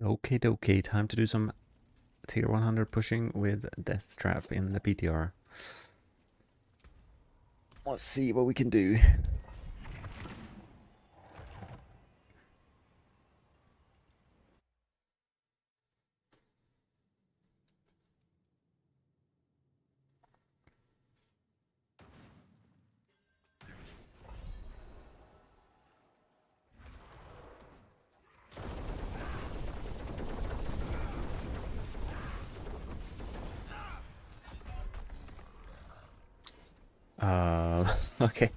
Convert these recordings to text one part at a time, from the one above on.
Okay, dokie, time to do some tier 100 pushing with Death Trap in the PTR. Let's see what we can do. Okay.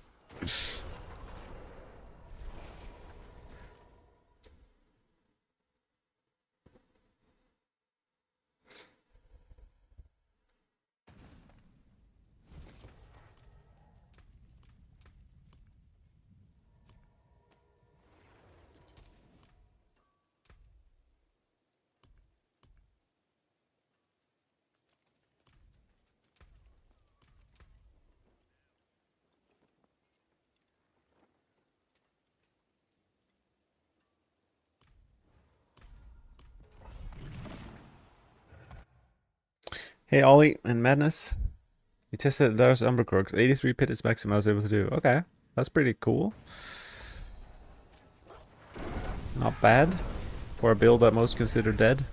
Hey, Ollie and Madness. You tested those Umbercorks. 83 pit is maximum I was able to do. Okay, that's pretty cool. Not bad for a build that most consider dead.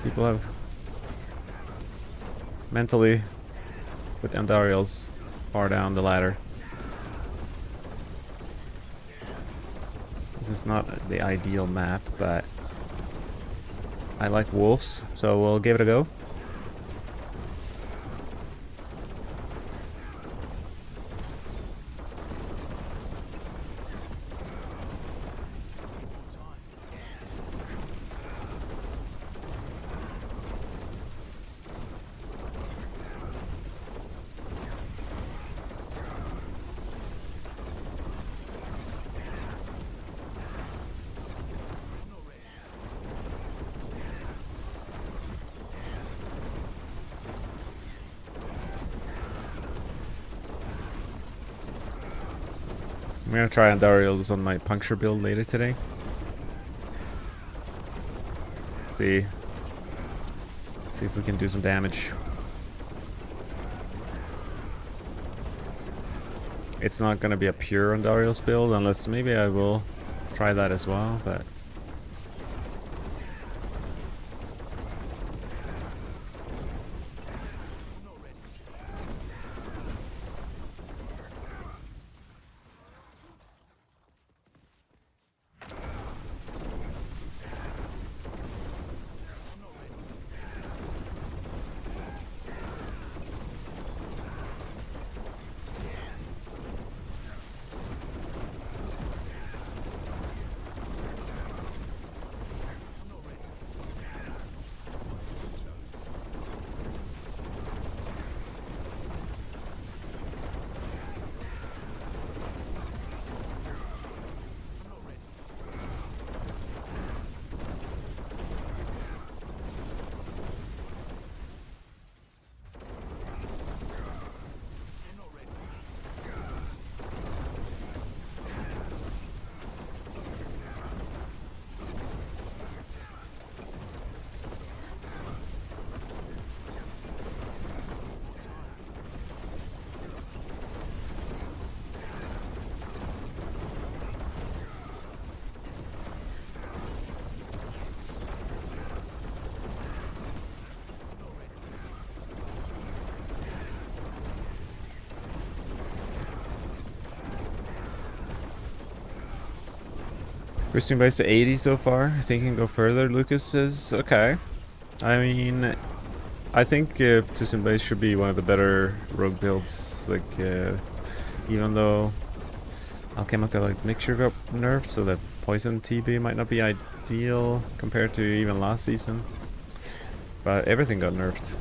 People have mentally put Andariels far down the ladder. This is not the ideal map, but I like wolves, so we'll give it a go. I'm gonna try Andariels on my puncture build later today. See if we can do some damage. It's not gonna be a pure Andariels build unless maybe I will try that as well, but boosting base to 80 so far. Thinking go further. Lucas says okay. I mean, I think Tucson base should be one of the better rogue builds. Like, even though Alchemical like mixture got nerfed, so that poison TB might not be ideal compared to even last season. But everything got nerfed.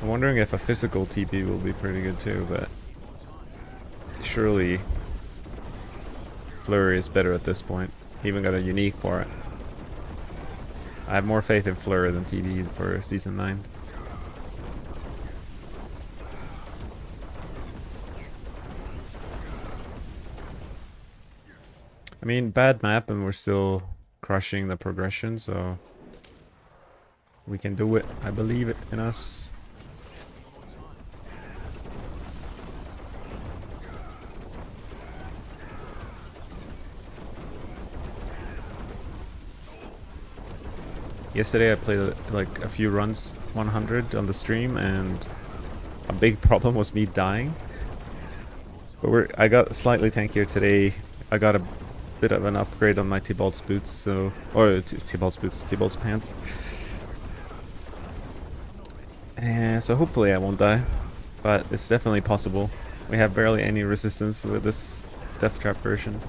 I'm wondering if a physical TB will be pretty good too, but surely Flurry is better at this point. Even got a unique for it. I have more faith in Flurry than TB for Season 9. I mean, bad map and we're still crushing the progression, so we can do it. I believe it in us. Yesterday I played like a few runs 100 on the stream, and a big problem was me dying. But I got slightly tankier today. I got a bit of an upgrade on my T-Bolt's boots, so... Or T-Bolt's boots, T-Bolt's pants. And so hopefully I won't die. But it's definitely possible. We have barely any resistance with this Death Trap version.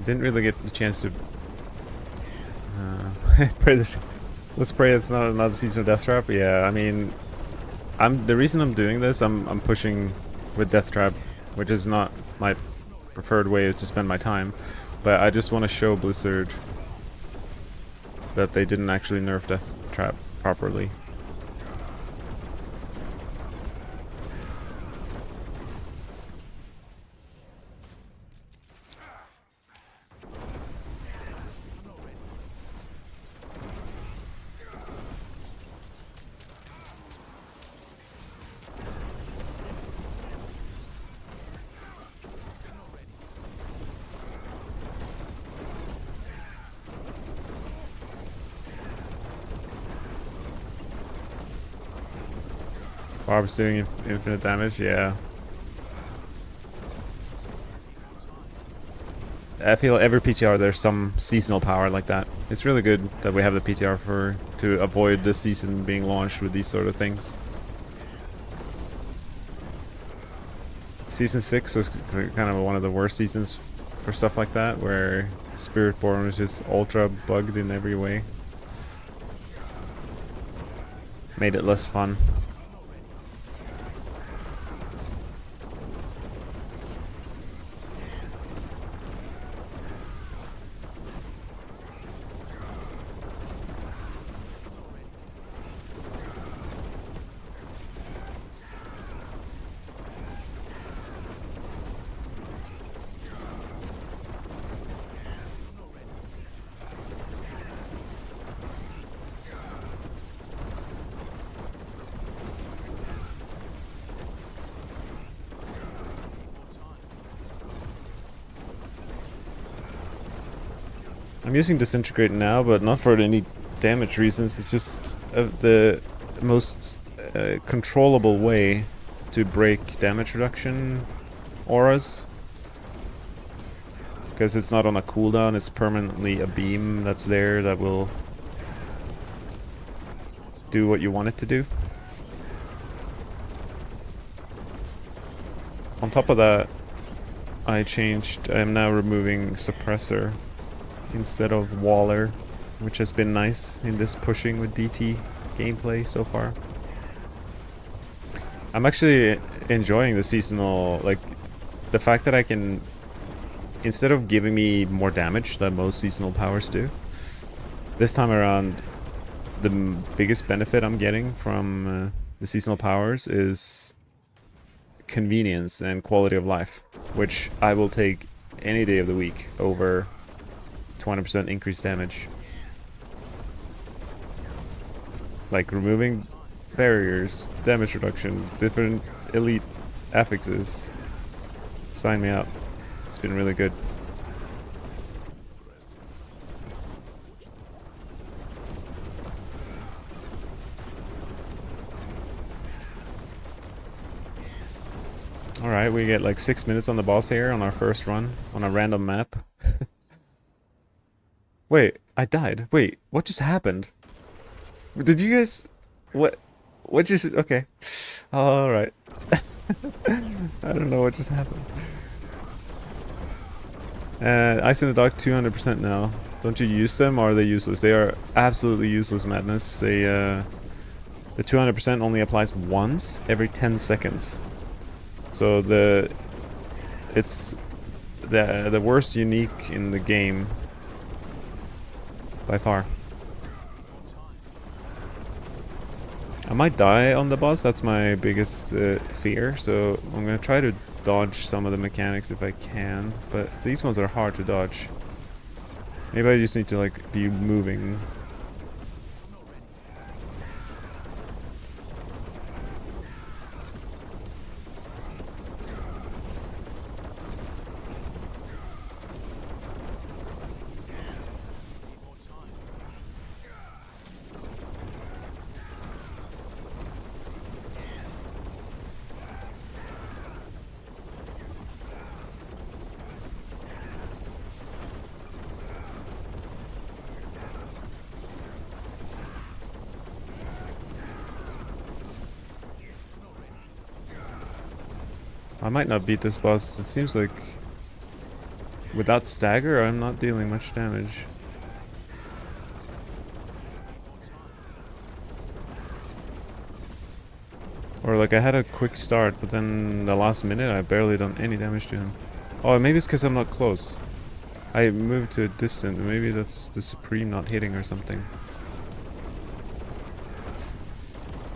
Didn't really get the chance to pray this. Let's pray it's not another season of Death Trap. Yeah, I mean, the reason I'm doing this. I'm pushing with Death Trap, which is not my preferred way to spend my time, but I just want to show Blizzard that they didn't actually nerf Death Trap properly. Barb's doing infinite damage, yeah. I feel every PTR there's some seasonal power like that. It's really good that we have the PTR to avoid the season being launched with these sort of things. Season 6 was kind of one of the worst seasons for stuff like that, where Spiritborn was just ultra bugged in every way. Made it less fun. I'm using Disintegrate now, but not for any damage reasons. It's just the most controllable way to break damage reduction auras. Because it's not on a cooldown, it's permanently a beam that's there that will do what you want it to do. On top of that, I'm now removing Suppressor instead of Waller, which has been nice in this pushing with DT gameplay so far. I'm actually enjoying the seasonal, like, the fact that I can, instead of giving me more damage that most seasonal powers do, this time around, the biggest benefit I'm getting from the seasonal powers is convenience and quality of life, which I will take any day of the week over 20% increased damage. Like removing barriers, damage reduction, different elite affixes. Sign me up. It's been really good. Alright, we get like 6 minutes on the boss here on our first run on a random map. Wait, I died. Wait, what just happened? Did you guys... What just... Okay. Alright. I don't know what just happened. Ice in the Dark 200% now. Don't you use them or are they useless? They are absolutely useless, Madness. They, the 200% only applies once every 10 seconds. So it's the worst unique in the game by far. I might die on the boss, that's my biggest fear, so I'm gonna try to dodge some of the mechanics if I can, but these ones are hard to dodge. Maybe I just need to like be moving. I might not beat this boss. It seems like without stagger, I'm not dealing much damage. Or like I had a quick start, but then the last minute I barely done any damage to him. Oh, maybe it's because I'm not close. I moved to a distant. Maybe that's the Supreme not hitting or something.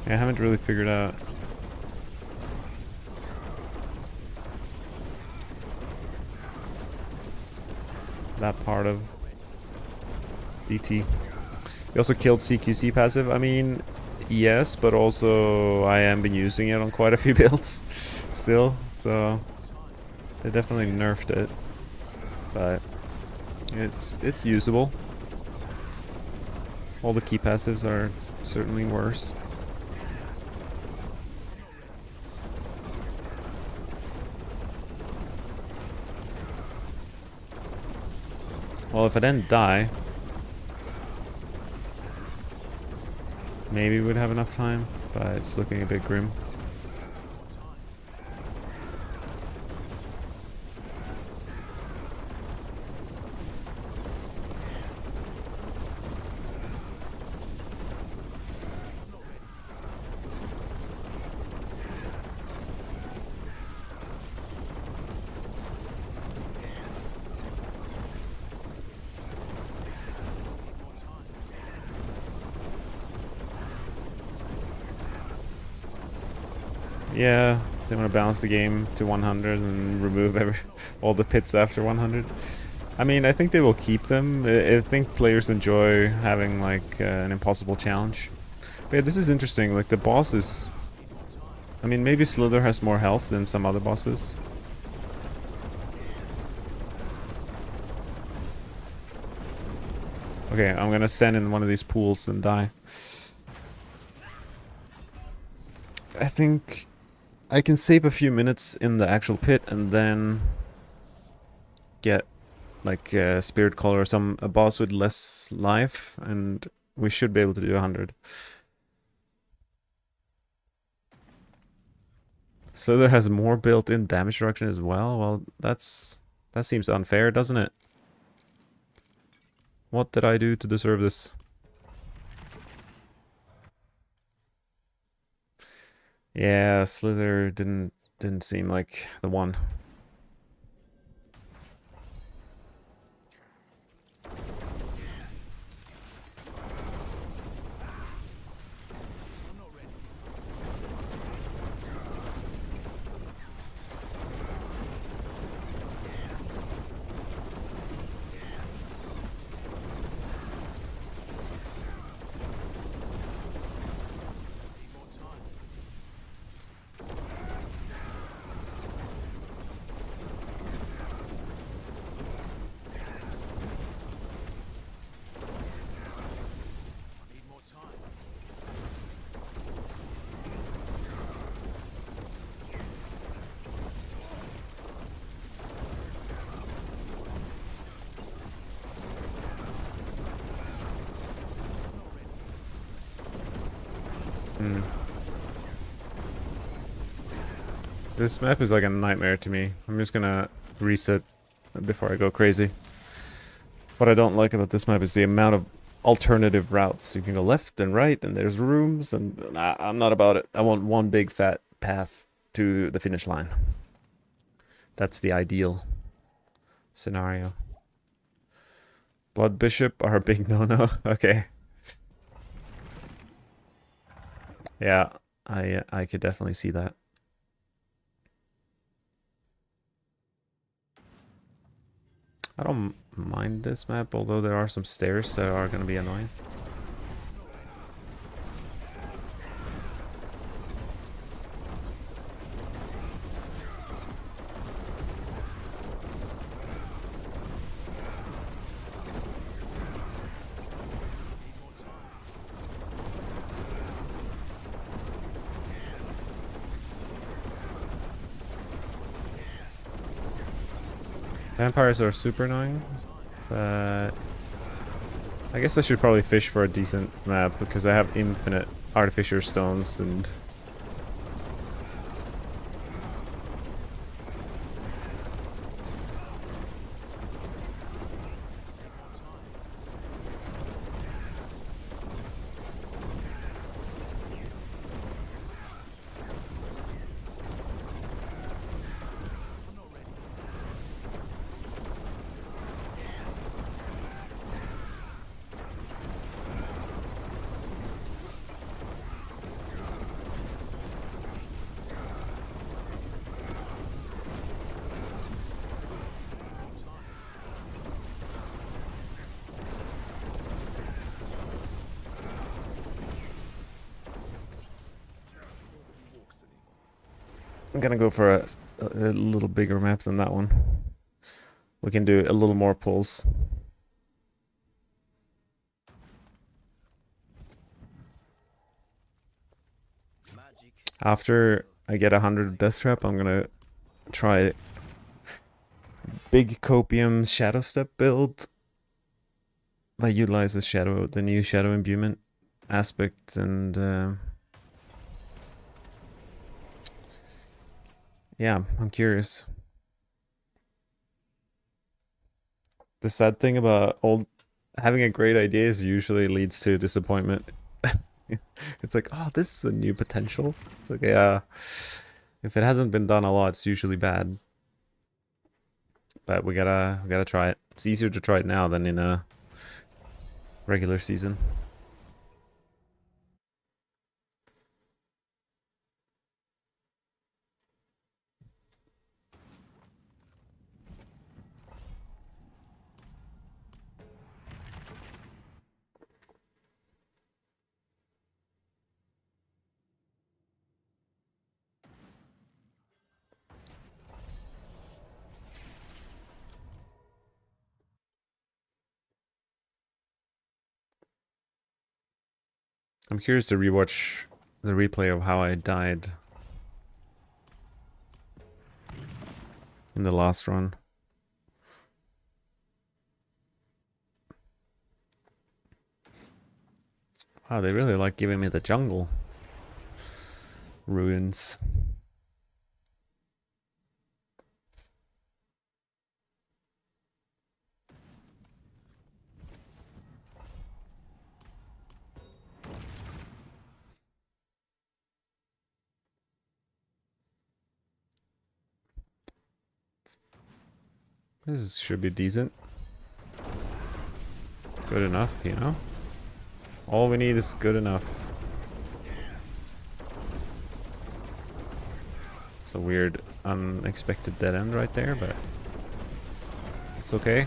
Yeah, I haven't really figured out. That part of BT. You also killed CQC passive. I mean, yes, but also I am been using it on quite a few builds still, so they definitely nerfed it, but it's usable. All the key passives are certainly worse. Well, if I didn't die, maybe we'd have enough time, but it's looking a bit grim. Yeah, they want to balance the game to 100 and remove all the pits after 100. I mean, I think they will keep them. I think players enjoy having like an impossible challenge. But yeah, this is interesting. Like the bosses, I mean, maybe Slither has more health than some other bosses. Okay, I'm gonna stand in one of these pools and die. I think I can save a few minutes in the actual pit and then get like a Spirit Collar or a boss with less life, and we should be able to do 100. So there has more built-in damage reduction as well. Well, that seems unfair, doesn't it? What did I do to deserve this? Yeah, Slither didn't seem like the one. Hmm. This map is like a nightmare to me. I'm just gonna reset before I go crazy. What I don't like about this map is the amount of alternative routes. You can go left and right, and there's rooms, and nah, I'm not about it. I want one big fat path to the finish line. That's the ideal scenario. Blood Bishop are a big no-no. Okay. Yeah, I could definitely see that. I don't mind this map, although there are some stairs that are gonna be annoying. Vampires are super annoying, but I guess I should probably fish for a decent map because I have infinite artificer stones and I'm gonna go for a little bigger map than that one. We can do a little more pulls. After I get 100 Death Trap, I'm gonna try big Copium Shadow Step build that utilizes the new Shadow Imbuement aspect, and yeah, I'm curious. The sad thing about having a great idea is usually leads to disappointment. It's like, oh, this is a new potential. It's like, yeah, if it hasn't been done a lot, it's usually bad. But we gotta try it. It's easier to try it now than in a regular season. I'm curious to rewatch the replay of how I died in the last run. Wow, they really like giving me the jungle ruins. This should be decent. Good enough, you know? All we need is good enough. It's a weird, unexpected dead end right there, but it's okay.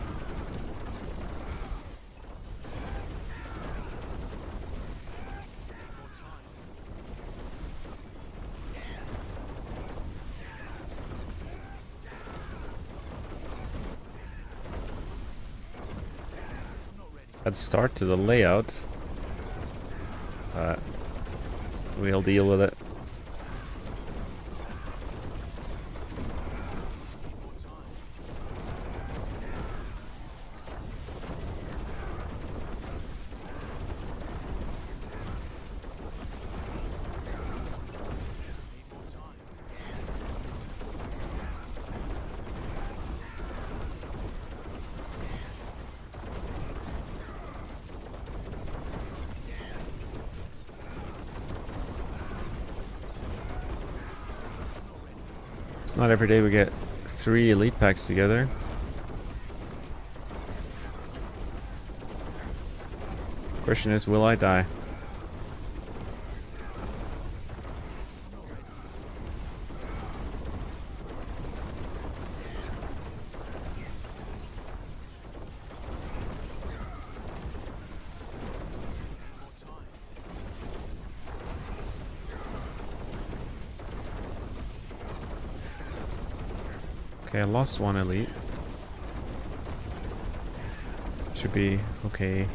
Let's start to the layout. We'll deal with it. Not every day we get 3 elite packs together. Question is, will I die? Okay, I lost 1 elite. Should be okay.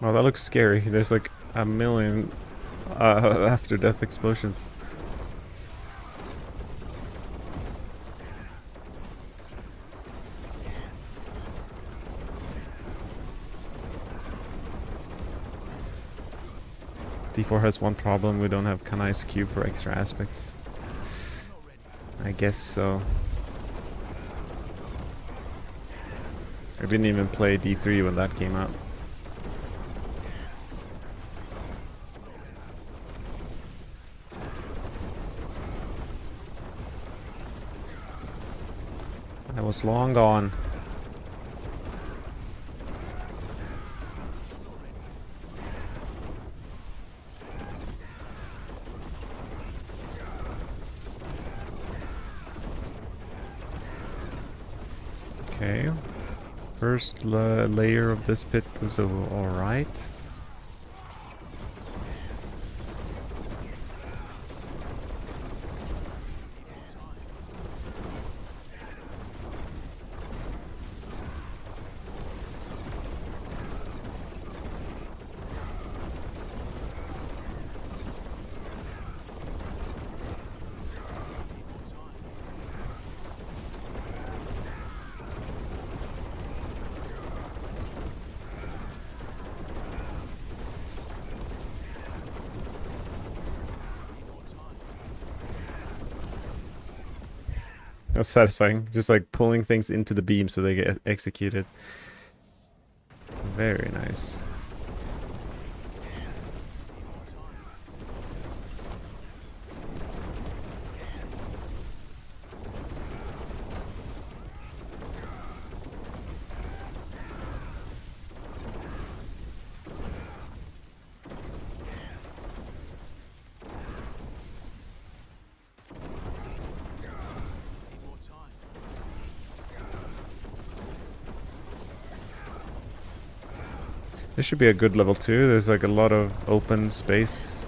Oh, that looks scary. There's like a million after death explosions. D4 has one problem, we don't have Kanai's cube for extra aspects. I guess so. I didn't even play D3 when that came out. I was long gone. Okay. First layer of this pit was alright. That's satisfying. Just like pulling things into the beam so they get executed. Very nice. This should be a good level 2. There's like a lot of open space.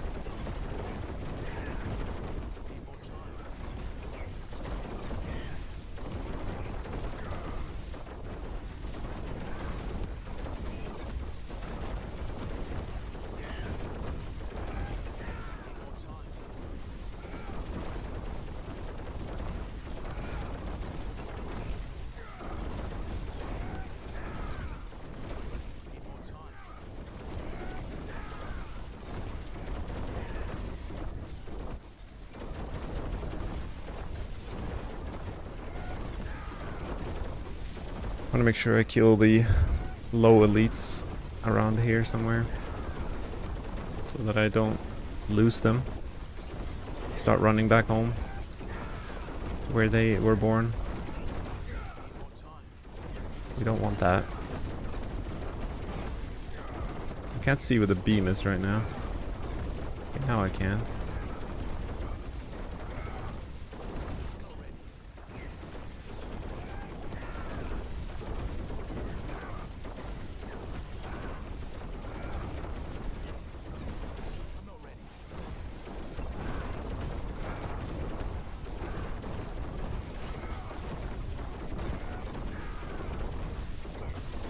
I want to make sure I kill the low elites around here somewhere so that I don't lose them. Start running back home where they were born. We don't want that. I can't see where the beam is right now. Okay, now I can.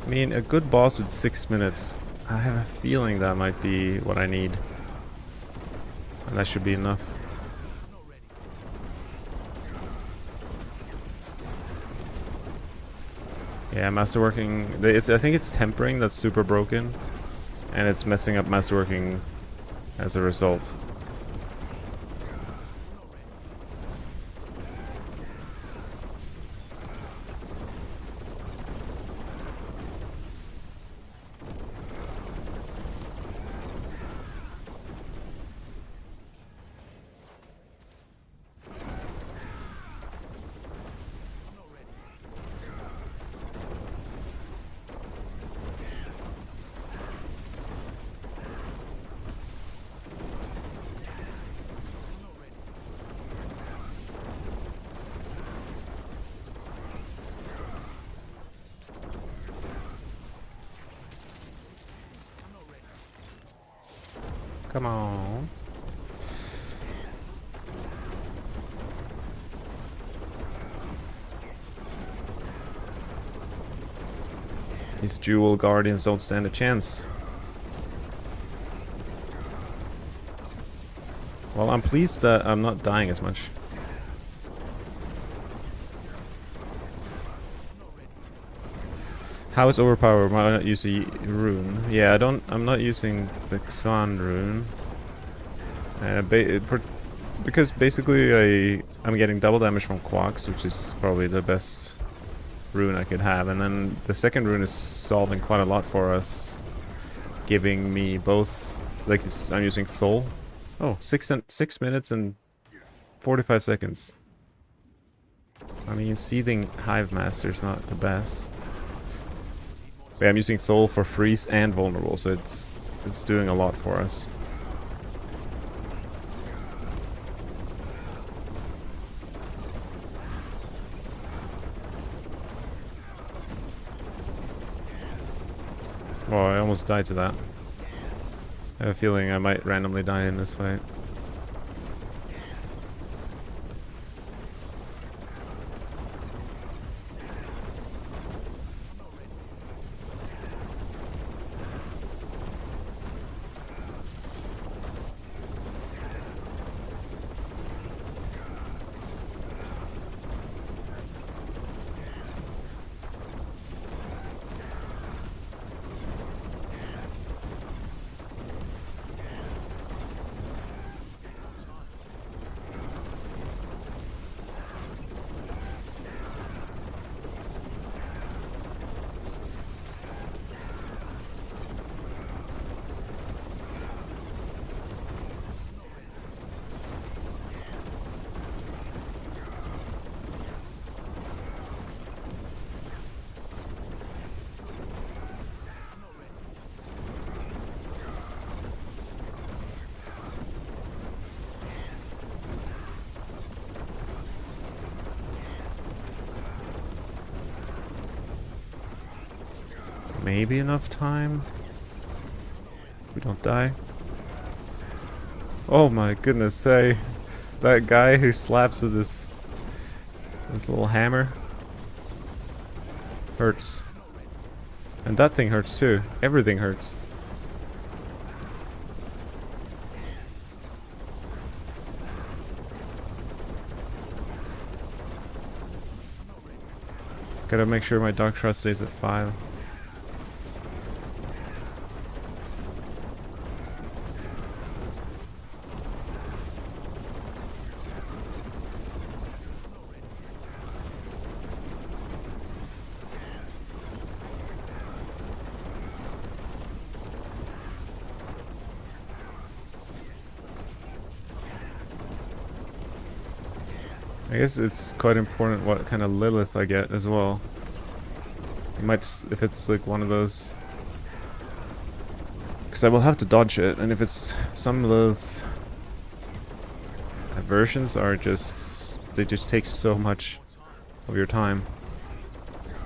I mean, a good boss with 6 minutes. I have a feeling that might be what I need. And that should be enough. Yeah, masterworking. I think it's tempering that's super broken. And it's messing up masterworking as a result. Come on. These dual guardians don't stand a chance. Well, I'm pleased that I'm not dying as much. How is overpowered? Why not use a rune? Yeah, I'm not using the Xan rune. Because basically I'm getting double damage from Quacks, which is probably the best rune I could have, and then the second rune is solving quite a lot for us, giving me both. Like I'm using Thol. Oh, 6 minutes and 45 seconds. I mean, Seething Hive Master's not the best. But yeah, I'm using Thol for freeze and vulnerable, so it's doing a lot for us. Oh, I almost died to that. I have a feeling I might randomly die in this fight. Maybe enough time? We don't die. Oh my goodness, hey. That guy who slaps with this little hammer hurts. And that thing hurts too. Everything hurts. Gotta make sure my Dark Trust stays at 5. I guess it's quite important what kind of Lilith I get as well. It might, if it's like one of those, because I will have to dodge it, and if it's some Lilith versions are just, they just take so much of your time.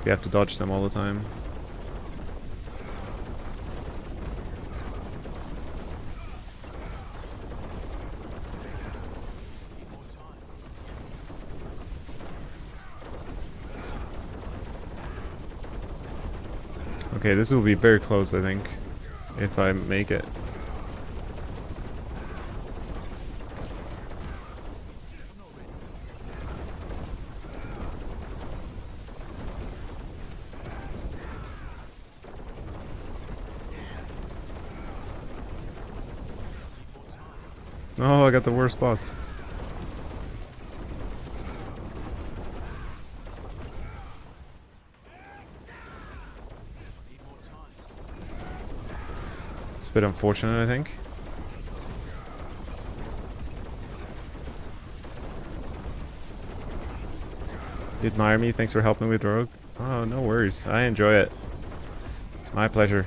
You have to dodge them all the time. Okay, this will be very close, I think, if I make it. Oh, I got the worst boss. It's a bit unfortunate, I think. You admire me? Thanks for helping with Rogue. Oh, no worries. I enjoy it. It's my pleasure.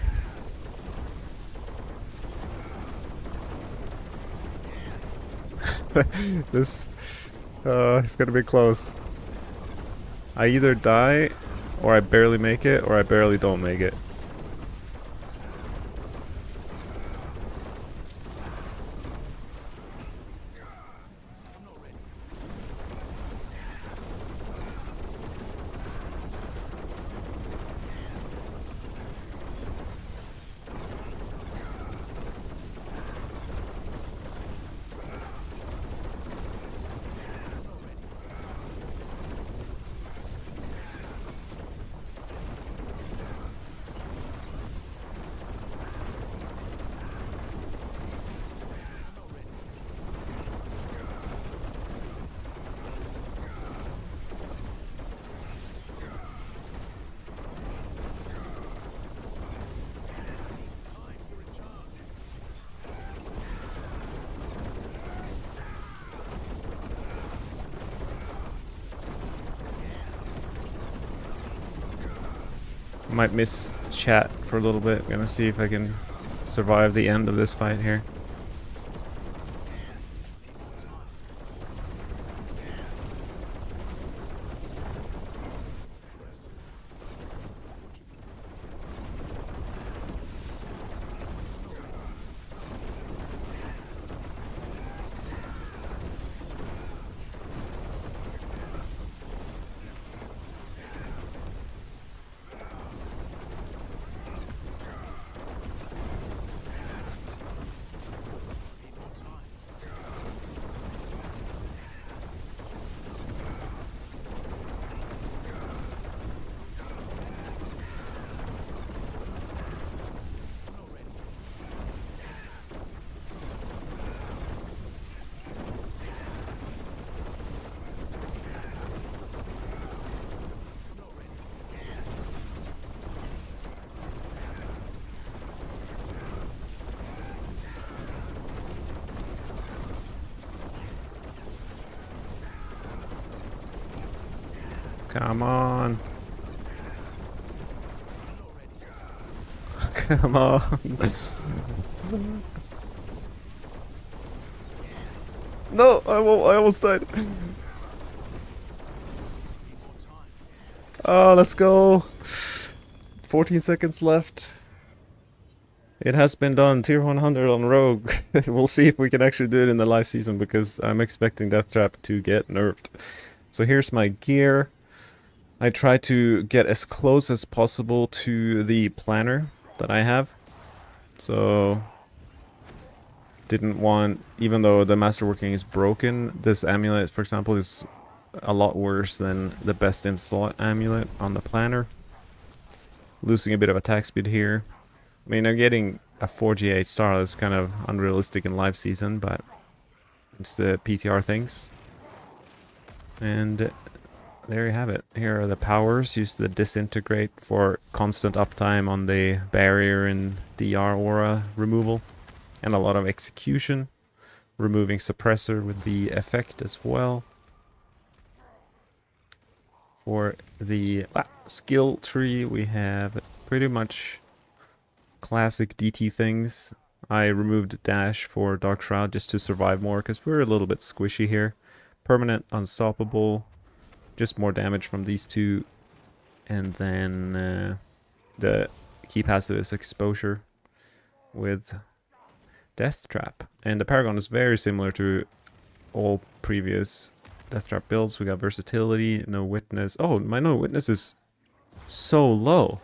This, it's gonna be close. I either die, or I barely make it, or I barely don't make it. Might miss chat for a little bit. I'm gonna see if I can survive the end of this fight here. Come on. Come on. No, I almost died. Oh, let's go. 14 seconds left. It has been done. Tier 100 on Rogue. We'll see if we can actually do it in the live season, because I'm expecting Death Trap to get nerfed. So here's my gear. I try to get as close as possible to the planner that I have. So didn't want, even though the masterworking is broken, this amulet, for example, is a lot worse than the best in slot amulet on the planner. Losing a bit of attack speed here. I mean, I'm getting a 4G8 star. That's kind of unrealistic in live season, but it's the PTR things. And there you have it. Here are the powers. Use the disintegrate for constant uptime on the barrier and DR aura removal. And a lot of execution. Removing suppressor with the effect as well. For the skill tree, we have pretty much classic DT things. I removed dash for Dark Shroud just to survive more, because we're a little bit squishy here. Permanent, unstoppable. Just more damage from these two. And then the key passive is exposure with Death Trap. And the Paragon is very similar to all previous Death Trap builds. We got versatility, no witness. Oh, my no witness is so low.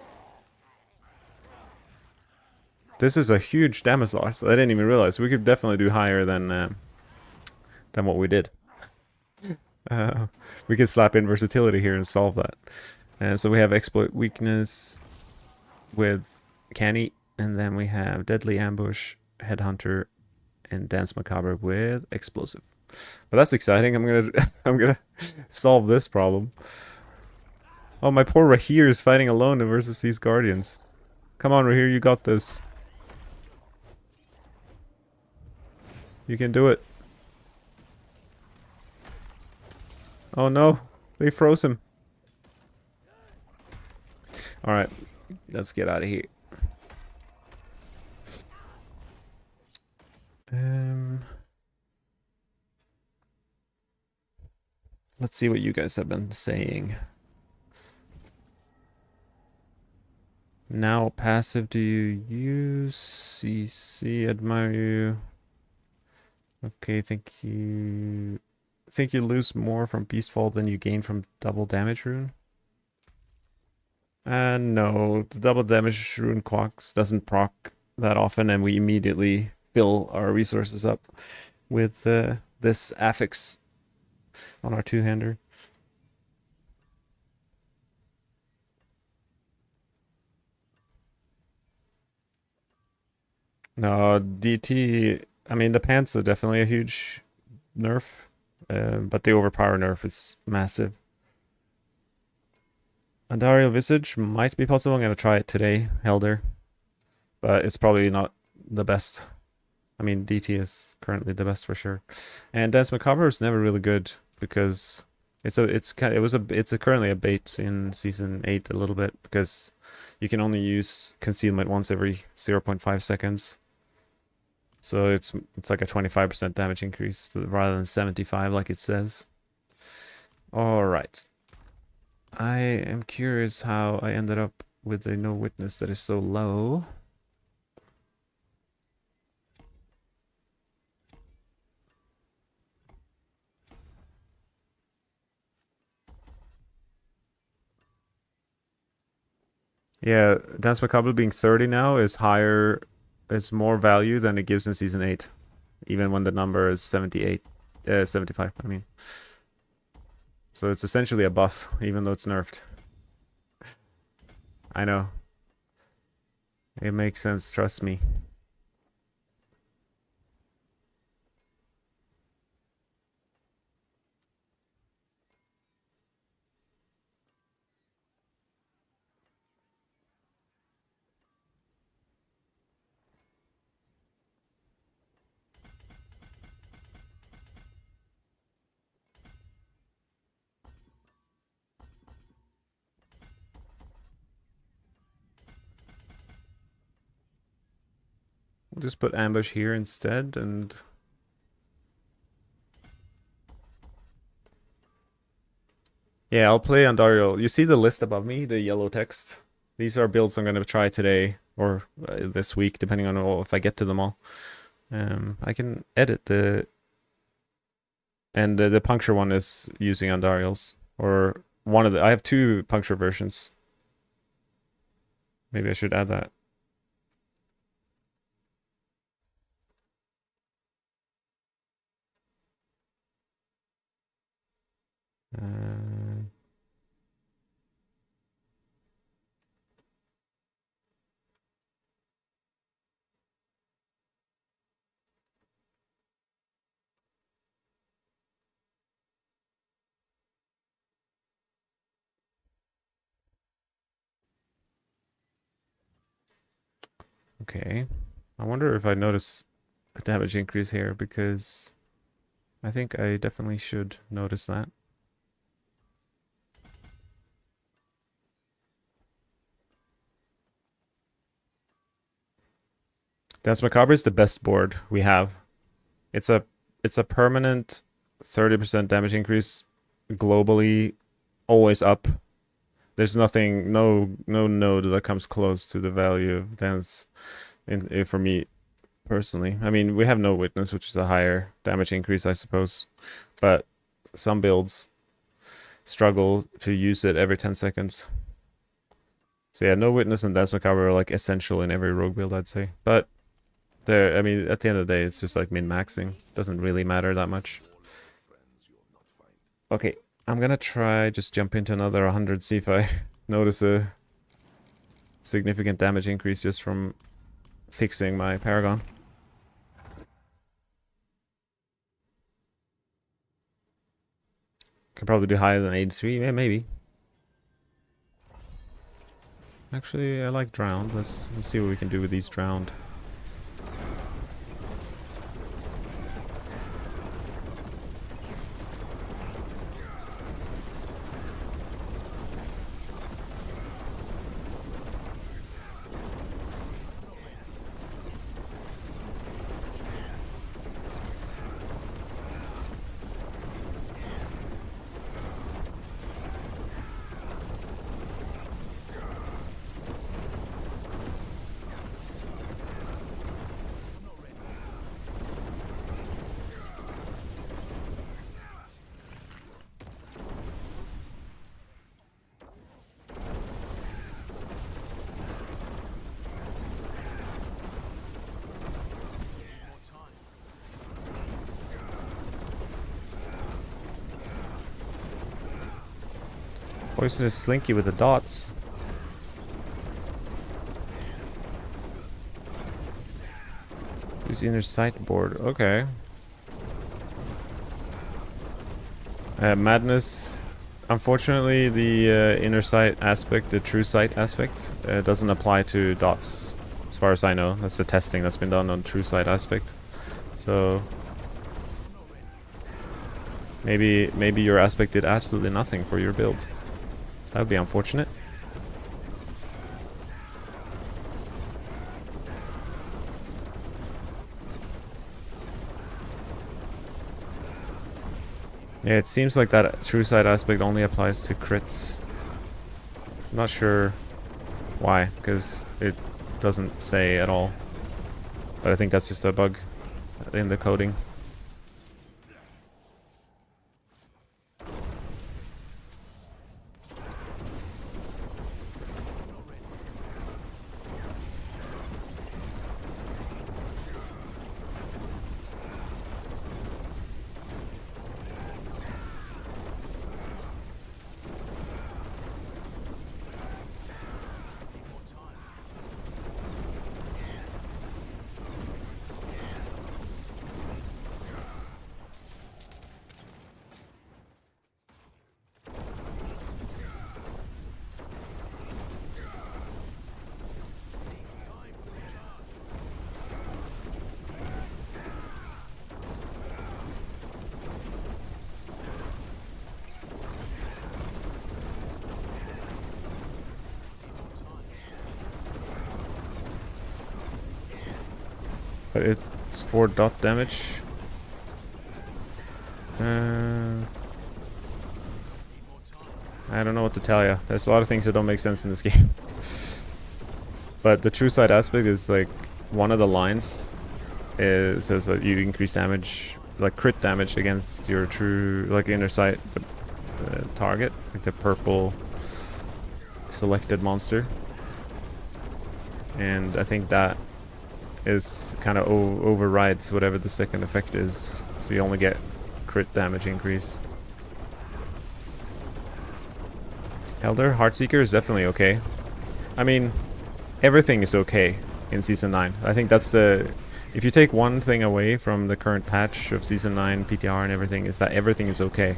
This is a huge damage loss. I didn't even realize. We could definitely do higher than what we did. Uh, we could slap in versatility here and solve that. So we have exploit weakness with Canny, and then we have deadly ambush, headhunter, and dance macabre with explosive. But that's exciting. I'm gonna I'm gonna solve this problem. Oh, my poor Rahir is fighting alone versus these guardians. Come on, Rahir, you got this. You can do it. Oh no, they froze him. Alright, let's get out of here. Let's see what you guys have been saying. Now passive do you use? CC, admire you. Okay, think you lose more from Beastfall than you gain from double damage rune? No, the double damage rune quacks doesn't proc that often, and we immediately fill our resources up with this affix on our two-hander. No, DT, I mean, the pants are definitely a huge nerf, but the overpower nerf is massive. Andario Visage might be possible. I'm going to try it today, Helder, but it's probably not the best. I mean, DT is currently the best for sure. And Dance Macabre is never really good because it's currently a bait in season 8 a little bit because you can only use concealment once every 0.5 seconds. So it's like a 25% damage increase rather than 75 like it says. All right. I am curious how I ended up with a no witness that is so low. Yeah, Dance Macabre being 30 now is higher, is more value than it gives in Season 8. Even when the number is 78, 75, I mean. So it's essentially a buff, even though it's nerfed. I know. It makes sense, trust me. We'll just put ambush here instead and... Yeah, I'll play Andario. You see the list above me, the yellow text? These are builds I'm going to try today or this week, depending on if I get to them all. I can edit the... And the puncture one is using Andariel's. Or one of the... I have 2 puncture versions. Maybe I should add that. Okay. I wonder if I notice a damage increase here because I think I definitely should notice that. Dance Macabre is the best board we have. It's a permanent 30% damage increase globally, always up. There's nothing, no node that comes close to the value of dance for me personally. I mean, we have no witness, which is a higher damage increase, I suppose, but some builds struggle to use it every 10 seconds. So yeah, no witness and dance macabre are like essential in every rogue build, I'd say. But they're, I mean, at the end of the day, it's just like min-maxing. Doesn't really matter that much. Okay, I'm gonna try just jump into another 100, see if I notice a significant damage increase just from fixing my Paragon. Could probably do higher than 83, yeah, maybe. Actually, I like drowned. Let's see what we can do with these drowned. Poisonous Slinky with the dots. Use inner sight board. Okay. Madness. Unfortunately, the inner sight aspect, the true sight aspect, doesn't apply to dots, as far as I know. That's the testing that's been done on true sight aspect. So maybe your aspect did absolutely nothing for your build. That would be unfortunate. Yeah, it seems like that true sight aspect only applies to crits. I'm not sure why, because it doesn't say at all. But I think that's just a bug in the coding. But it's 4 dot damage. I don't know what to tell you. There's a lot of things that don't make sense in this game. But the true sight aspect is like one of the lines says that you increase damage, like crit damage against your true, like inner sight target, like the purple selected monster. And I think that is kind of overrides whatever the second effect is, so you only get crit damage increase. Elder Heartseeker is definitely okay. I mean, everything is okay in Season 9. I think that's the... If you take one thing away from the current patch of Season 9, PTR and everything, is that everything is okay.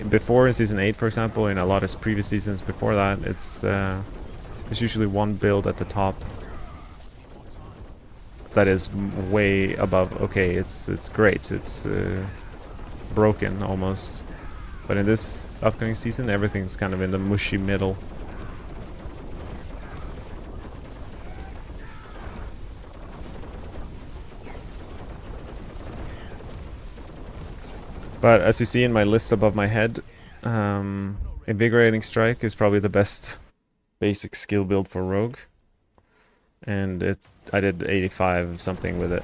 Before in Season 8, for example, in a lot of previous seasons before that, it's usually one build at the top that is way above okay. It's great. It's broken almost. But in this upcoming season, everything's kind of in the mushy middle. But as you see in my list above my head, Invigorating Strike is probably the best basic skill build for Rogue. And I did 85 something with it.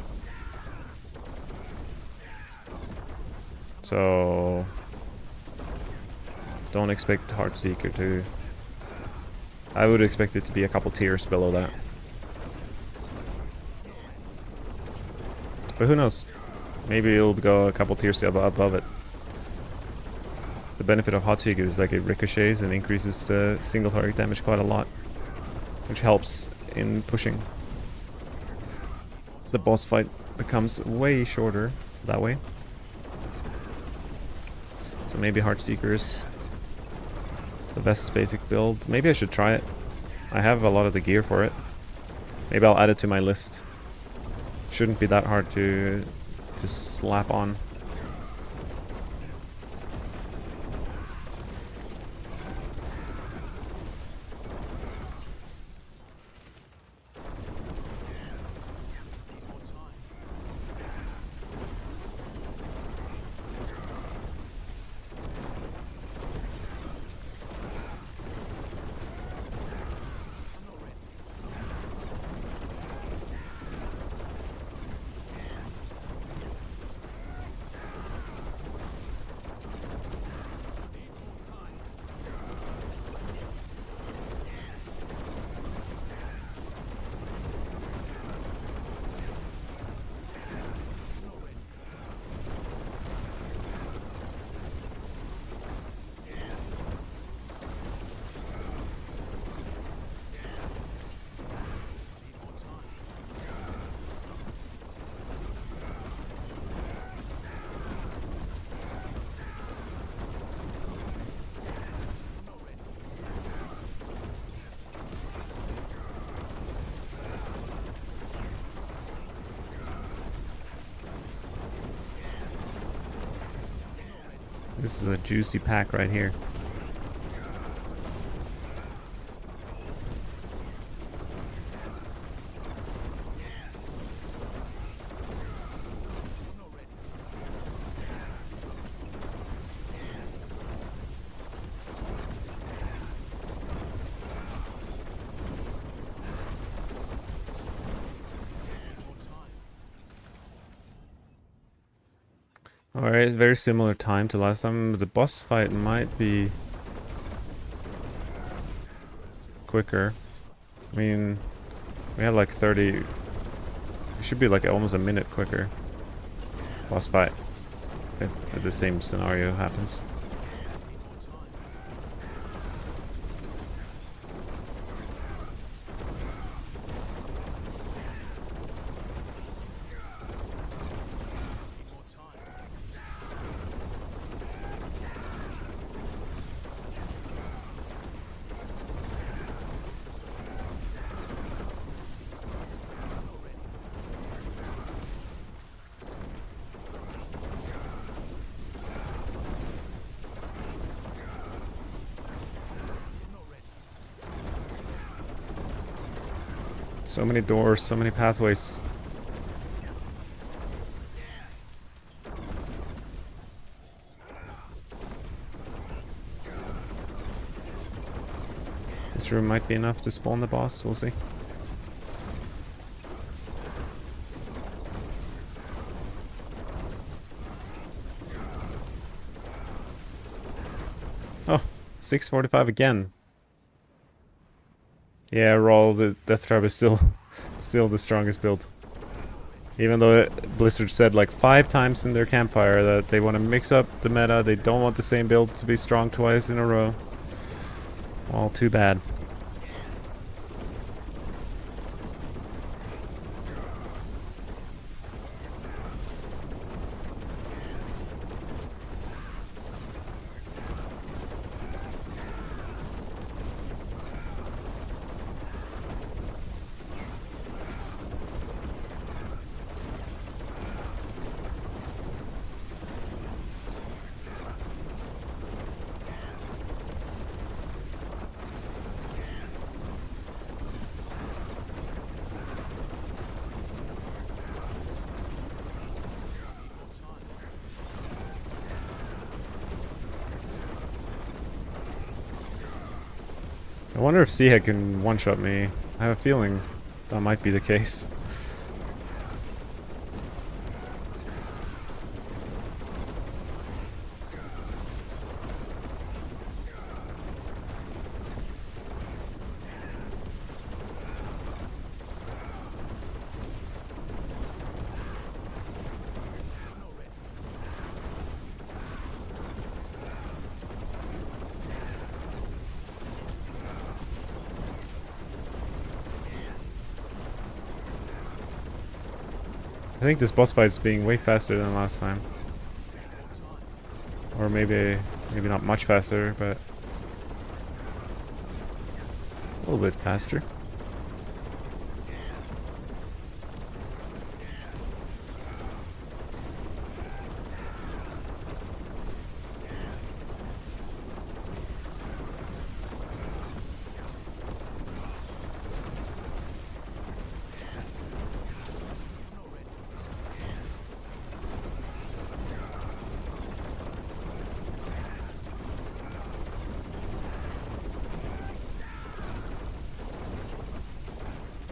So don't expect Heartseeker to I would expect it to be a couple tiers below that. But who knows? Maybe it'll go a couple tiers above it. The benefit of Hot Seek is like it ricochets and increases the single target damage quite a lot, which helps in pushing. The boss fight becomes way shorter that way. So maybe Heart Seeker is the best basic build. Maybe I should try it. I have a lot of the gear for it. Maybe I'll add it to my list. Shouldn't be that hard to slap on. This is a juicy pack right here. Alright, very similar time to last time. The boss fight might be quicker. I mean, we had like 30... It should be like almost a minute quicker. Boss fight. If the same scenario happens. So many doors, so many pathways. This room might be enough to spawn the boss, we'll see. Oh, 645 again. Yeah, roll the Death Trap is still the strongest build. Even though Blizzard said like 5 times in their campfire that they want to mix up the meta, they don't want the same build to be strong twice in a row. All too bad. I wonder if Seahead can one-shot me. I have a feeling that might be the case. I think this boss fight is being way faster than last time. Or maybe not much faster, but a little bit faster.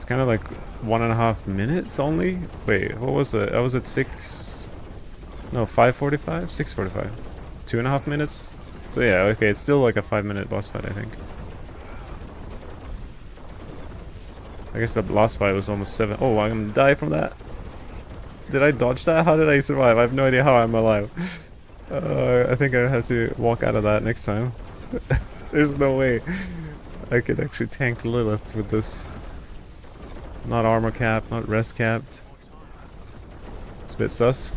Kind of like 1.5 minutes only. Wait, what was it? I was at 6. No, 5:45, 6:45, 2.5 minutes. So yeah, okay, it's still like a 5-minute boss fight, I think. I guess the last fight was almost 7. Oh, I'm gonna die from that. Did I dodge that? How did I survive? I have no idea how I'm alive. I think I have to walk out of that next time. There's no way I could actually tank Lilith with this. Not armor capped, not rest capped. It's a bit sus.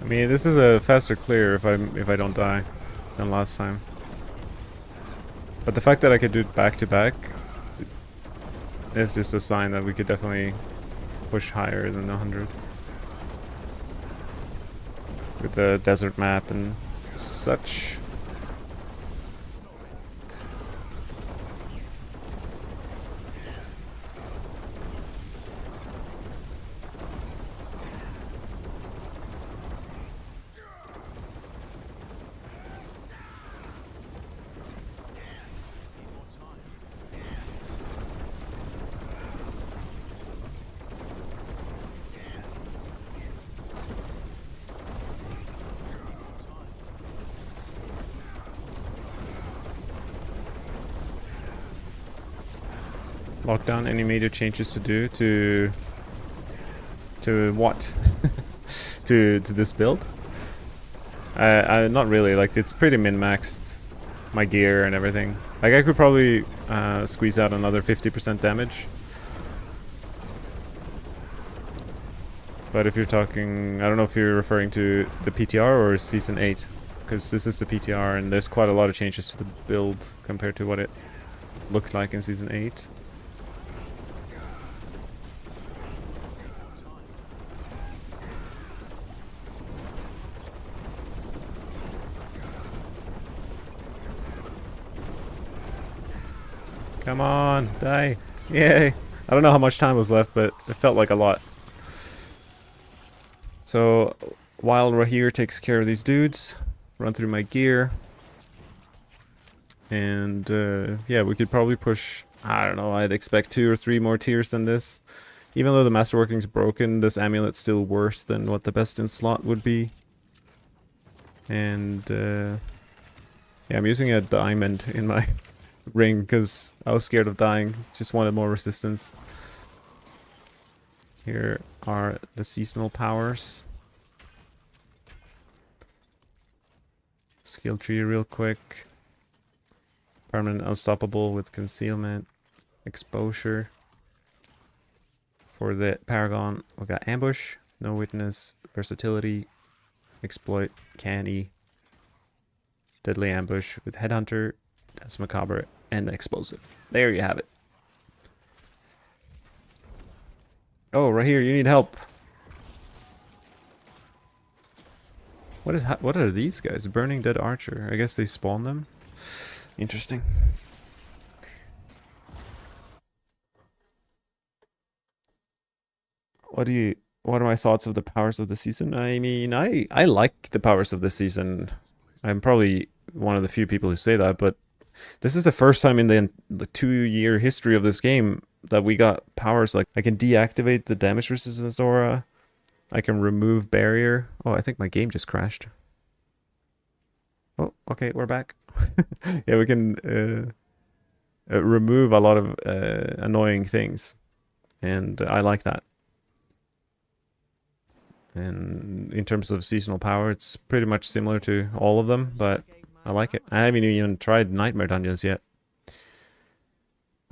I mean, this is a faster clear if I don't die than last time. But the fact that I could do it back to back is just a sign that we could definitely push higher than 100 with the desert map and such. Lockdown, any major changes to do to what? to this build? Not really, like it's pretty min-maxed, my gear and everything. Like I could probably squeeze out another 50% damage. But if you're talking, I don't know if you're referring to the PTR or Season 8. Because this is the PTR and there's quite a lot of changes to the build compared to what it looked like in Season 8. Come on, die. Yay. I don't know how much time was left, but it felt like a lot. So, while Rahir takes care of these dudes, run through my gear. And, yeah, we could probably push, I don't know, I'd expect 2 or 3 more tiers than this. Even though the Masterworking's broken, this amulet's still worse than what the best in slot would be. And, yeah, I'm using a diamond in my ring because I was scared of dying. Just wanted more resistance. Here are the seasonal powers. Skill tree real quick. Permanent unstoppable with concealment. Exposure. For the Paragon, we got ambush, no witness, versatility, exploit, canny, deadly ambush with headhunter, that's macabre, and explosive. There you have it. Oh, right here, you need help. What are these guys? Burning Dead Archer. I guess they spawn them. Interesting. What are my thoughts of the powers of the season? I mean, I like the powers of the season. I'm probably one of the few people who say that, but this is the first time in the 2-year history of this game that we got powers like I can deactivate the damage resistance aura. I can remove barrier. Oh, I think my game just crashed. Oh, okay, we're back. Yeah, we can remove a lot of annoying things, and I like that. And in terms of seasonal power, it's pretty much similar to all of them, but I like it. I haven't even tried Nightmare Dungeons yet.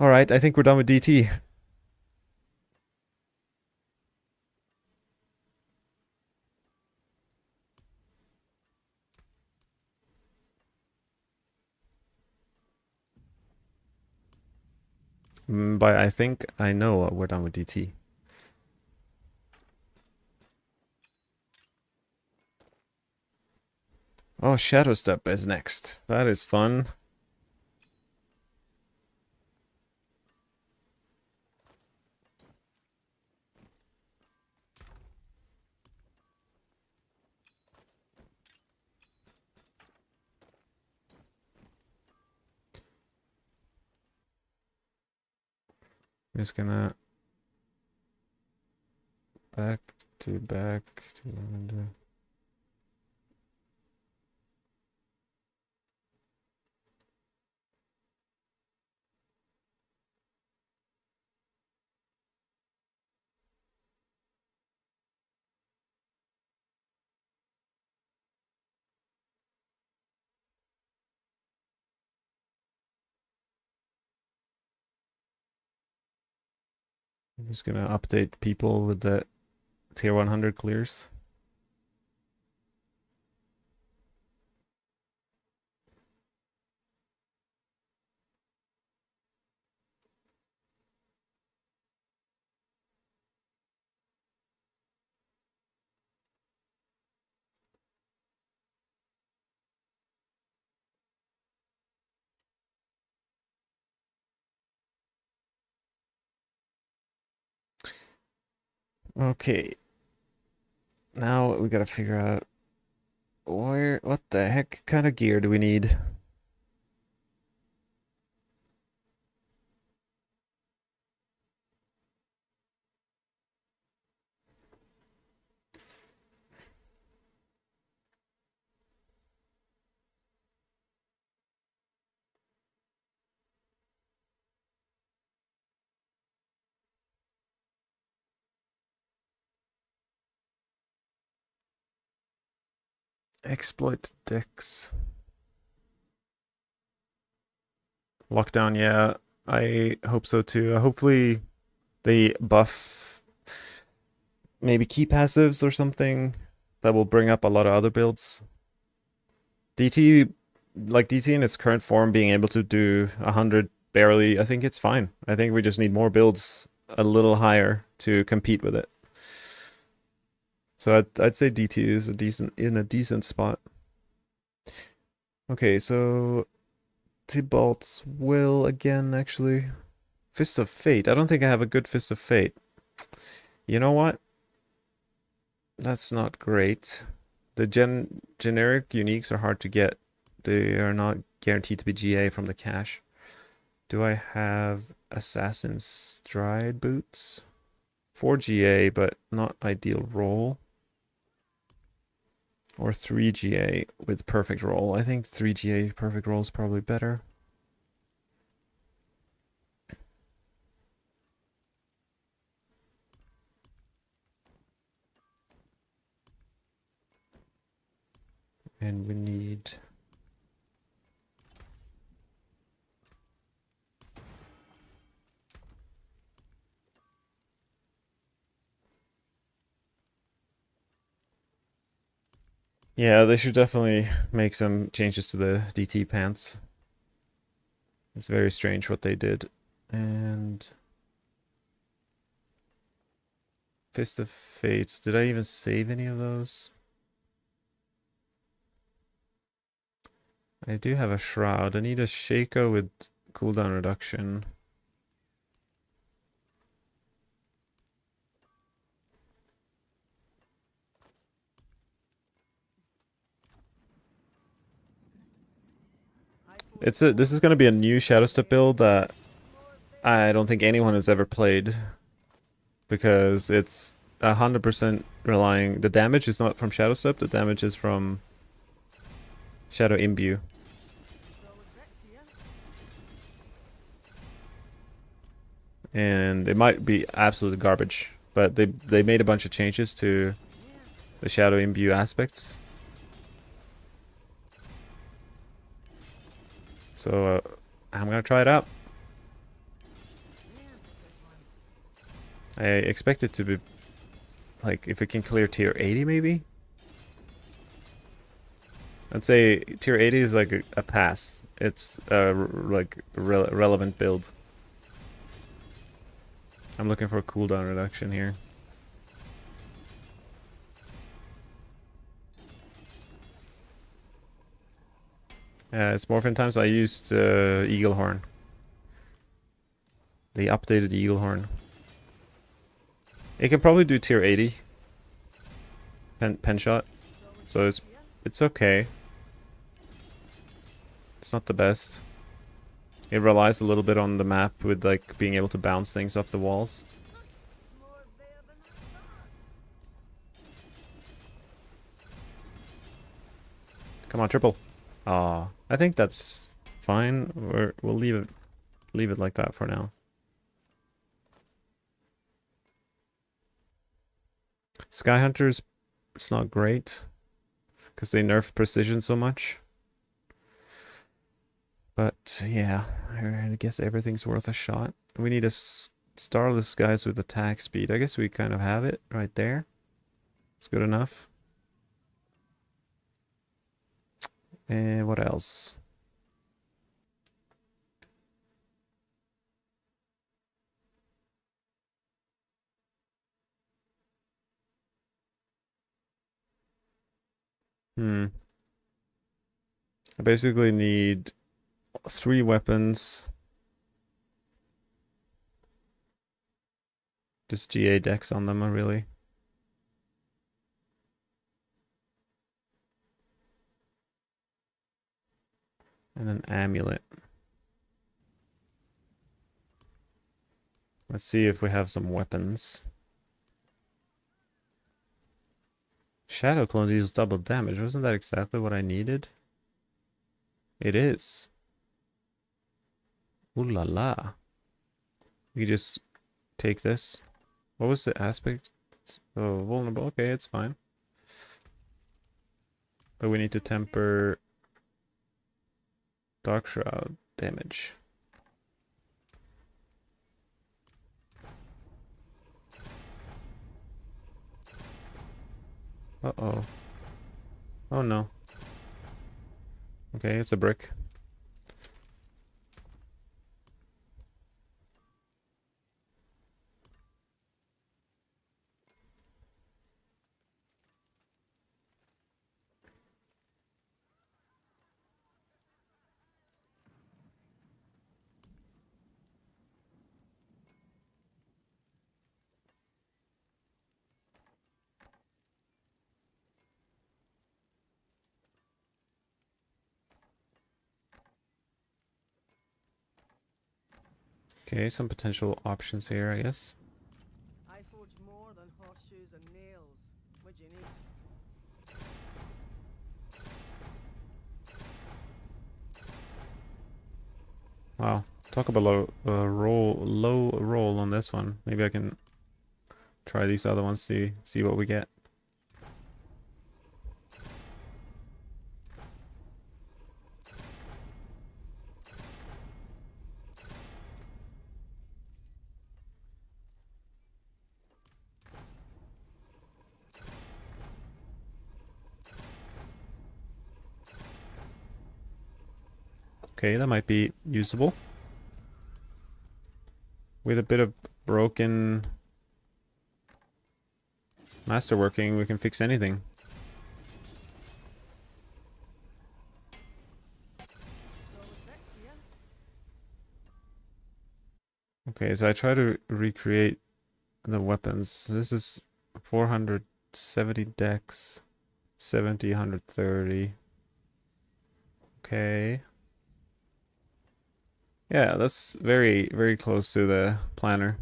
Alright, I think we're done with DT. But I think I know we're done with DT. Oh, Shadow Step is next. That is fun. I'm just gonna back to window. I'm just gonna update people with the tier 100 clears. Okay. Now we gotta figure out what the heck kind of gear do we need? Exploit decks. Lockdown, yeah. I hope so too. Hopefully they buff maybe key passives or something that will bring up a lot of other builds. DT, like DT in its current form, being able to do 100 barely, I think it's fine. I think we just need more builds a little higher to compete with it. So I'd say DT is in a decent spot. Okay, so Tibalt's Will again, actually. Fist of Fate. I don't think I have a good Fist of Fate. You know what? That's not great. The generic uniques are hard to get. They are not guaranteed to be GA from the cache. Do I have Assassin's Stride boots? 4 GA, but not ideal roll. Or 3 GA with perfect roll. I think 3 GA perfect roll is probably better. And we need... Yeah, they should definitely make some changes to the DT pants. It's very strange what they did. And... Fist of Fates. Did I even save any of those? I do have a Shroud. I need a Shaco with cooldown reduction. This is going to be a new Shadow Step build that I don't think anyone has ever played because it's 100% relying. The damage is not from Shadow Step. The damage is from Shadow Imbue. And it might be absolute garbage, but they made a bunch of changes to the Shadow Imbue aspects. So I'm gonna try it out. I expect it to be like if it can clear tier 80 maybe. I'd say tier 80 is like a pass. It's like relevant build. I'm looking for a cooldown reduction here. It's morphin time, so I used Eagle Horn. The updated Eagle Horn. It can probably do tier 80. Pen shot. So it's okay. It's not the best. It relies a little bit on the map with like being able to bounce things off the walls. Come on, triple. Ah, I think that's fine. We'll leave it like that for now. Sky Hunters, it's not great because they nerf precision so much. But yeah, I guess everything's worth a shot. We need a Starless guys with attack speed. I guess we kind of have it right there. It's good enough. And what else? I basically need 3 weapons. Just GA decks on them, really. And an amulet. Let's see if we have some weapons. Shadow Clone deals double damage. Wasn't that exactly what I needed? It is. Ooh la la. We just take this. What was the aspect? Oh, vulnerable. Okay, it's fine. But we need to temper Dark Shroud damage. Uh-oh. Oh no. Okay, it's a brick. Okay, some potential options here, I guess. I forge more than horseshoes and nails. What do you need? Wow, talk about low roll on this one. Maybe I can try these other ones, see what we get. Okay, that might be usable. With a bit of broken masterworking, we can fix anything. Okay, so I try to recreate the weapons. This is 470 dex, 70, 130. Okay. Yeah, that's very, very close to the planner.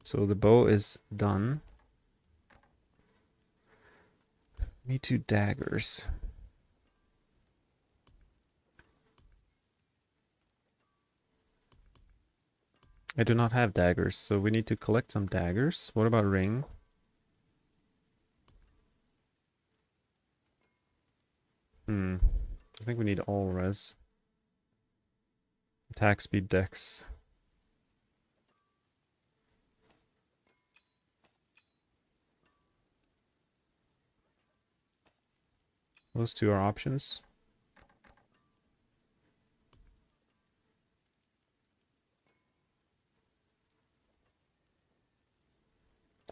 So the bow is done. Me two daggers. I do not have daggers, so we need to collect some daggers. What about ring? I think we need all res. Attack speed dex. Those two are options.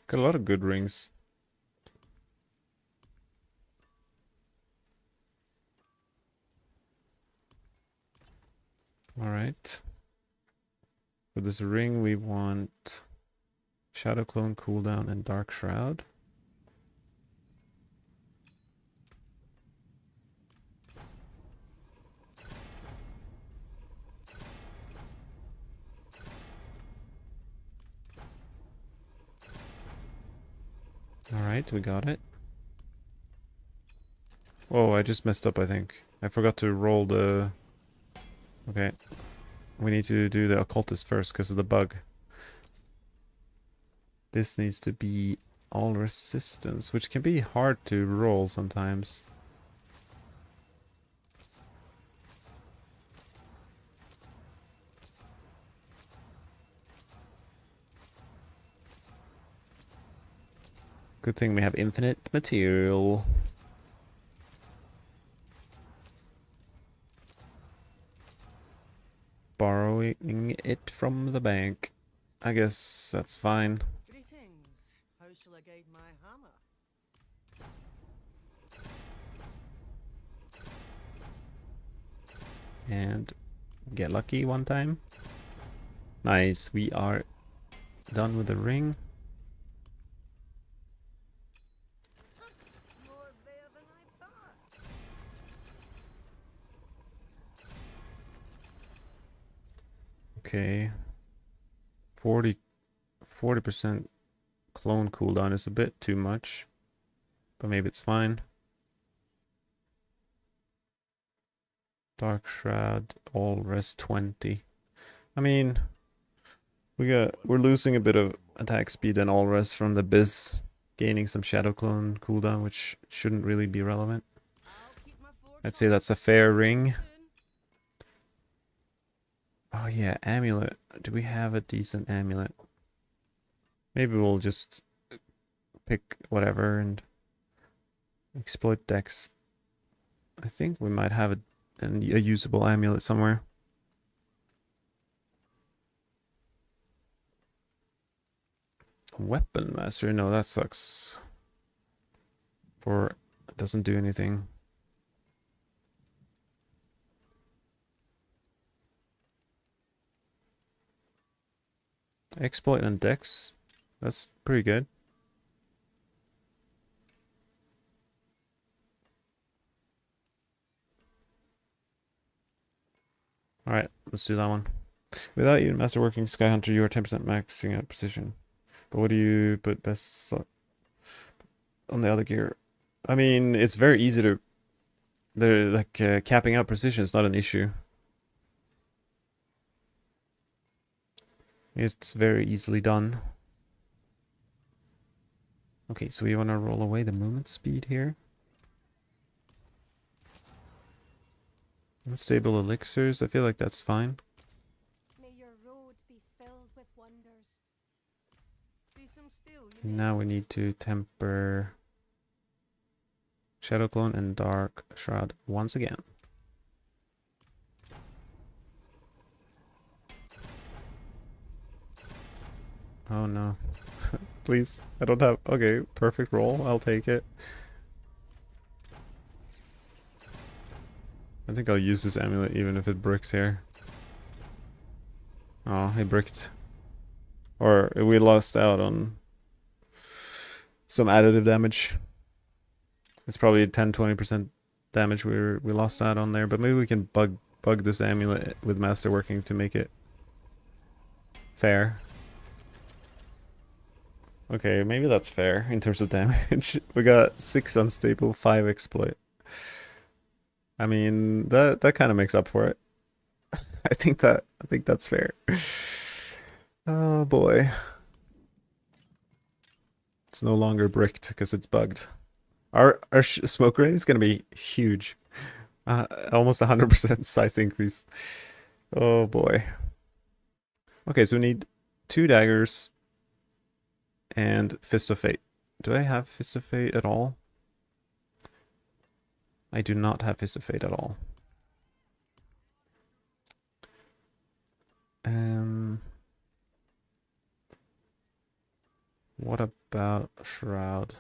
Got a lot of good rings. Alright. For this ring we want Shadow Clone, Cooldown, and Dark Shroud. Alright, we got it. Whoa, I just messed up, I think. I forgot to roll the... Okay. We need to do the occultist first because of the bug. This needs to be all resistance, which can be hard to roll sometimes. Good thing we have infinite material. Borrowing it from the bank. I guess that's fine. Greetings. How shall I guide my hammer? And get lucky one time. Nice, we are done with the ring. More there than I thought. Okay. 40% clone cooldown is a bit too much, but maybe it's fine. Dark Shroud, all res 20. I mean, we're losing a bit of attack speed and all res from the Biz, gaining some Shadow Clone cooldown, which shouldn't really be relevant. I'll keep my forge I'd say that's a fair ring. soon. Oh yeah, amulet. Do we have a decent amulet? Maybe we'll just pick whatever and exploit Dex. I think we might have a usable amulet somewhere. Weapon Master? No, that sucks. It doesn't do anything. Exploit and Dex. That's pretty good. Alright, let's do that one. Without even masterworking Sky Hunter, you are 10% maxing out precision. But what do you put best on the other gear? I mean, it's very easy to... capping out precision is not an issue. It's very easily done. Okay, so we want to roll away the movement speed here. Unstable elixirs, I feel like that's fine. May your road be filled with wonders. See some steel, you need? Now we need to temper Shadow Clone and Dark Shroud once again. Oh no. Please, I don't have... Okay, perfect roll, I'll take it. I think I'll use this amulet even if it bricks here. Oh, it bricked. Or we lost out on some additive damage. It's probably 10-20% damage we lost out on there, but maybe we can bug bug this amulet with masterworking to make it fair. Okay, maybe that's fair in terms of damage. We got 6 unstable, 5 exploit. I mean, that kind of makes up for it. I think that's fair. Oh boy. It's no longer bricked because it's bugged. Our smoke rate is gonna be huge. Almost 100% size increase. Oh boy. Okay, so we need 2 daggers and Fist of Fate. Do I have Fist of Fate at all? I do not have Fist of Fate at all. What about Shroud?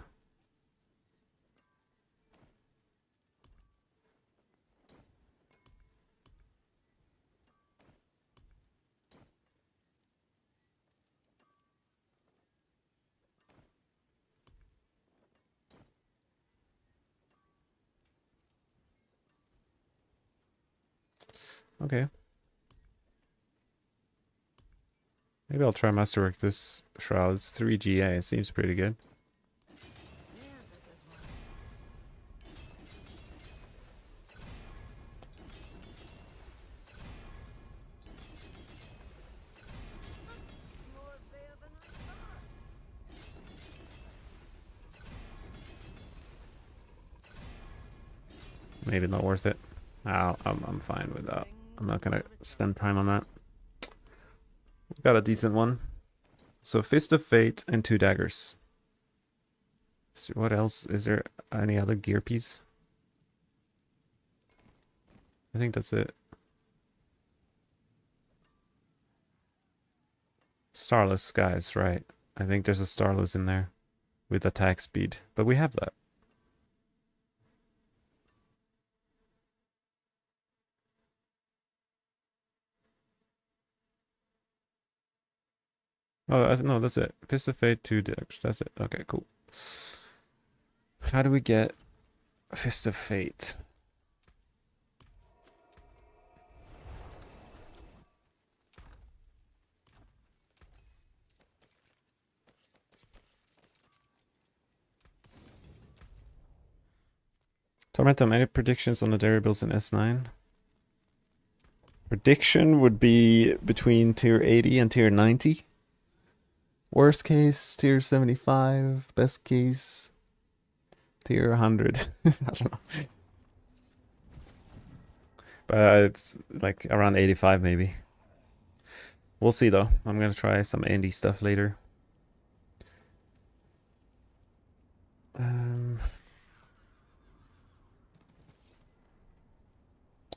Okay. Maybe I'll try masterwork this Shroud. It's 3 GA. It seems pretty good. Maybe not worth it. I'm fine with that. I'm not gonna spend time on that. Got a decent one. So Fist of Fate and 2 daggers. So what else? Is there any other gear piece? I think that's it. Starless Skies, right. I think there's a Starless in there with attack speed, but we have that. Oh, no, that's it. Fist of Fate, 2 daggers. That's it. Okay, cool. How do we get Fist of Fate? Tormentum, any predictions on the dairy bills in S9? Prediction would be between tier 80 and tier 90. Worst case, tier 75. Best case, tier 100. I don't know. But it's like around 85 maybe. We'll see though. I'm gonna try some indie stuff later.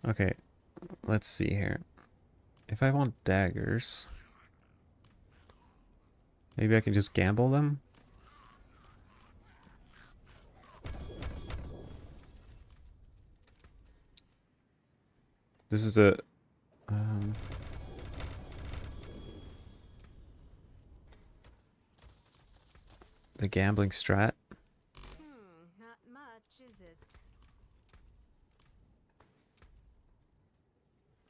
Okay, let's see here. If I want daggers, maybe I can just gamble them. This is a the gambling strat. Not much, is it?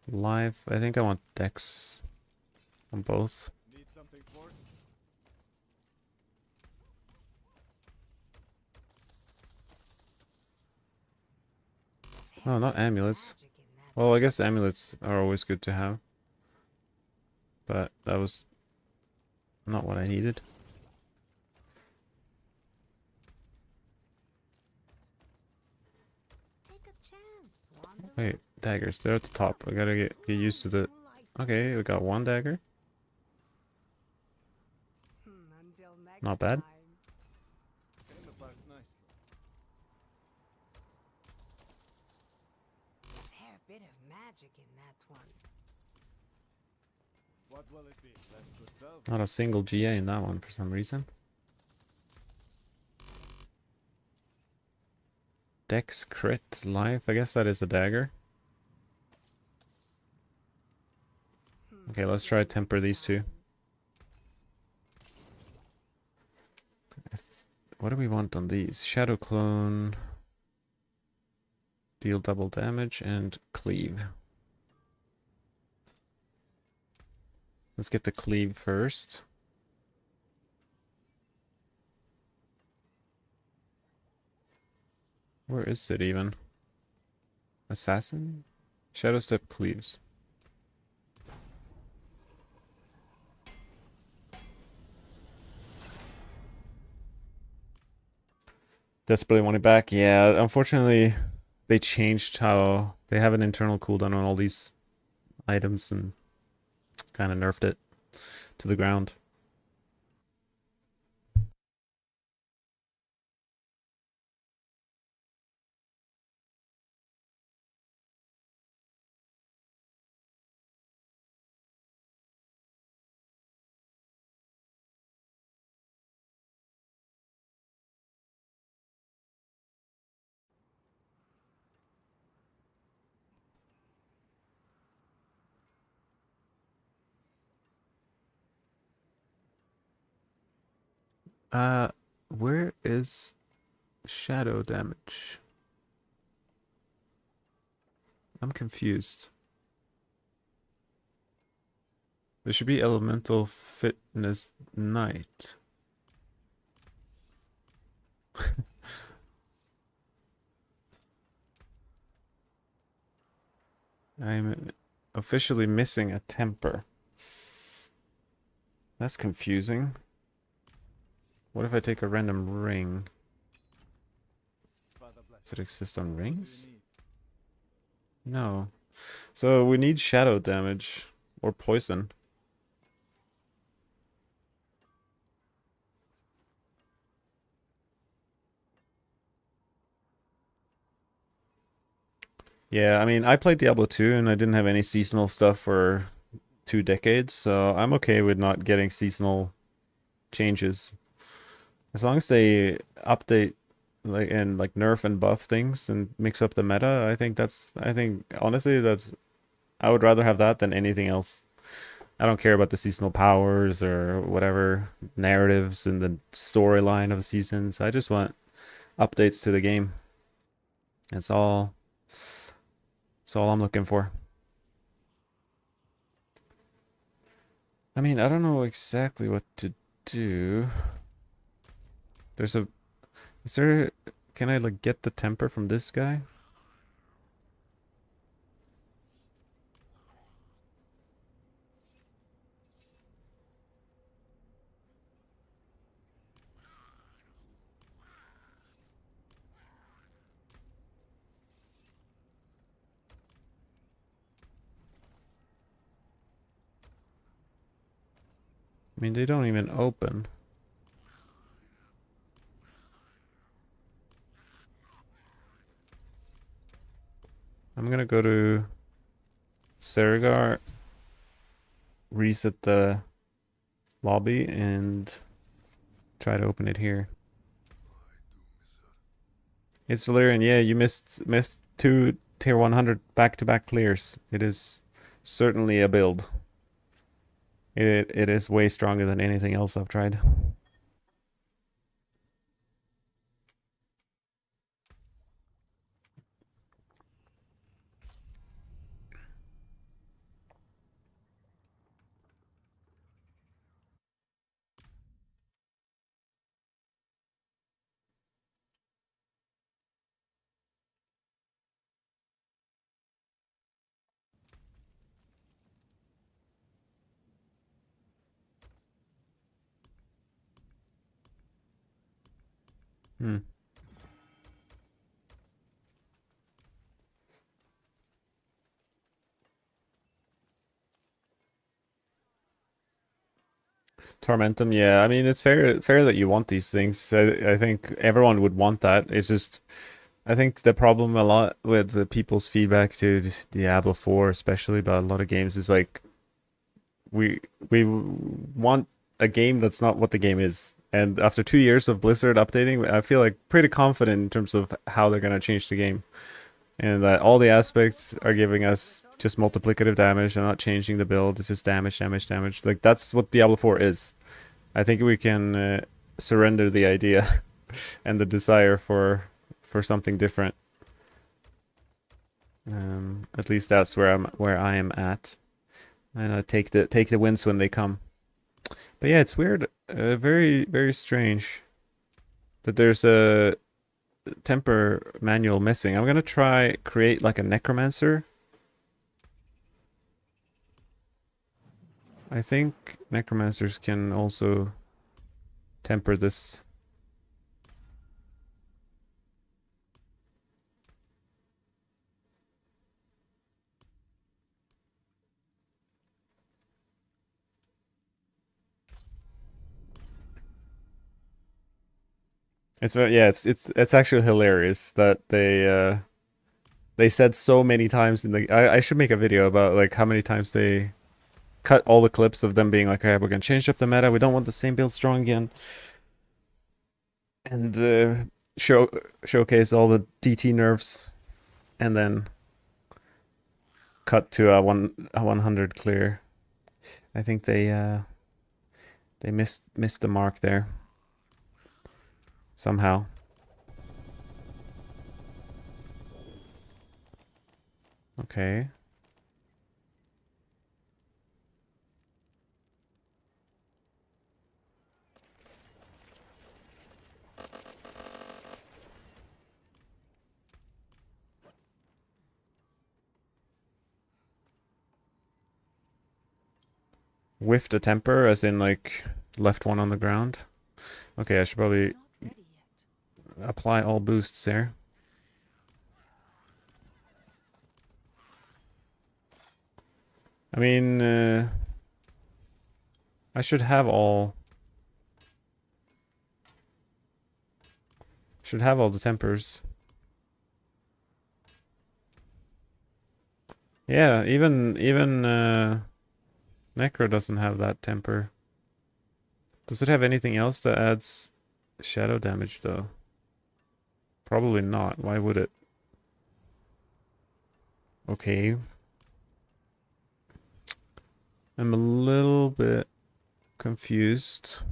Live. I think I want decks on both. Need something for it? Oh, not amulets. Well, I guess amulets are always good to have. But that was not what I needed. Wait, daggers. They're at the top. I gotta get used to the... Okay, we got 1 dagger. Not bad. Came apart nicely. Fair bit of magic in that one. What will it be? Less good self? Not a single GA in that one for some reason. Dex crit life. I guess that is a dagger. Okay, let's try to temper these two. What do we want on these? Shadow Clone. Deal double damage and cleave. Let's get the cleave first. Where is it even? Assassin? Shadow Step cleaves. Desperately want it back. Yeah, unfortunately, they changed how they have an internal cooldown on all these items and kind of nerfed it to the ground. Where is shadow damage? I'm confused. There should be elemental fitness knight. I'm officially missing a temper. That's confusing. What if I take a random ring? Father bless. Does it exist on What do you rings? need? No. So we need shadow damage or poison. Yeah, I mean, I played Diablo 2 and I didn't have any seasonal stuff for 2 decades, so I'm okay with not getting seasonal changes. As long as they update like nerf and buff things and mix up the meta, I think honestly I would rather have that than anything else. I don't care about the seasonal powers or whatever narratives in the storyline of seasons. I just want updates to the game. That's all. That's all I'm looking for. I mean, I don't know exactly what to do. There's a... Is there... Can I, like, get the temper from this guy? I mean, they don't even open. I'm gonna go to Serigar, reset the lobby, and try to open it here. It's Valyrian. Yeah, you missed 2 tier 100 back-to-back clears. It is certainly a build. It is way stronger than anything else I've tried. Hmm. Tormentum, yeah. I mean, it's fair that you want these things. I think everyone would want that. It's just, I think the problem a lot with the people's feedback to Diablo 4, especially about a lot of games, is like we we want a game that's not what the game is. And after 2 years of Blizzard updating, I feel like pretty confident in terms of how they're gonna change the game, and that all the aspects are giving us just multiplicative damage. They're not changing the build. It's just damage, damage, damage. Like that's what Diablo 4 is. I think we can surrender the idea and the desire for something different. At least that's where I am at. And take the wins when they come. But yeah, it's weird. Very, very strange that there's a temper manual missing. I'm gonna try create like a necromancer. I think necromancers can also temper this. It's yeah, it's actually hilarious that they said so many times in the I should make a video about like how many times they cut all the clips of them being like, "Okay, we're gonna change up the meta. We don't want the same build strong again," and showcase all the DT nerfs, and then cut to a 100 clear. I think they missed the mark there somehow. Okay. Whiffed a temper, as in like left one on the ground. Okay, I should probably apply all boosts there. I mean, I should have all the tempers. Yeah, even Necro doesn't have that temper. Does it have anything else that adds shadow damage though? Probably not. Why would it? Okay. I'm a little bit confused.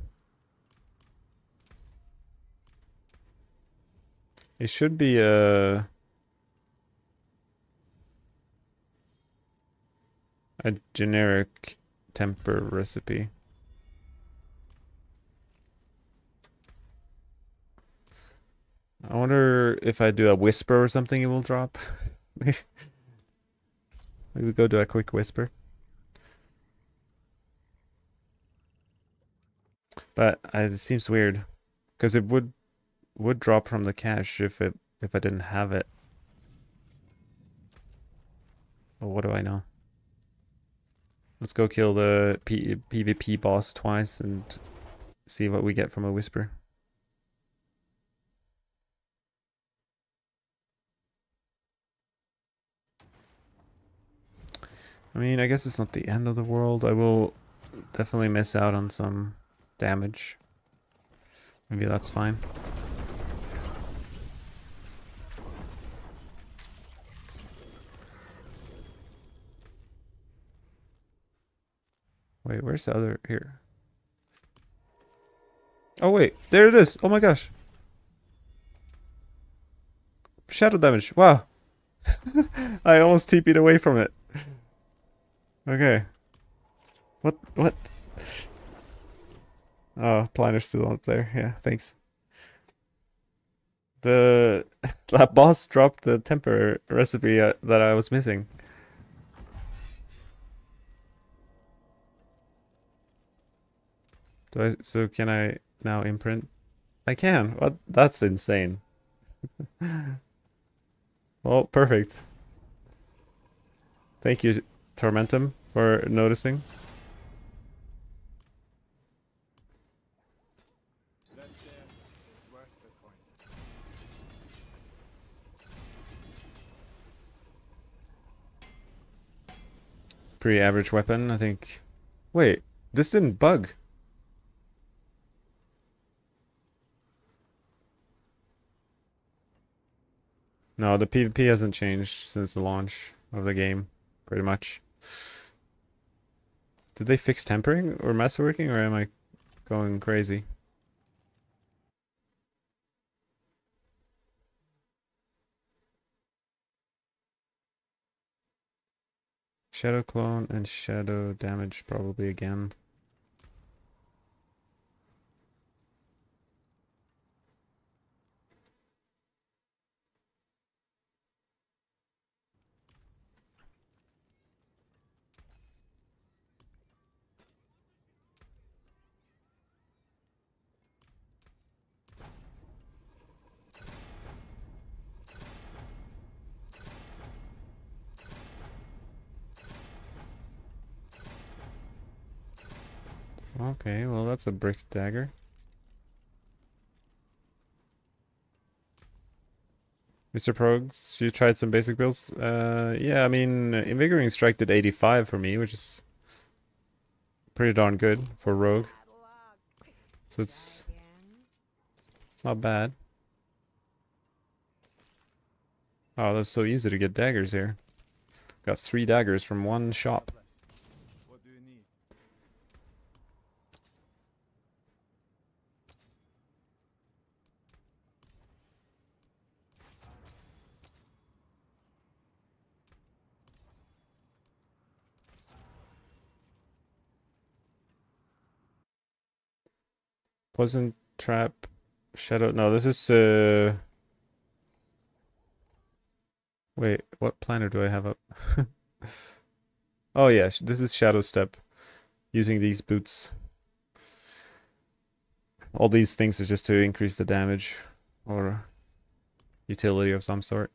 It should be a generic temper recipe. I wonder if I do a whisper or something it will drop. Maybe we go do a quick whisper. But it seems weird. Because it would drop from the cache if I didn't have it. Well, what do I know? Let's go kill the PvP boss twice and see what we get from a whisper. I mean, I guess it's not the end of the world. I will definitely miss out on some damage. Maybe that's fine. Wait, where's the other? Here. Oh wait, there it is. Oh my gosh. Shadow damage. Wow. I almost TP'd away from it. Okay. What? Oh, Planner's still up there. Yeah, thanks. The that boss dropped the temper recipe that I was missing. So can I now imprint? I can. What? That's insane. Well, perfect. Thank you, Tormentum, for noticing. That gem is worth the coin. Pretty average weapon, I think. Wait, this didn't bug. No, the PvP hasn't changed since the launch of the game, pretty much. Did they fix tempering or masterworking, or am I going crazy? Shadow clone and shadow damage probably again. Okay, well that's a brick dagger. Mr. Progs, you tried some basic builds? Yeah, I mean, Invigorating Strike did 85 for me, which is pretty darn good for Rogue. So it's not bad. Oh, that's so easy to get daggers here. Got 3 daggers from one shop. What do you need? Poison Trap, Shadow... No, this is... Wait, what planner do I have up? Oh yeah, this is Shadow Step. Using these boots. All these things is just to increase the damage. Or utility of some sort.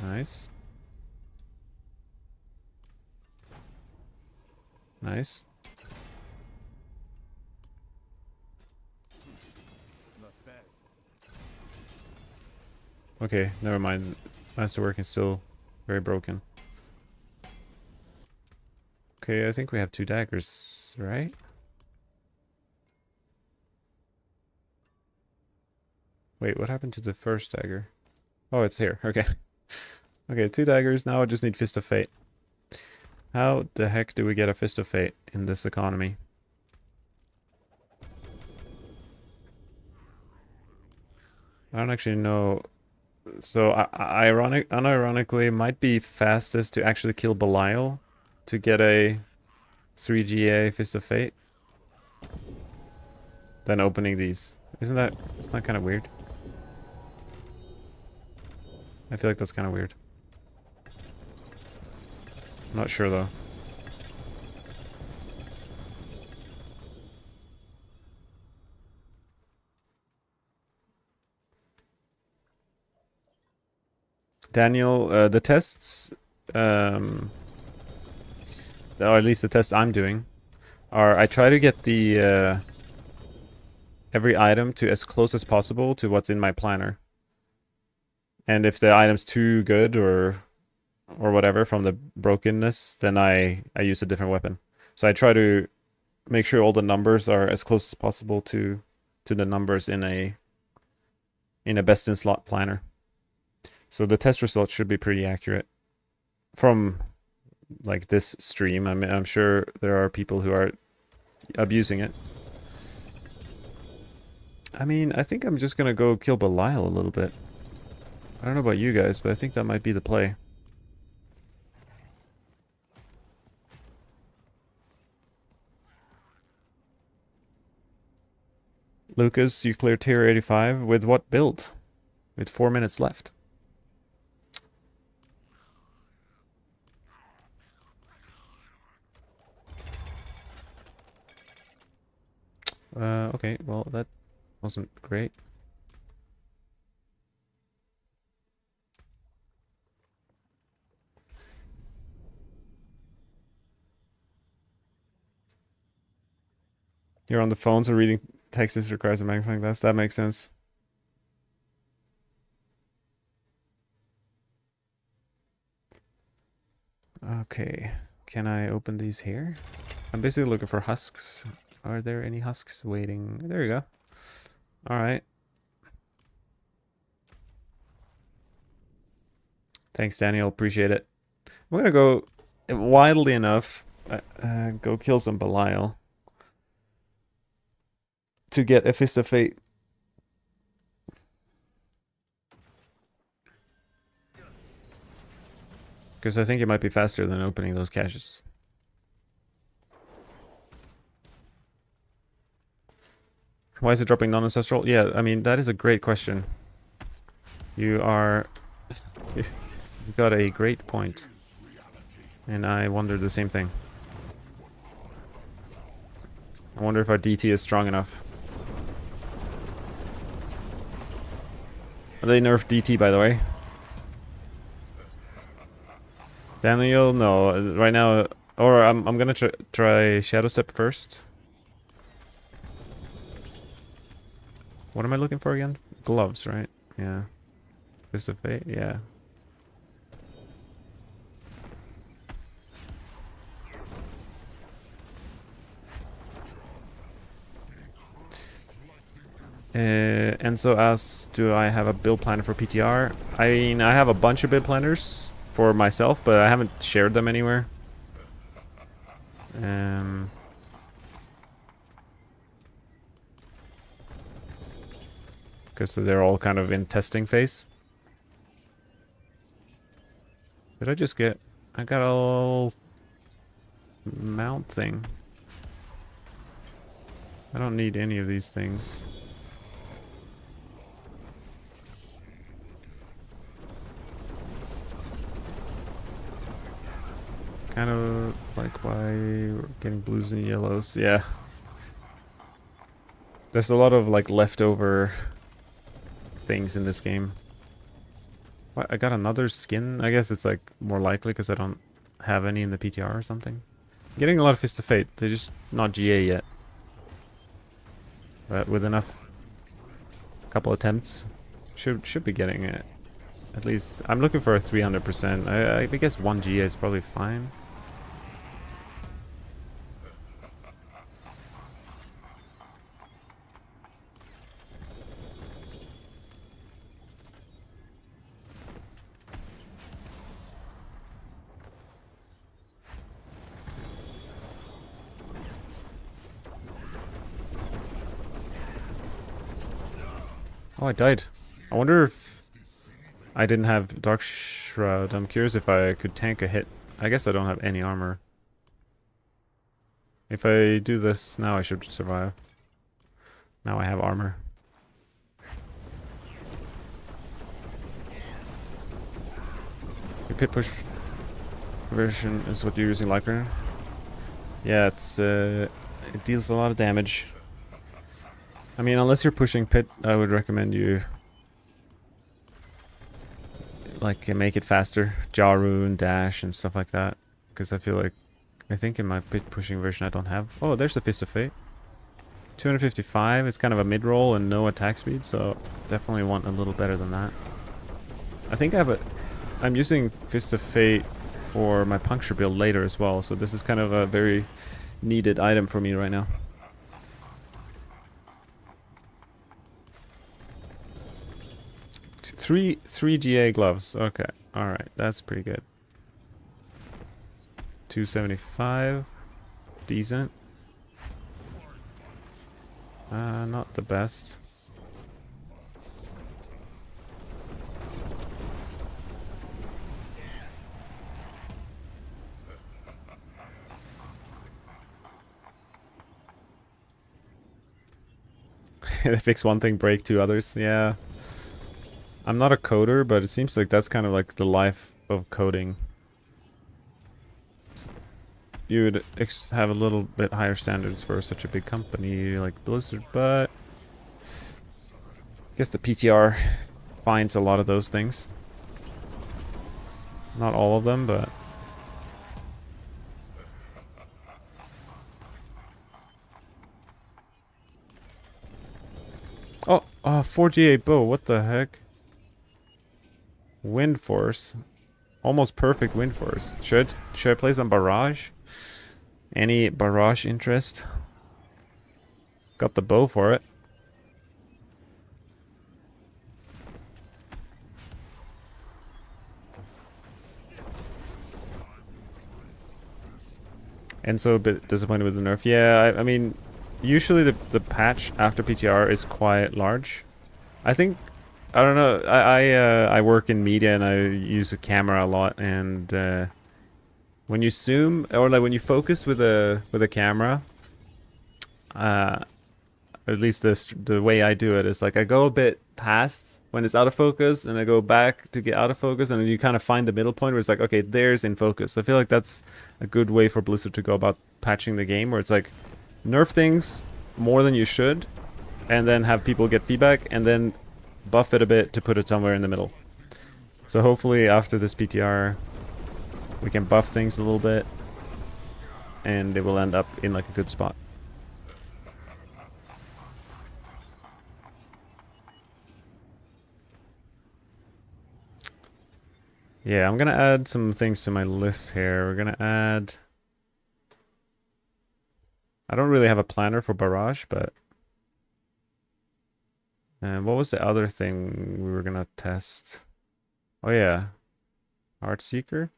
Nice. Nice. Not bad. Okay, never mind. Masterwork is still very broken. Okay, I think we have 2 daggers, right? Wait, what happened to the first dagger? Oh, it's here. Okay. Okay, 2 daggers. Now I just need Fist of Fate. How the heck do we get a Fist of Fate in this economy? I don't actually know. So, unironically, it might be fastest to actually kill Belial to get a 3GA Fist of Fate than opening these. Isn't that kind of weird? I feel like that's kind of weird. I'm not sure though. Daniel, the tests, or at least the test I'm doing, are I try to get the every item to as close as possible to what's in my planner. And if the item's too good or whatever from the brokenness, then I use a different weapon. So I try to make sure all the numbers are as close as possible to the numbers in a best in slot planner. So the test results should be pretty accurate from like this stream. I mean, I'm sure there are people who are abusing it. I mean, I think I'm just gonna go kill Belial a little bit. I don't know about you guys, but I think that might be the play. Lucas, you cleared tier 85 with what build? With 4 minutes left. Okay, well, that wasn't great. You're on the phone, so reading text requires a magnifying glass. That makes sense. Okay, can I open these here? I'm basically looking for husks. Are there any husks waiting? There you go. Alright. Thanks, Daniel. Appreciate it. I'm gonna go, wildly enough, go kill some Belial to get a Fist of Fate. Because I think it might be faster than opening those caches. Why is it dropping non-ancestral? Yeah, I mean, that is a great question. You got a great point. And I wonder the same thing. I wonder if our DT is strong enough. They nerfed DT, by the way. Daniel, no. Right now, or I'm gonna try Shadow Step first. What am I looking for again? Gloves, right? Yeah. Fist of Fate, yeah. Enzo asks, do I have a build planner for PTR? I mean, I have a bunch of build planners for myself, but I haven't shared them anywhere. Because they're all kind of in testing phase. Did I just get... I got a little mount thing. I don't need any of these things. Kind of like why we're getting blues and yellows. Yeah. There's a lot of like leftover things in this game. What? I got another skin? I guess it's like more likely because I don't have any in the PTR or something. I'm getting a lot of Fist of Fate. They're just not GA yet. But with enough couple attempts, should be getting it. At least I'm looking for a 300%. I guess 1 GA is probably fine. Oh, I died. I wonder if I didn't have Dark Shroud. I'm curious if I could tank a hit. I guess I don't have any armor. If I do this now, I should survive. Now I have armor. Your pit push version is what you're using Lycra? Yeah, it deals a lot of damage. I mean, unless you're pushing pit, I would recommend you like make it faster, jaw rune, dash, and stuff like that. Because I feel like, I think in my pit pushing version I don't have. Oh, there's the Fist of Fate. 255. It's kind of a mid roll and no attack speed, so definitely want a little better than that. I think I'm using Fist of Fate for my puncture build later as well, so this is kind of a very needed item for me right now. Three GA gloves. Okay, all right, that's pretty good. 275, decent. Not the best. Fix one thing, break two others. Yeah. I'm not a coder, but it seems like that's kind of like the life of coding. You would have a little bit higher standards for such a big company like Blizzard, but I guess the PTR finds a lot of those things. Not all of them, but... Oh, 4G8 bow, what the heck? Wind Force. Almost perfect Wind Force. Should I play some Barrage? Any Barrage interest? Got the bow for it. And so a bit disappointed with the nerf. Yeah, I mean, usually the patch after PTR is quite large. I think I don't know. I work in media and I use a camera a lot, and when you zoom or like when you focus with a camera, uh, or at least the way I do it is like I go a bit past when it's out of focus, and I go back to get out of focus, and then you kind of find the middle point where it's like, okay, there's in focus. I feel like that's a good way for Blizzard to go about patching the game, where it's like nerf things more than you should, and then have people get feedback, and then buff it a bit to put it somewhere in the middle. So hopefully after this PTR, we can buff things a little bit, and it will end up in like a good spot. Yeah, I'm gonna add some things to my list here. We're gonna add... I don't really have a planner for Barrage, but... And what was the other thing we were gonna test? Oh yeah, Art Seeker?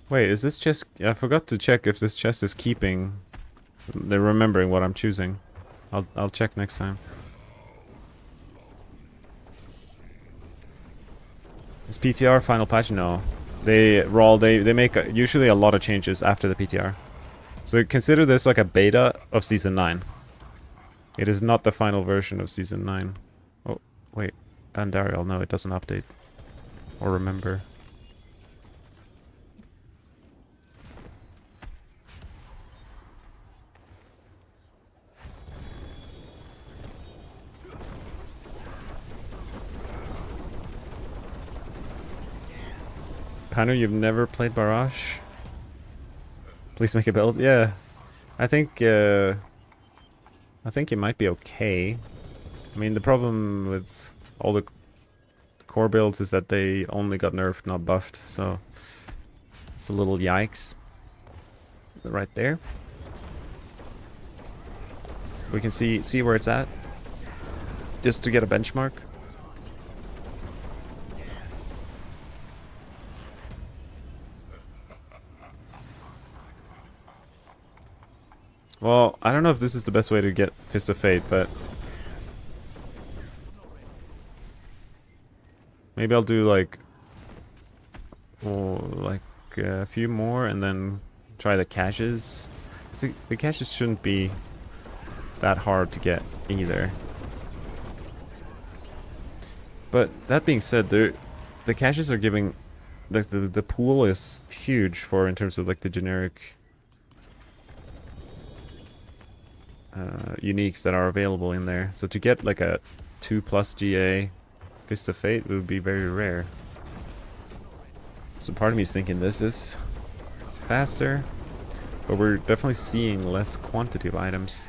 Wait, is this chest... I forgot to check if this chest is keeping... They're remembering what I'm choosing. I'll check next time. Is PTR final patch? No. They make usually a lot of changes after the PTR. So consider this like a beta of Season 9. It is not the final version of Season 9. Oh, wait. Andariel, no, it doesn't update. Or remember. Pano, you've never played Barrage? Please make a build? Yeah. I think it might be okay. I mean, the problem with all the core builds is that they only got nerfed, not buffed, so it's a little yikes. Right there. We can see where it's at. Just to get a benchmark. Well, I don't know if this is the best way to get Fist of Fate, but maybe I'll do like a few more and then try the caches. See, the caches shouldn't be that hard to get either. But that being said, the caches are giving the pool is huge for in terms of like the generic uniques that are available in there. So to get like a 2+ GA Fist of Fate would be very rare. So part of me is thinking this is faster, but we're definitely seeing less quantity of items.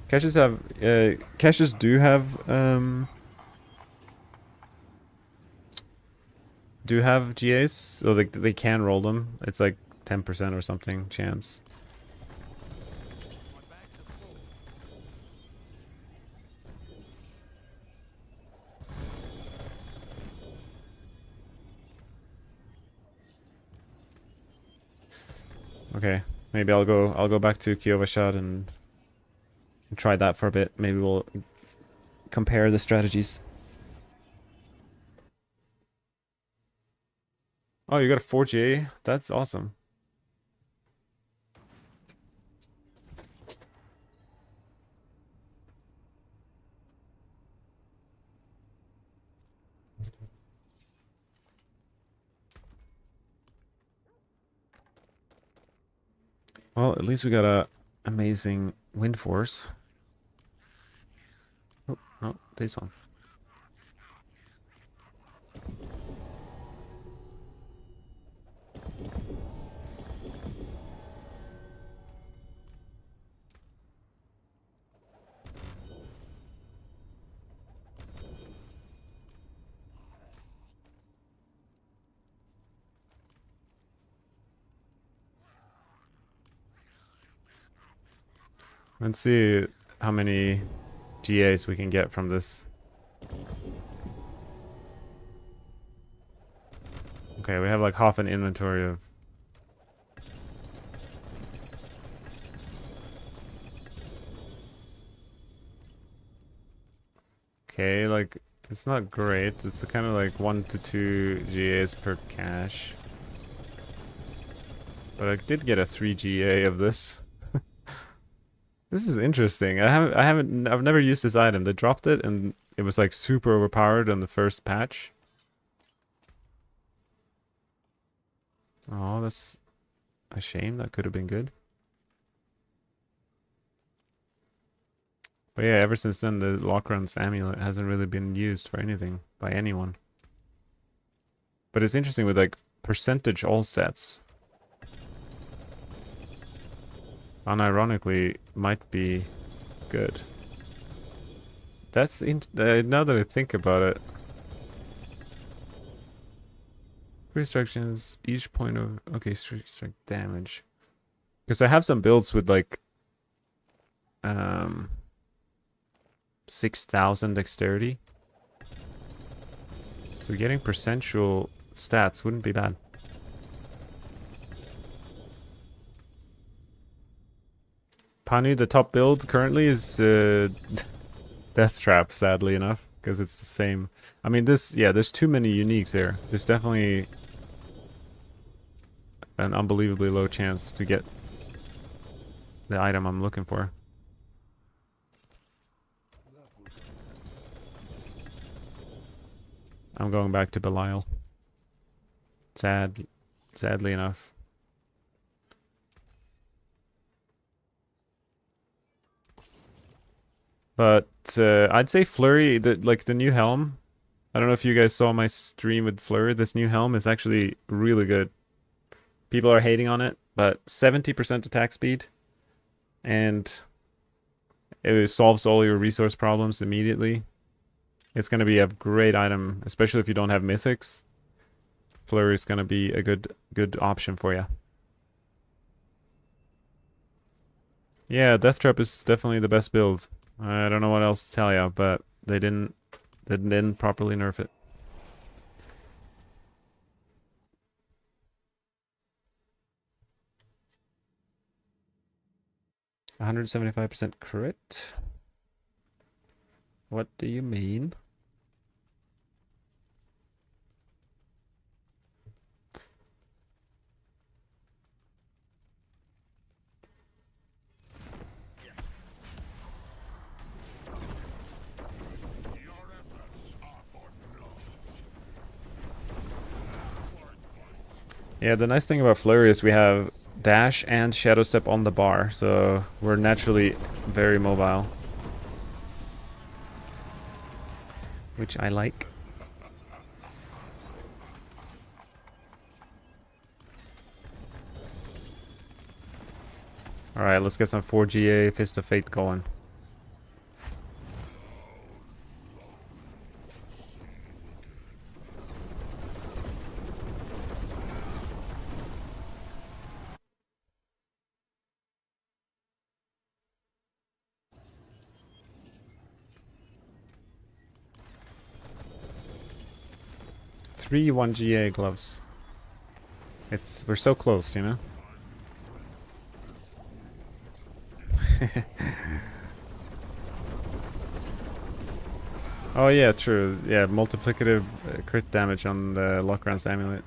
Caches have caches do have GAs, so they can roll them. It's like 10% or something chance. Okay, maybe I'll go back to Kyovashad and try that for a bit. Maybe we'll compare the strategies. Oh, you got a 4GA? That's awesome. Well, at least we got a amazing wind force. Oh, no, this one. Let's see how many GAs we can get from this. Okay, we have like half an inventory of... Okay, like, it's not great. It's kind of like 1 to 2 GAs per cache. But I did get a 3 GA of this. This is interesting. I've never used this item. They dropped it and it was like super overpowered on the first patch. Oh, that's a shame. That could have been good. But yeah, ever since then, the Lockrun's amulet hasn't really been used for anything by anyone. But it's interesting with like percentage all stats. Unironically, might be good. That's now that I think about it. Restrictions, each point of... Okay, strike damage. Because I have some builds with like... 6,000 dexterity. So getting percentual stats wouldn't be bad. Panu, the top build currently is Death Trap, sadly enough, because it's the same. I mean, there's too many uniques there. There's definitely an unbelievably low chance to get the item I'm looking for. I'm going back to Belial. Sadly enough. But I'd say Flurry, like the new helm. I don't know if you guys saw my stream with Flurry. This new helm is actually really good. People are hating on it, but 70% attack speed. And it solves all your resource problems immediately. It's going to be a great item, especially if you don't have mythics. Flurry is going to be a good option for you. Yeah, Death Trap is definitely the best build. I don't know what else to tell you, but they didn't properly nerf it. $175% crit? What do you mean? Yeah, the nice thing about Flurry is we have dash and shadow step on the bar, so we're naturally very mobile. Which I like. Alright, let's get some 4GA Fist of Fate going. Three 1GA gloves. We're so close, you know? Oh yeah, true. Yeah, multiplicative crit damage on the Lockrun's amulet.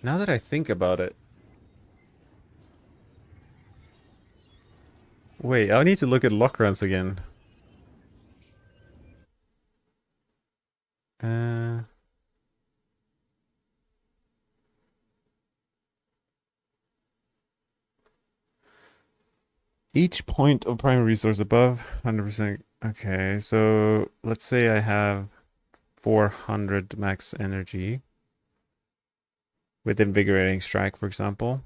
Now that I think about it... Wait, I need to look at Lockrun's again. Each point of primary resource above 100%. Okay, so let's say I have 400 max energy with Invigorating Strike, for example.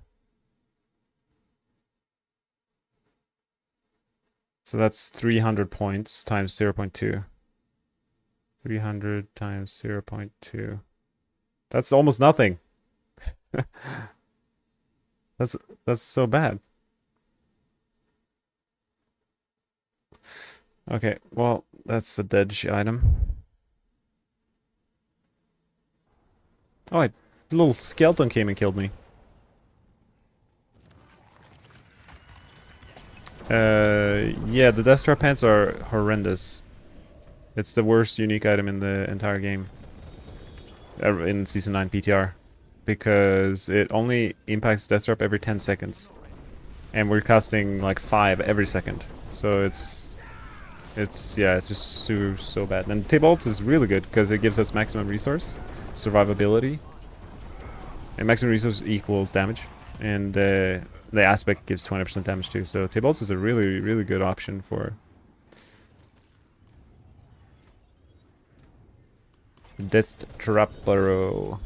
So that's 300 points times 0.2. 300 times 0.2. That's almost nothing. That's so bad. Okay, well, that's a dead item. Oh, a little skeleton came and killed me. Yeah, the Death Trap pants are horrendous. It's the worst unique item in the entire game. In Season 9 PTR. Because it only impacts Death Trap every 10 seconds. And we're casting like 5 every second. So yeah, it's just so bad. And T-Bolt is really good because it gives us maximum resource, survivability, and maximum resource equals damage. And the aspect gives 20% damage too. So T-Bolts is a really good option for Death Trapper.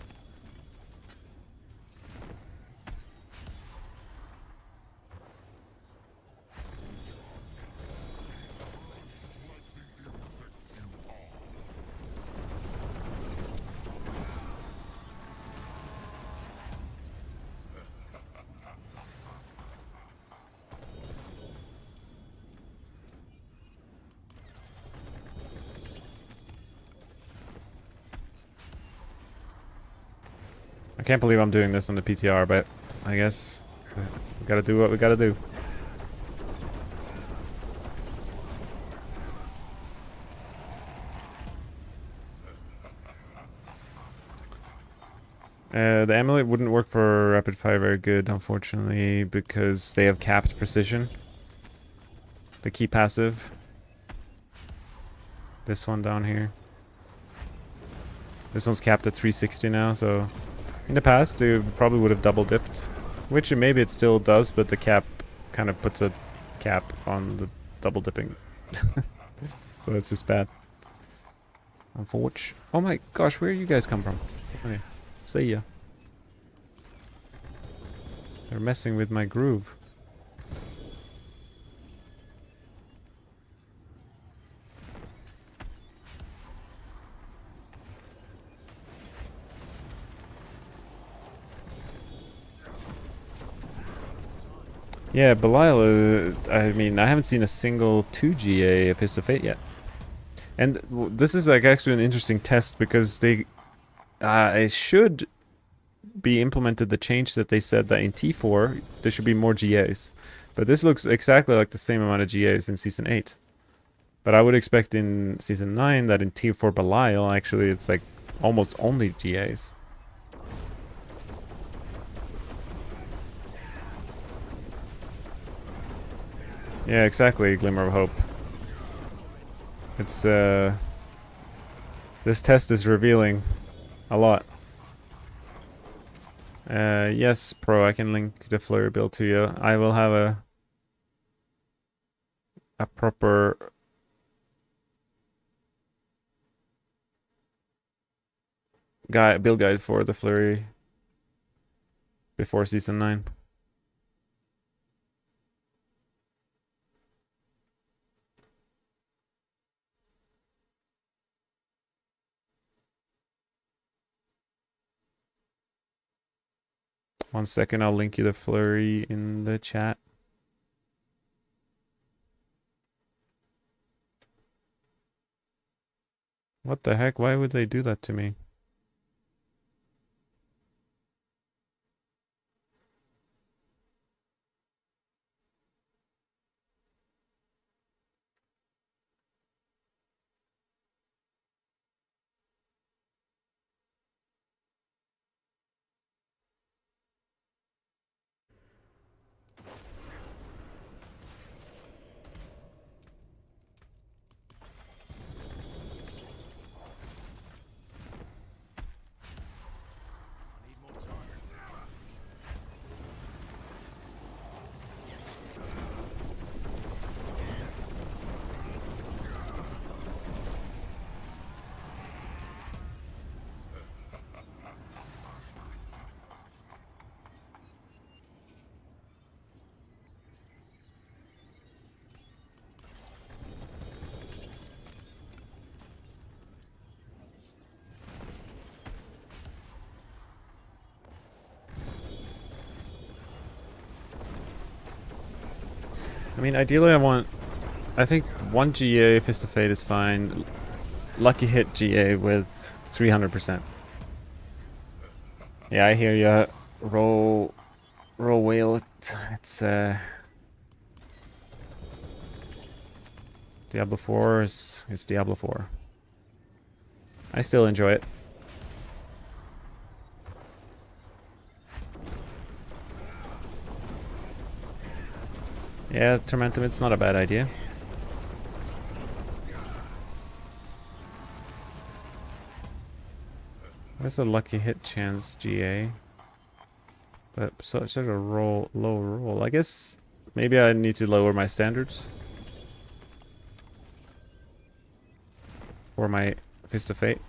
I can't believe I'm doing this on the PTR, but I guess we gotta do what we gotta do. The amulet wouldn't work for rapid fire very good, unfortunately, because they have capped precision. The key passive. This one down here. This one's capped at 360 now, so in the past it probably would have double dipped, which maybe it still does, but the cap kind of puts a cap on the double dipping. So it's just bad. Unfortunately. Oh my gosh, where you guys come from? Okay, see ya. They're messing with my groove. Yeah, Belial, I mean, I haven't seen a single 2GA of Fist of Fate yet. And this is like actually an interesting test because they it should be implemented the change that they said that in T4 there should be more GAs. But this looks exactly like the same amount of GAs in Season 8. But I would expect in Season 9 that in T4 Belial actually it's like almost only GAs. Yeah, exactly, Glimmer of Hope. It's this test is revealing a lot. Yes, Pro, I can link the flurry build to you. I will have a proper build guide for the flurry before Season 9. One second, I'll link you the flurry in the chat. What the heck? Why would they do that to me? I mean, ideally I want I think 1 GA Fist of Fate is fine. Lucky hit GA with 300%. Yeah, I hear ya. Roll whale. It's Diablo 4 is Diablo 4. I still enjoy it. Yeah, Tormentum, it's not a bad idea. Where's a lucky hit chance GA? But such a low roll. I guess maybe I need to lower my standards for my Fist of Fate.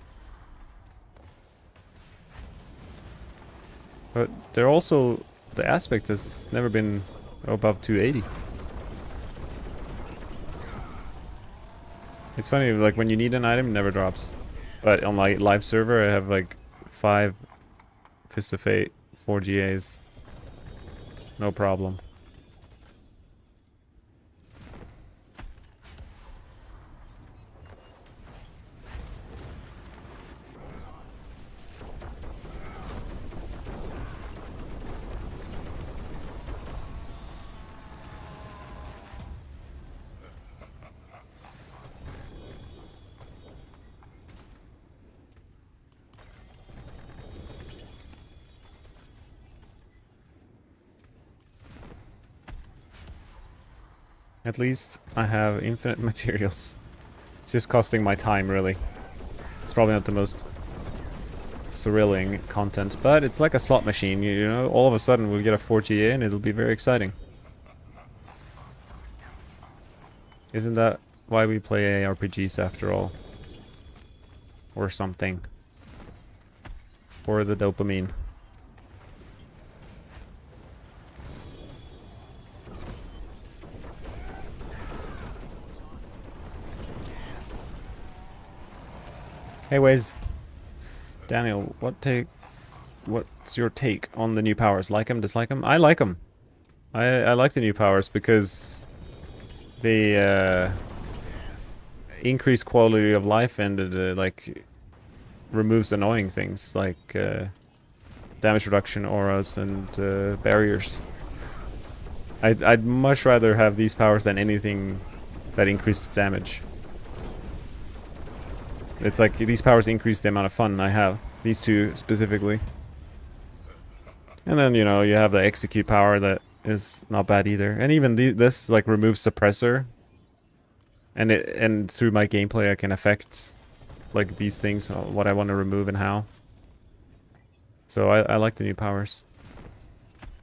But they're also, the aspect has never been above 280. It's funny, like when you need an item, it never drops. But on my live server, I have like 5 Fist of Fate, 4 GAs. No problem. At least I have infinite materials. It's just costing my time, really. It's probably not the most thrilling content, but it's like a slot machine, you know? All of a sudden we'll get a 4GA and it'll be very exciting. Isn't that why we play ARPGs after all? Or something. For the dopamine. Hey Waze. Daniel, what's your take on the new powers? Like them, dislike them? I like them. I like the new powers because they increase quality of life and it like removes annoying things like damage reduction, auras, and barriers. I'd much rather have these powers than anything that increases damage. It's like these powers increase the amount of fun I have. These two specifically. And then, you know, you have the execute power that is not bad either. And even this like removes suppressor. And through my gameplay I can affect like these things, what I want to remove and how. So I like the new powers.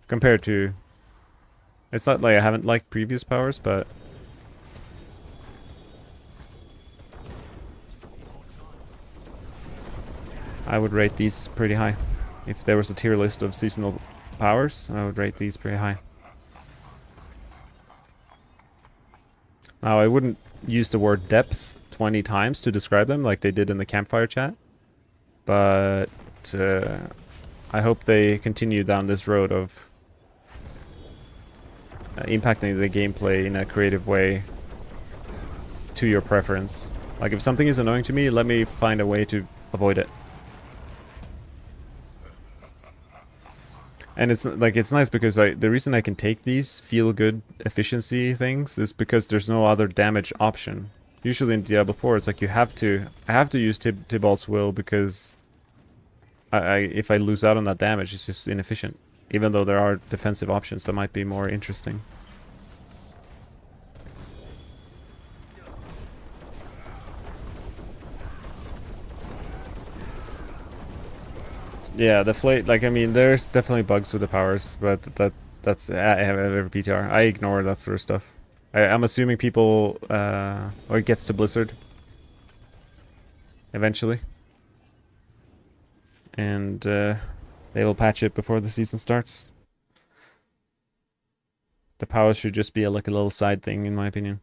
Compared to... It's not like I haven't liked previous powers, but... I would rate these pretty high. If there was a tier list of seasonal powers, I would rate these pretty high. Now, I wouldn't use the word depth 20 times to describe them like they did in the campfire chat. But I hope they continue down this road of impacting the gameplay in a creative way to your preference. Like if something is annoying to me, let me find a way to avoid it. And it's like it's nice because the reason I can take these feel good efficiency things is because there's no other damage option. Usually in Diablo 4 it's like I have to use Tybalt's Will because if I lose out on that damage it's just inefficient. Even though there are defensive options that might be more interesting. Yeah, the flate, like, I mean, there's definitely bugs with the powers, but that's, I have every PTR. I ignore that sort of stuff. I'm assuming people, or it gets to Blizzard. Eventually. And, they will patch it before the season starts. The powers should just be like a little side thing, in my opinion.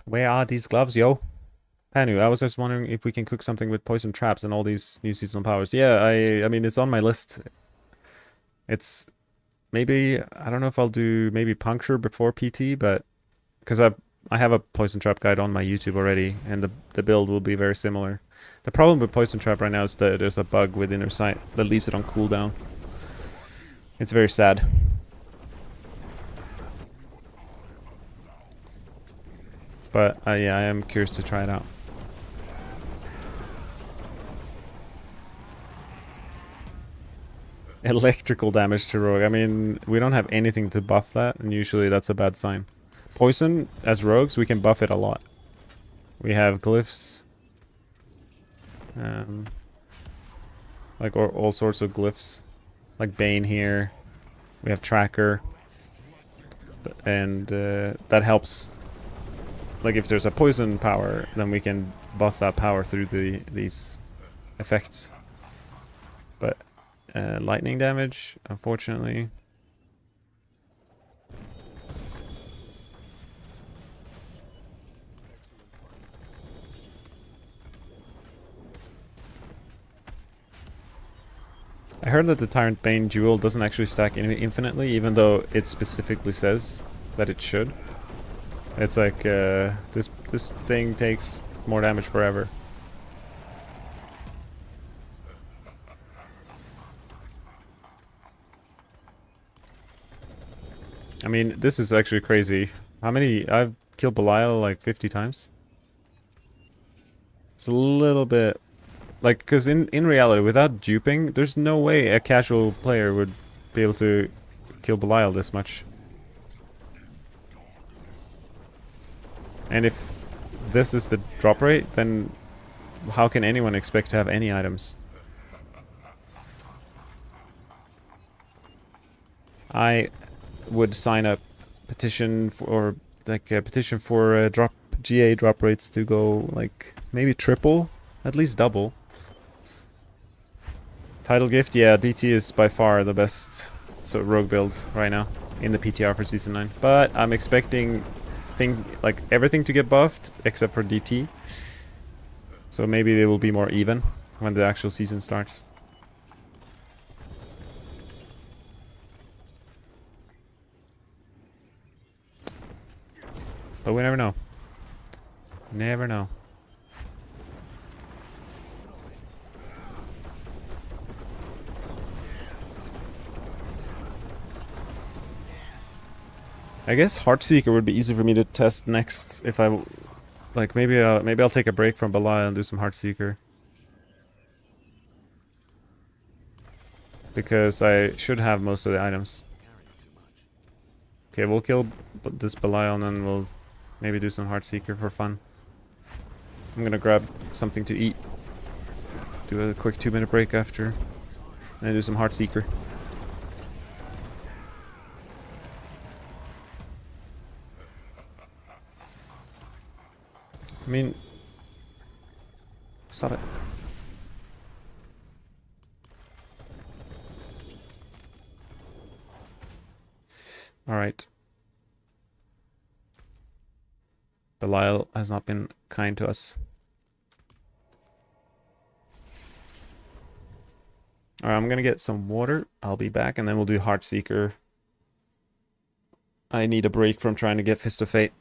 Where are these gloves, yo? Panu, I was just wondering if we can cook something with poison traps and all these new seasonal powers. Yeah, I mean, it's on my list. It's maybe, I don't know if I'll do maybe puncture before PT, but because I have a poison trap guide on my YouTube already, and the build will be very similar. The problem with poison trap right now is that there's a bug with inner sight that leaves it on cooldown. It's very sad. But yeah, I am curious to try it out. Electrical damage to rogue. I mean, we don't have anything to buff that, and usually that's a bad sign. Poison, as rogues, we can buff it a lot. We have glyphs. Like all sorts of glyphs. Like Bane here. We have Tracker. And that helps. Like if there's a poison power, then we can buff that power through these effects. But lightning damage, unfortunately. I heard that the Tyrant Bane duel doesn't actually stack infinitely, even though it specifically says that it should. It's like this thing takes more damage forever. I mean, this is actually crazy. How many? I've killed Belial like 50 times. It's a little bit like, because in reality, without duping, there's no way a casual player would be able to kill Belial this much. And if this is the drop rate, then how can anyone expect to have any items? I would sign a petition for, or like a petition for drop GA drop rates to go like maybe triple, at least double. Title gift, yeah, DT is by far the best rogue build right now in the PTR for season 9. But I'm expecting like everything to get buffed except for DT. So maybe they will be more even when the actual season starts. But we never know. Never know. I guess Heartseeker would be easy for me to test next if I like maybe I'll take a break from Belial and do some Heartseeker. Because I should have most of the items. Okay, we'll kill this Belial and then we'll maybe do some Heartseeker for fun. I'm gonna grab something to eat. Do a quick 2-minute break after. And do some Heartseeker. I mean... Stop it. Alright. Belial has not been kind to us. Alright, I'm gonna get some water. I'll be back and then we'll do Heartseeker. I need a break from trying to get Fist of Fate.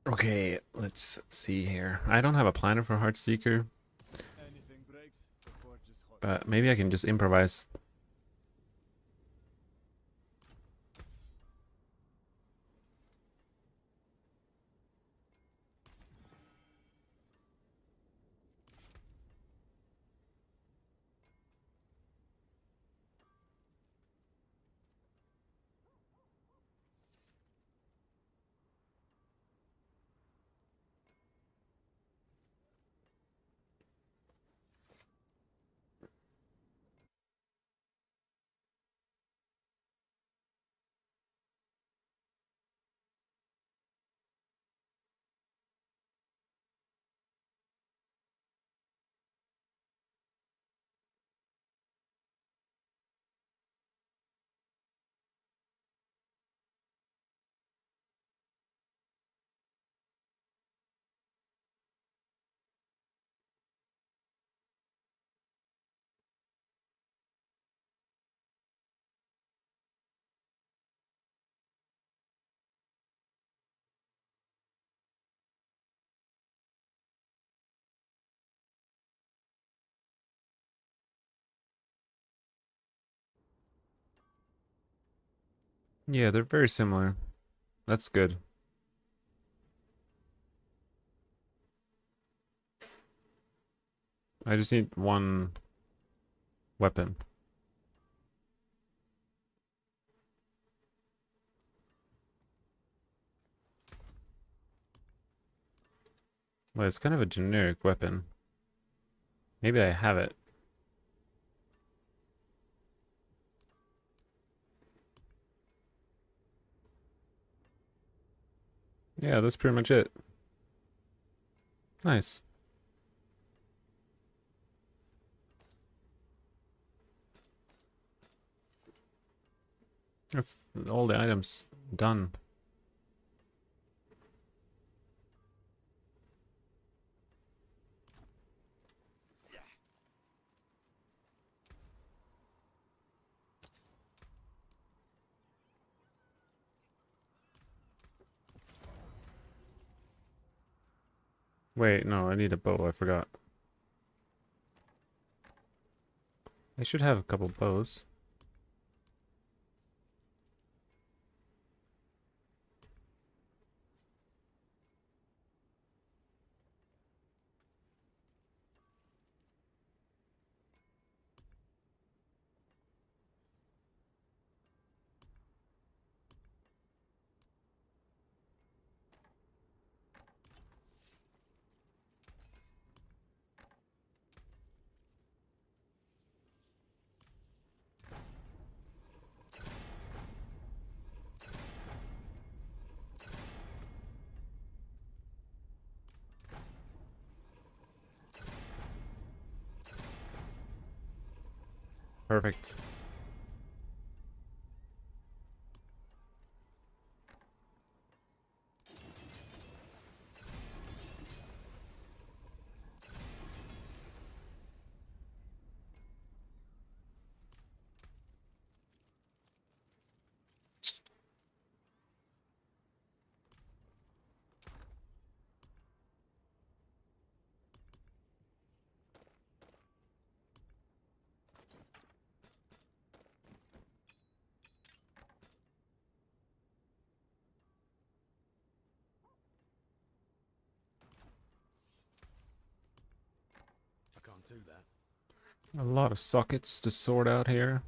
Okay, let's see here. I don't have a planner for Heartseeker, Anything breaks, the forge is hot. but maybe I can just improvise. Yeah, they're very similar. That's good. I just need one weapon. Well, it's kind of a generic weapon. Maybe I have it. Yeah, that's pretty much it. Nice. That's all the items done. Wait, no, I need a bow. I forgot. I should have a couple bows. Perfect. I can't do that. A lot of sockets to sort out here.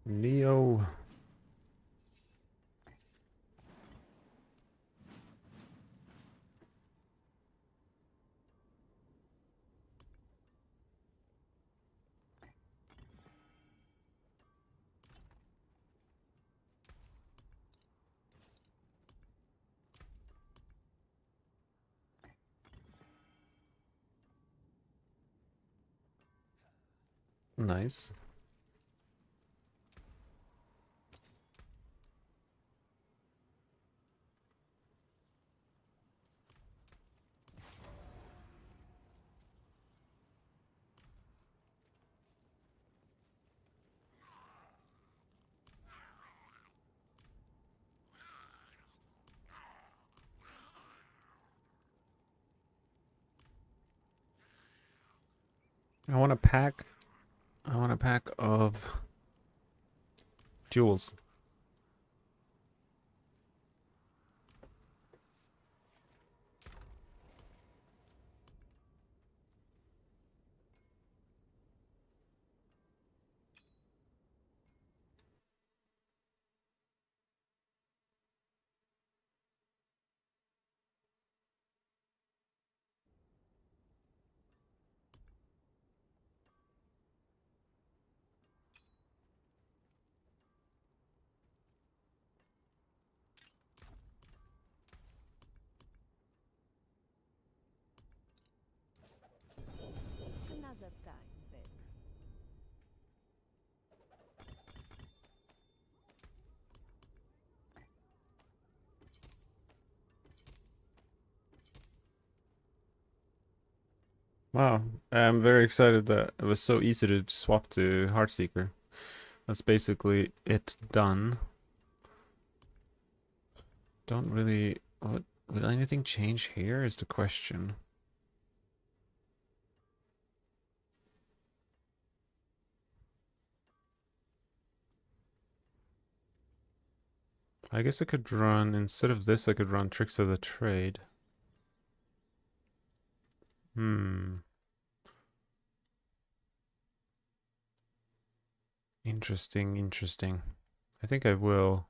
Neo. Nice. I want a pack. I want a pack of jewels. Another time, then. Wow, I'm very excited that it was so easy to swap to Heartseeker. That's basically it done. Don't really... What, will anything change here is the question. I guess I could run, instead of this, I could run Tricks of the Trade. Hmm. Interesting, interesting. I think I will.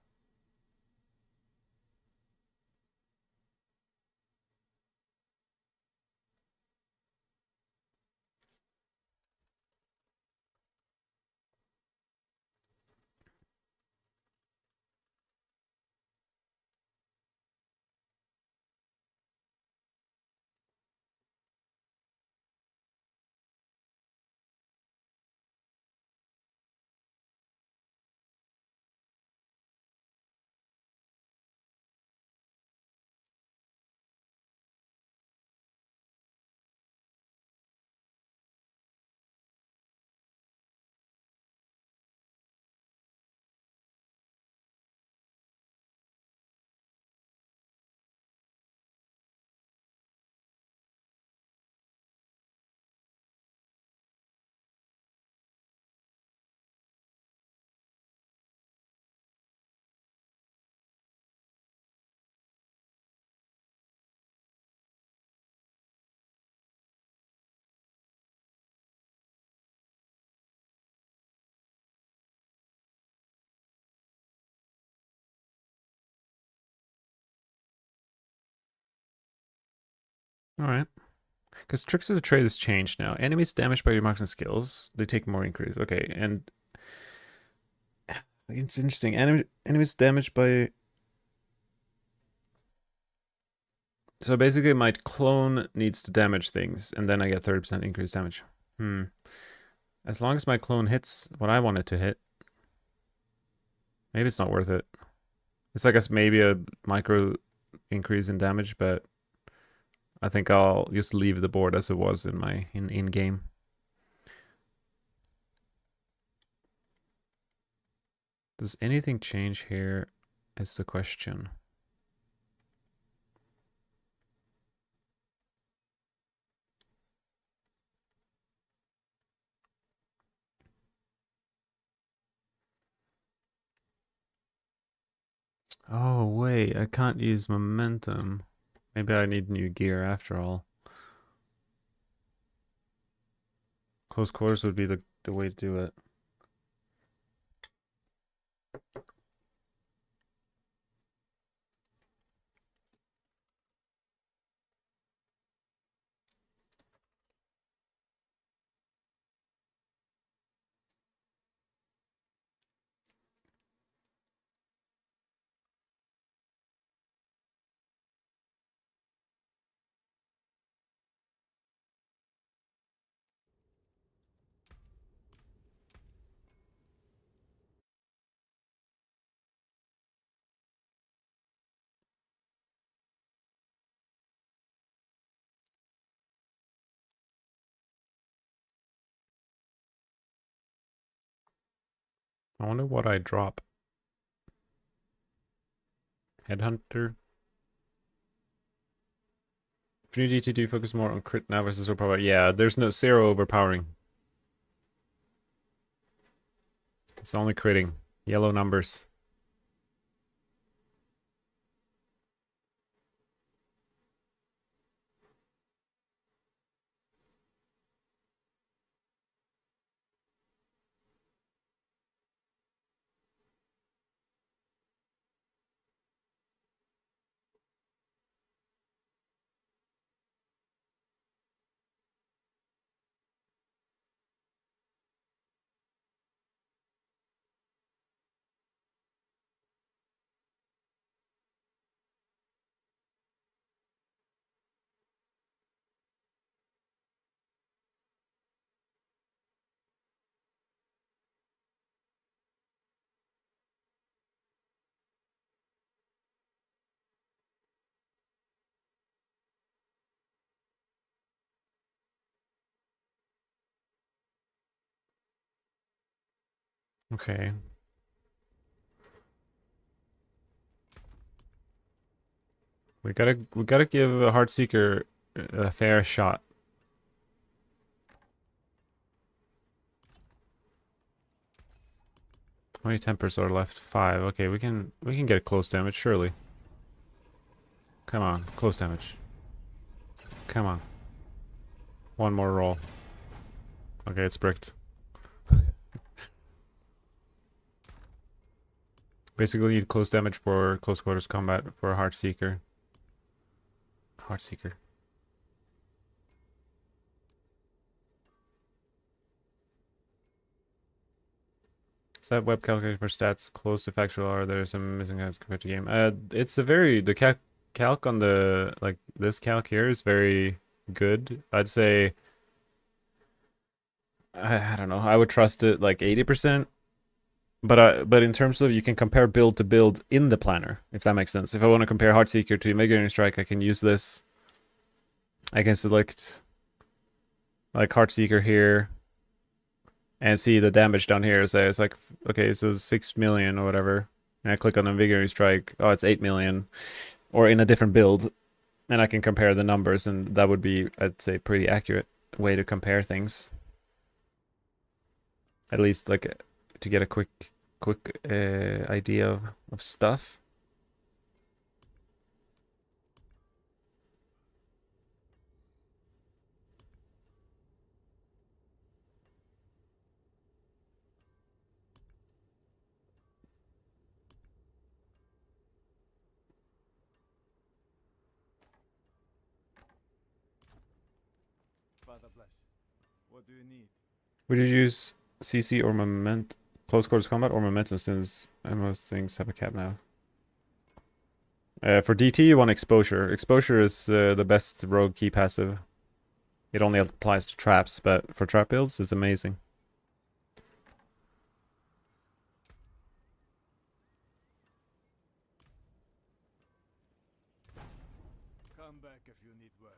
Alright. Because Tricks of the Trade has changed now. Enemies damaged by your marks and skills, they take more increase. Okay, and it's interesting. Enemies damaged by... So basically my clone needs to damage things, and then I get 30% increased damage. Hmm. As long as my clone hits what I want it to hit, maybe it's not worth it. It's like maybe a micro increase in damage, but I think I'll just leave the board as it was in my in game. Does anything change here? Is the question. Oh wait, I can't use momentum. Maybe I need new gear after all. Close quarters would be the way to do it. I wonder what I drop. Headhunter. Trinity to focus more on crit now versus overpower. Yeah, there's no zero overpowering. It's only critting. Yellow numbers. Okay. We gotta give a Heartseeker a fair shot. How many tempers are left? 5. Okay, we can get close damage, surely. Come on, close damage. Come on. One more roll. Okay, it's bricked. Basically need close damage for close quarters combat for a Heartseeker. Heartseeker. Set web calculator for stats close to factual, or there's some missing guys compared to game. It's a very the calc on the like this calc here is very good. I'd say I don't know. I would trust it like 80%. But in terms of you can compare build to build in the planner, if that makes sense. If I want to compare Heartseeker to Mega Strike, I can use this. I can select like Heartseeker here and see the damage down here. So it's like, okay, so 6 million or whatever. And I click on Invigorating Strike. Oh, it's 8 million. Or in a different build. And I can compare the numbers, and that would be, I'd say, pretty accurate way to compare things. At least like to get a quick idea of stuff. Father bless. What do you need? Would you use CC or Moment close quarters combat or Momentum since most things have a cap now? For DT, you want Exposure. Exposure is the best rogue key passive. It only applies to traps, but for trap builds, it's amazing. Come back if you need work.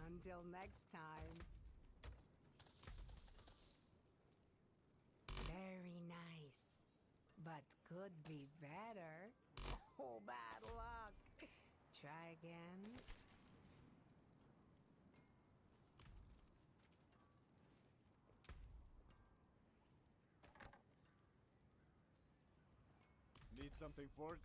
Until next time. Very nice. But could be better. Oh, bad luck. Try again. Need something forged?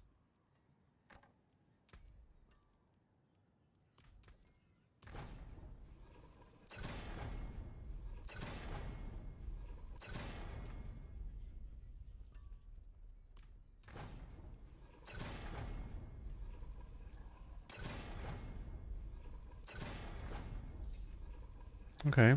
Okay.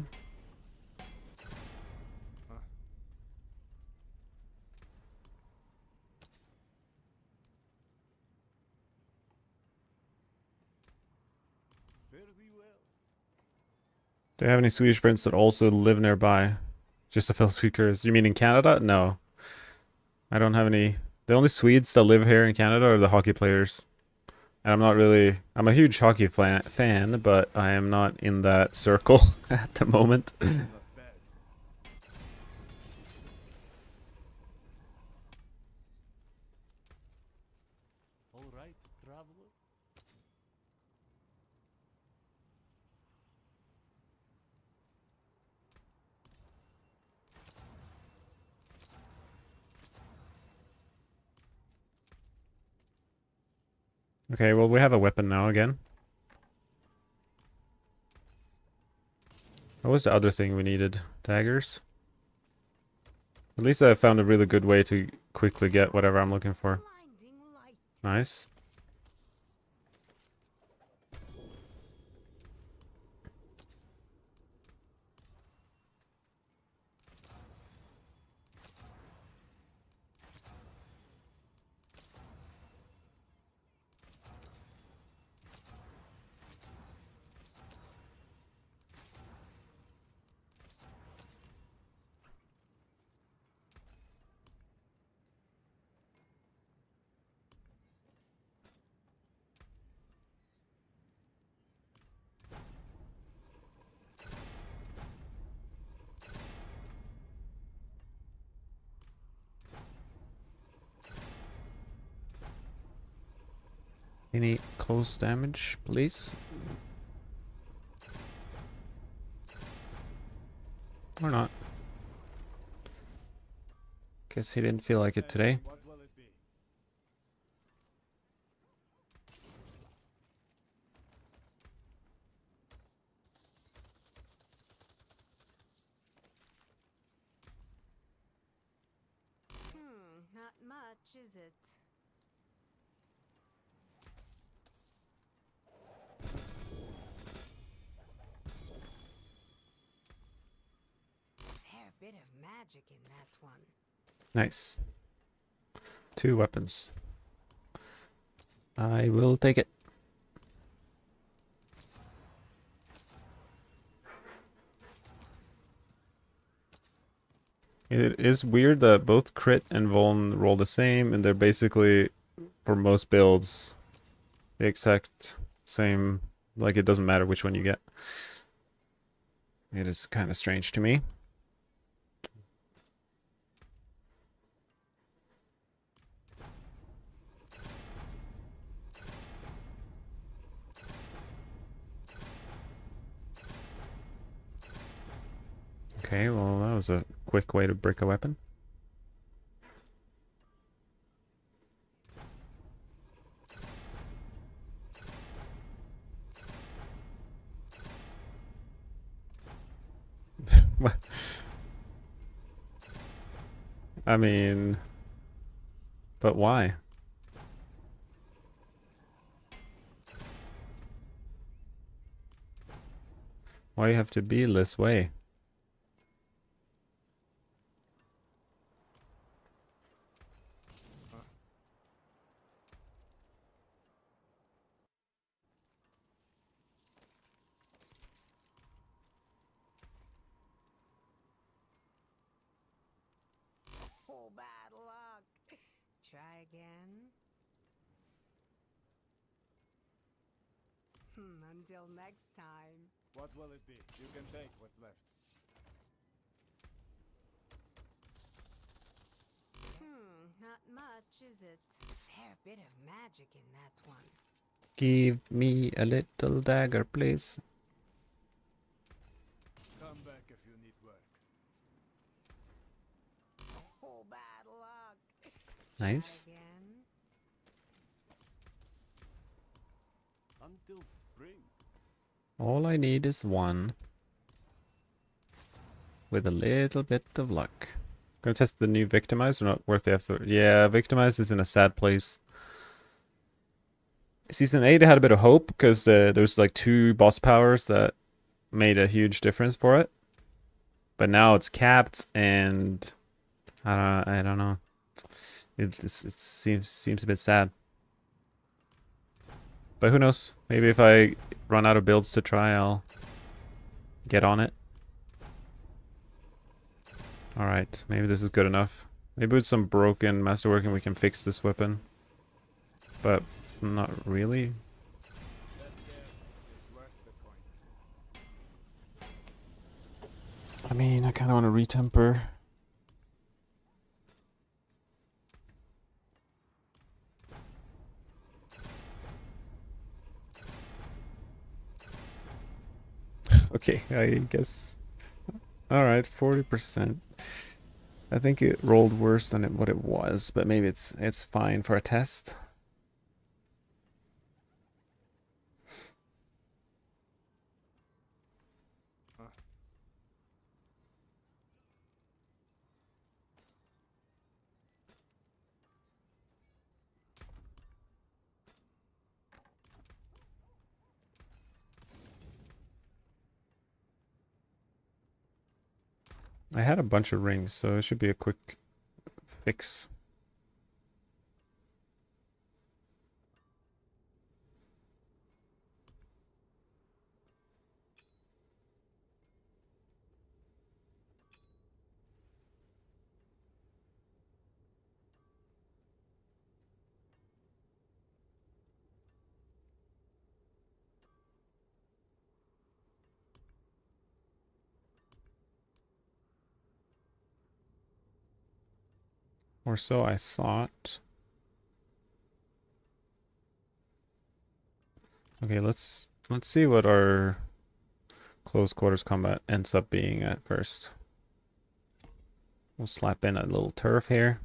Fairly well. Do you have any Swedish friends that also live nearby? Just to fill speakers. You mean in Canada? No. I don't have any. The only Swedes that live here in Canada are the hockey players. And I'm not really. I'm a huge hockey fan, but I am not in that circle at the moment. Not bad. All right, traveler. Okay, well, we have a weapon now again. What was the other thing we needed? Daggers? At least I found a really good way to quickly get whatever I'm looking for. Blinding light. Nice. Any close damage, please? Or not. Guess he didn't feel like it today. What will it be? Not much, is it? Fair bit of magic in that one. Nice. 2 weapons. I will take it. It is weird that both crit and vuln roll the same, and they're basically, for most builds, the exact same. Like, it doesn't matter which one you get. It is kind of strange to me. Okay, well, that was a quick way to break a weapon. What? I mean, but why? Why you have to be this way? Oh, bad luck. Try again. Until next time. What will it be? You can take what's left. Not much, is it? Fair bit of magic in that one. Give me a little dagger, please. Come back if you need work. Oh, bad luck. Nice. Try again. Until spring. All I need is 1. With a little bit of luck. Gonna test the new Victimize or not worth the effort? Yeah, Victimize is in a sad place. Season 8 had a bit of hope because there's like 2 boss powers that made a huge difference for it. But now it's capped and I don't know. It seems a bit sad. But who knows? Maybe if I run out of builds to try, I'll get on it. Alright, maybe this is good enough. Maybe with some broken masterworking we can fix this weapon. But not really. That there is worth the coin. I mean, I kind of want to retemper. Okay, I guess. Alright, 40%. I think it rolled worse than what it was, but maybe it's fine for a test. I had a bunch of rings, so it should be a quick fix. Or so I thought. Okay, let's see what our close quarters combat ends up being at first. We'll slap in a little turf here.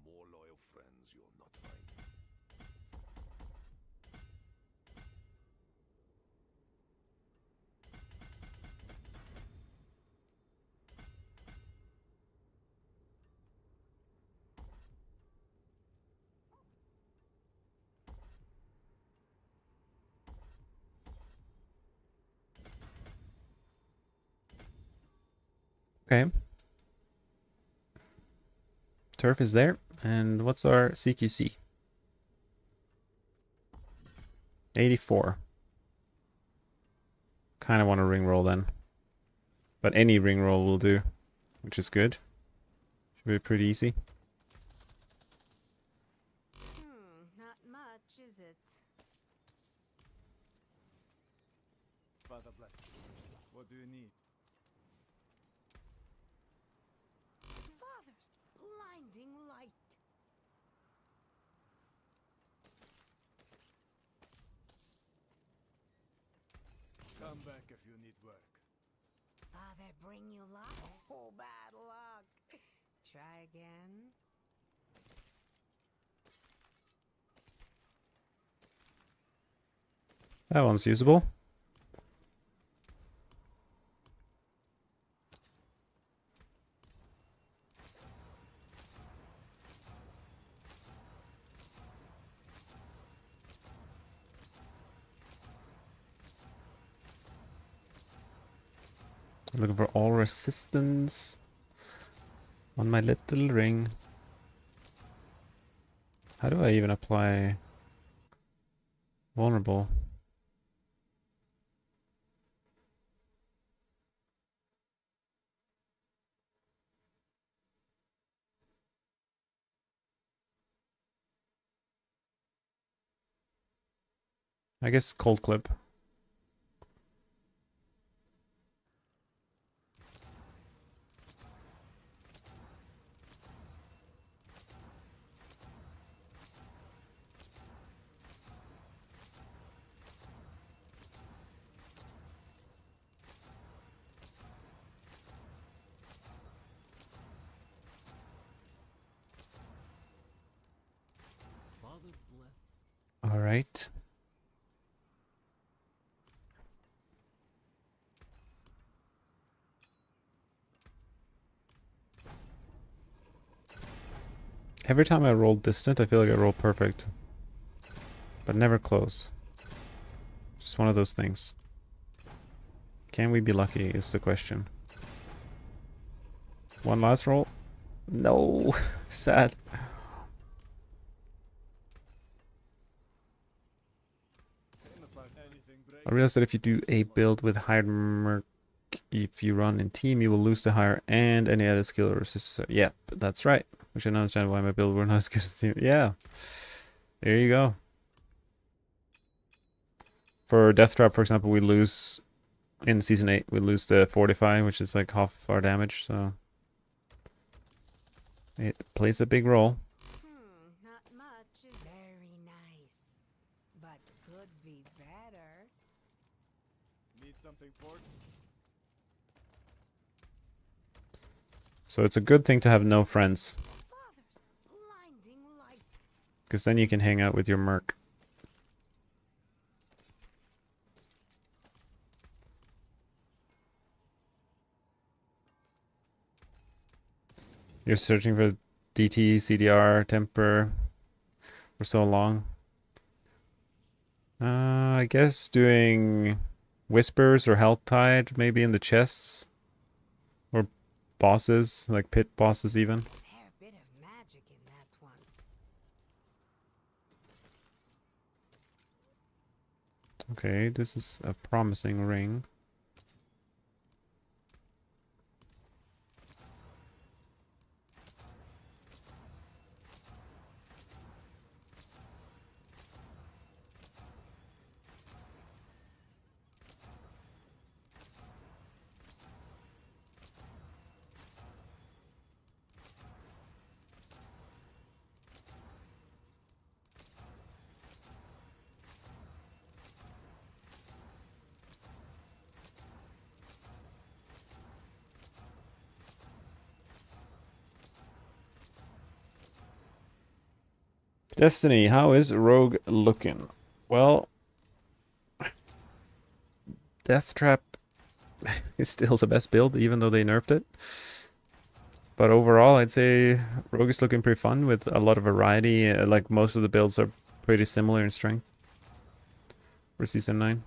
More loyal friends you'll not find. Okay. Turf is there. And what's our CQC? 84. Kind of want to ring roll then. But any ring roll will do, which is good. Should be pretty easy. Not much, is it? Father bless. What do you need? Father's blinding light. Come back if you need work. Father bring you luck? Oh, bad luck. Try again. That one's usable. Looking for all resistance on my little ring. How do I even apply vulnerable? I guess cold clip. All right. Every time I roll distant, I feel like I roll perfect. But never close. Just one of those things. Can we be lucky is the question. One last roll? No! Sad. I realized that if you do a build with higher merc, if you run in team, you will lose the higher and any other skill or resistance. Yeah, that's right. Which I don't understand why my build were not as good as team. Yeah. There you go. For Death Trap, for example, we lose in Season 8, we lose the Fortify, which is like half our damage, so it plays a big role. Not much is very nice, but could be better. Need something for it? So it's a good thing to have no friends, Father's blinding light. because then you can hang out with your merc. You're searching for DT, CDR, temper for so long. I guess doing whispers or health tide maybe in the chests. Or bosses, like pit bosses even. Fair bit of magic in that one. Okay, this is a promising ring. Destiny, how is Rogue looking? Well, Death Trap is still the best build, even though they nerfed it. But overall, I'd say Rogue is looking pretty fun with a lot of variety. Like most of the builds are pretty similar in strength for Season 9.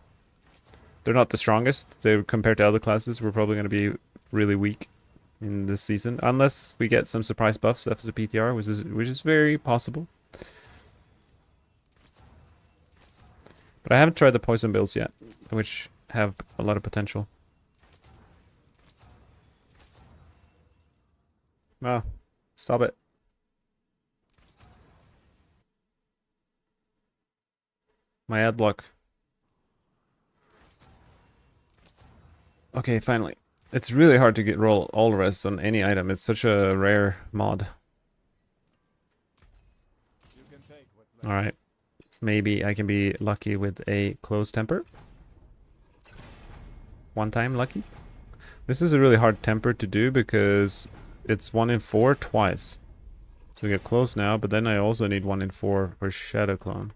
They're not the strongest. They compared to other classes, we're probably going to be really weak in this season, unless we get some surprise buffs after the PTR, which is very possible. But I haven't tried the poison builds yet, which have a lot of potential. Ah, stop it. My ad block. Okay, finally. It's really hard to get roll all res on any item. It's such a rare mod. You can take what's left. Alright. Maybe I can be lucky with a close temper. One time lucky. This is a really hard temper to do because it's 1 in 4 twice. So we get close now, but then I also need 1 in 4 for Shadow Clone.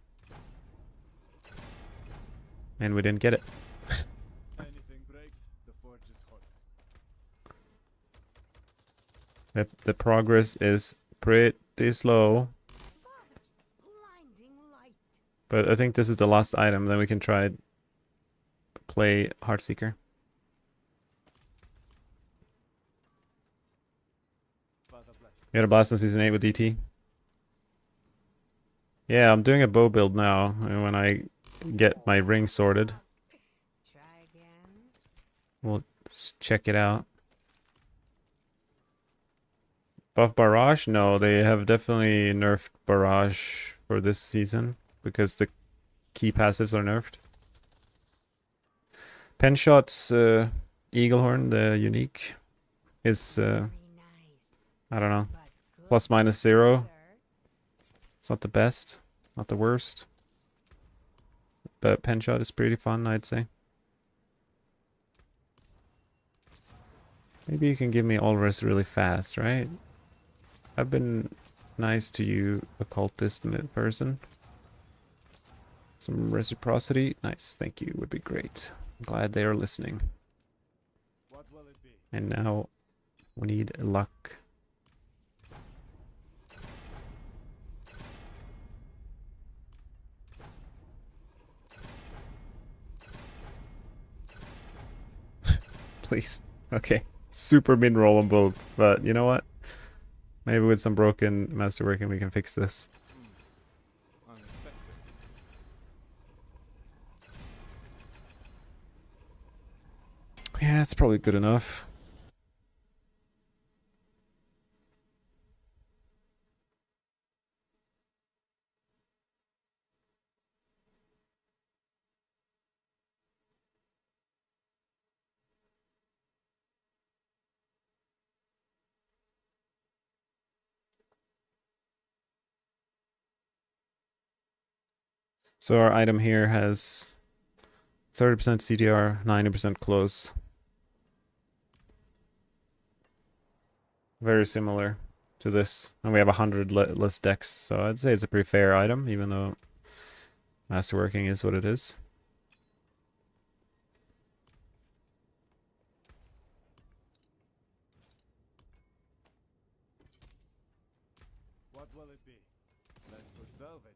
And we didn't get it. Anything breaks, the forge is hot. The progress is pretty slow. Blinding light. But I think this is the last item, then we can try play Heartseeker. Father bless. You got a blast in Season 8 with DT? Yeah, I'm doing a bow build now, and when I get my ring sorted, Try again. we'll check it out. Buff Barrage? No, they have definitely nerfed Barrage for this season, because the key passives are nerfed. Pen Shot's Eaglehorn, the unique, is, Very nice, I don't know, but could plus minus be 0. better. It's not the best, not the worst. But Pen Shot is pretty fun, I'd say. Maybe you can give me all res really fast, right? I've been nice to you, occultist person. Some reciprocity. Nice, thank you, would be great. I'm glad they are listening. What will it be? And now we need luck. please. Okay. Super min-roll on both, but you know what? Maybe with some broken masterworking we can fix this. Unexpected. Yeah, it's probably good enough. So our item here has 30% CTR, 90% close. Very similar to this. And we have 100 less decks, so I'd say it's a pretty fair item, even though masterworking is what it is. What will it be? Let's put salvage.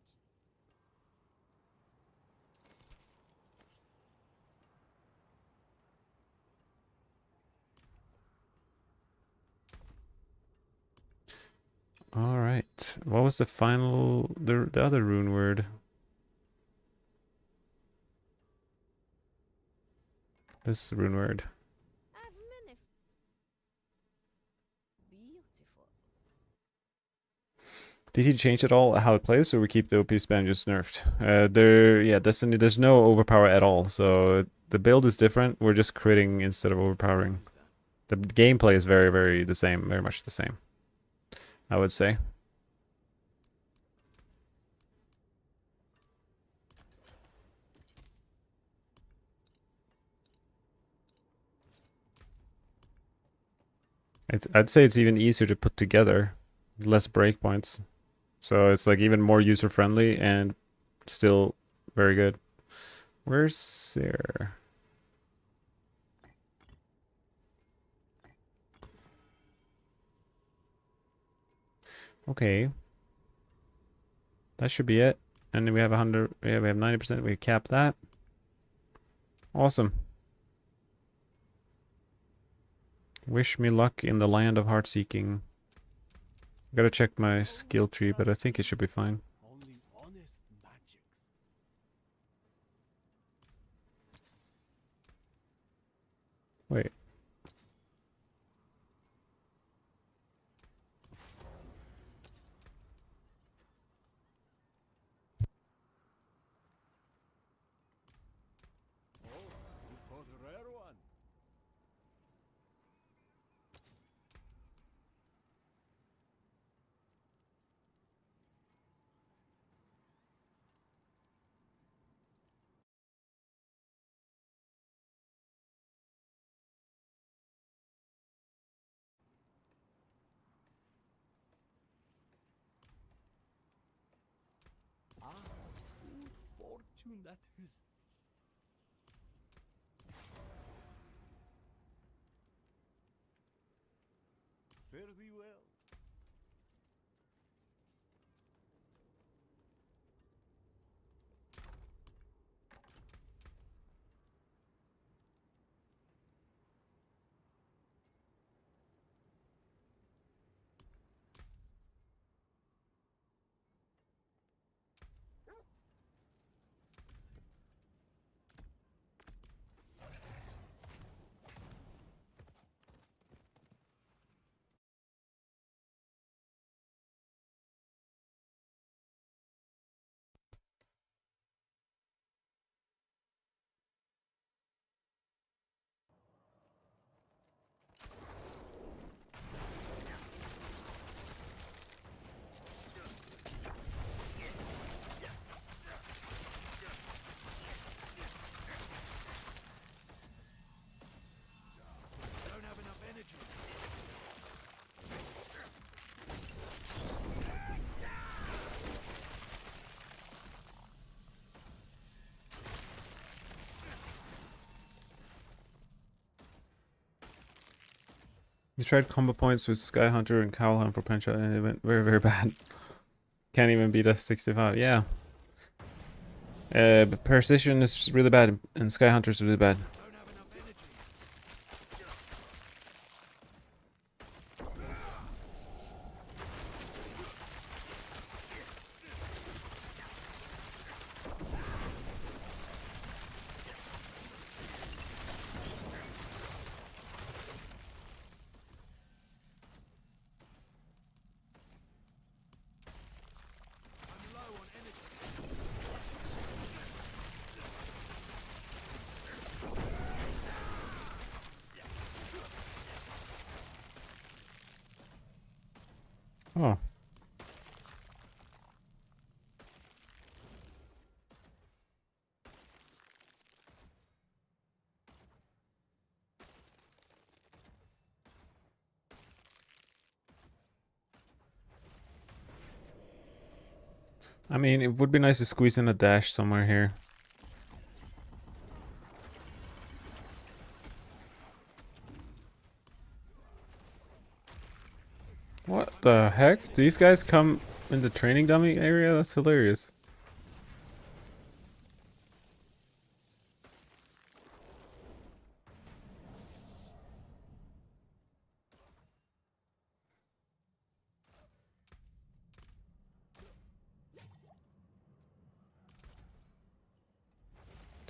All right. What was the final, the other rune word? This rune word. Beautiful. Did he change at all how it plays, or we keep the OP spam just nerfed? Yeah, Destiny, there's no overpower at all, so the build is different. We're just critting instead of overpowering. The gameplay is very, very the same, very much the same, I would say. I'd say it's even easier to put together, less breakpoints. So it's like even more user friendly and still very good. Where's Sarah? Okay. That should be it. And then we have 100, yeah, we have 90%, we cap that. Awesome. Wish me luck in the land of heart seeking. Gotta check my skill tree, but I think it should be fine. Only honest magics. Wait. Oh, you caught a rare one. Ah, good fortune that is. Fare thee well. Don't have enough energy. You tried combo points with Sky Hunter and Cowlhound for Pencha and it went very, very bad. Can't even beat a 65. Yeah. But Precision is really bad and Sky Hunter is really bad. Don't have enough energy. I mean, it would be nice to squeeze in a dash somewhere here. What the heck? These guys come in the training dummy area? That's hilarious.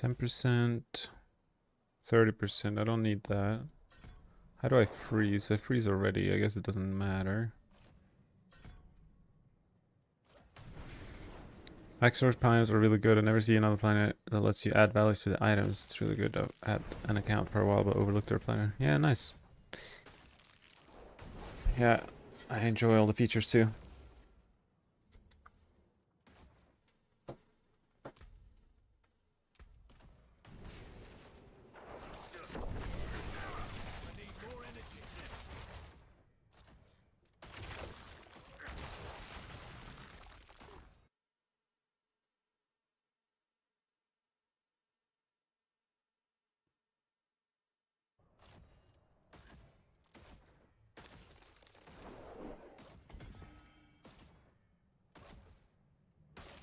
%, 30%. I don't need that. How do I freeze? I freeze already. I guess it doesn't matter. X-Source planets are really good. I never see another planet that lets you add values to the items. It's really good. I've had an account for a while, but overlooked their planner. Yeah, nice. Yeah, I enjoy all the features too.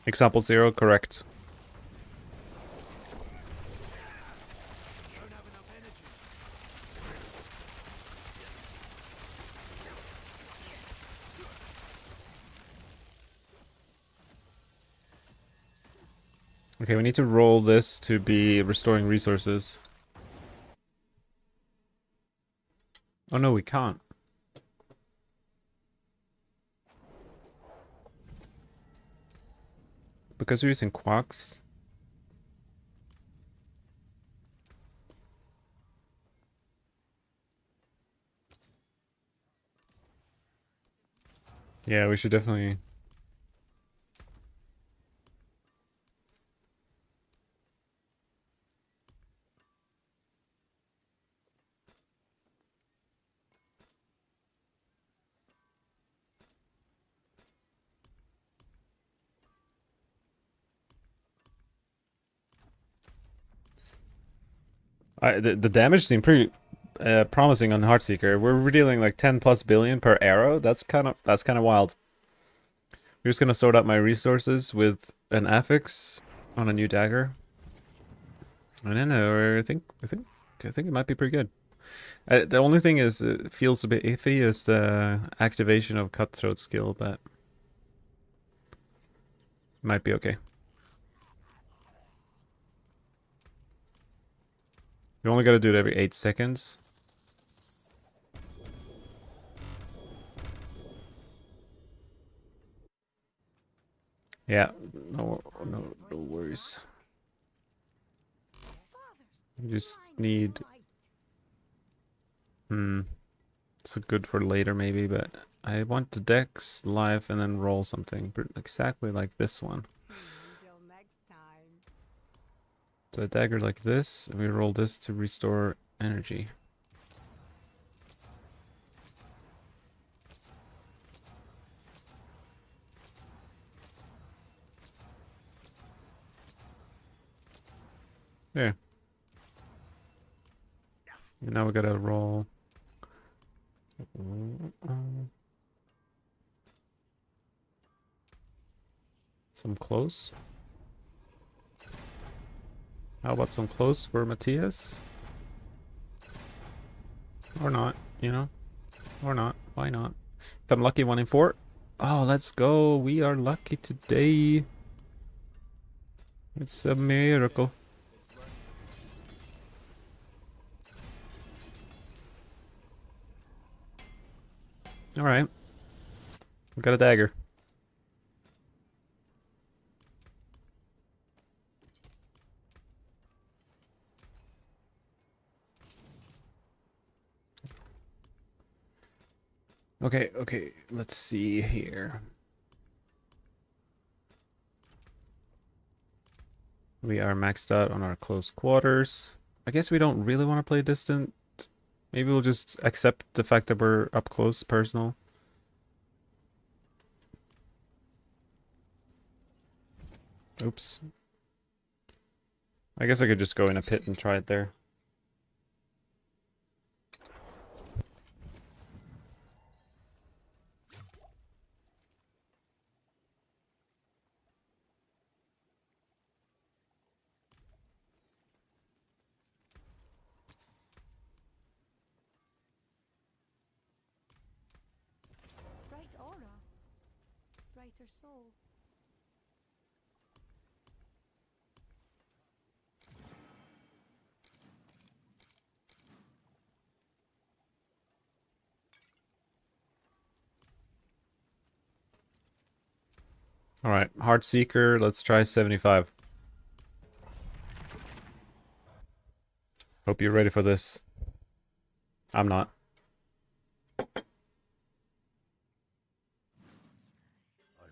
Example 0, correct. Okay, we need to roll this to be restoring resources. Oh no, we can't. Because we're using quacks. Yeah, we should definitely... The damage seemed pretty promising on Heartseeker. We're dealing like 10 plus billion per arrow. That's kind of wild. I'm just gonna sort out my resources with an affix on a new dagger. I don't know. I think it might be pretty good. The only thing is, it feels a bit iffy is the activation of Cutthroat skill, but might be okay. You only gotta do it every 8 seconds. Yeah, no worries. You just need... it's good for later maybe, but I want the dex, life, and then roll something exactly like this one. Until next time. So a dagger like this, and we roll this to restore energy. There. And now we gotta roll. Some close. How about some close for Matthias? Or not, you know? Or not. Why not? If I'm lucky, 1 in 4. Oh, let's go. We are lucky today. It's a miracle. Alright. We got a dagger. Okay, let's see here. We are maxed out on our close quarters. I guess we don't really want to play distant. Maybe we'll just accept the fact that we're up close, personal. Oops. I guess I could just go in a pit and try it there. Bright aura. Brighter soul. Alright, Heart Seeker, let's try 75. Hope you're ready for this. I'm not. I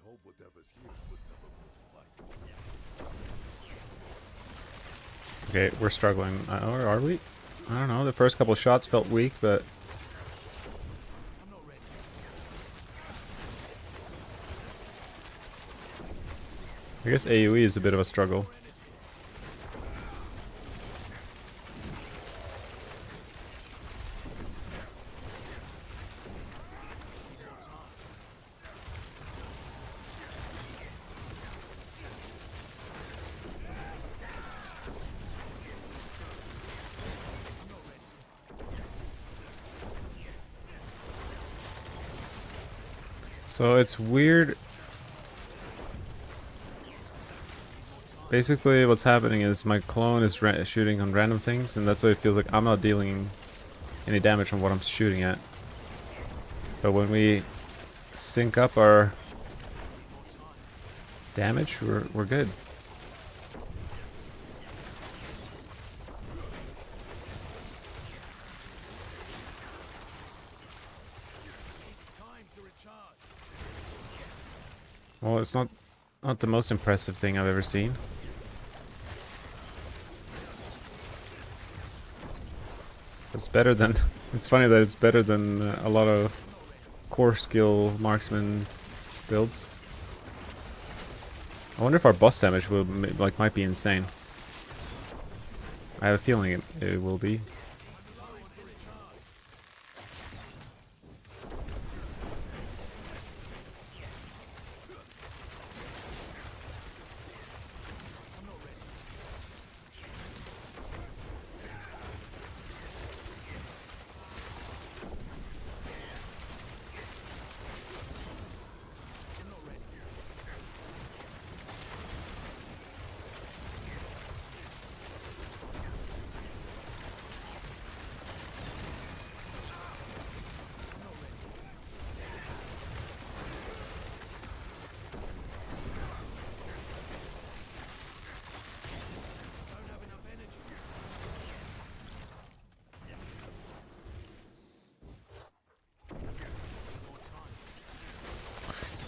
hope whatever's here puts up a good fight. Okay, we're struggling. Or are we? I don't know. The first couple shots felt weak, but... I guess AoE is a bit of a struggle. So it's weird. Basically, what's happening is my clone is shooting on random things, and that's why it feels like I'm not dealing any damage on what I'm shooting at. But when we sync up our damage, we're good. Well, it's not the most impressive thing I've ever seen. It's better than... It's funny that it's better than a lot of core skill marksman builds. I wonder if our boss damage will might be insane. I have a feeling it will be.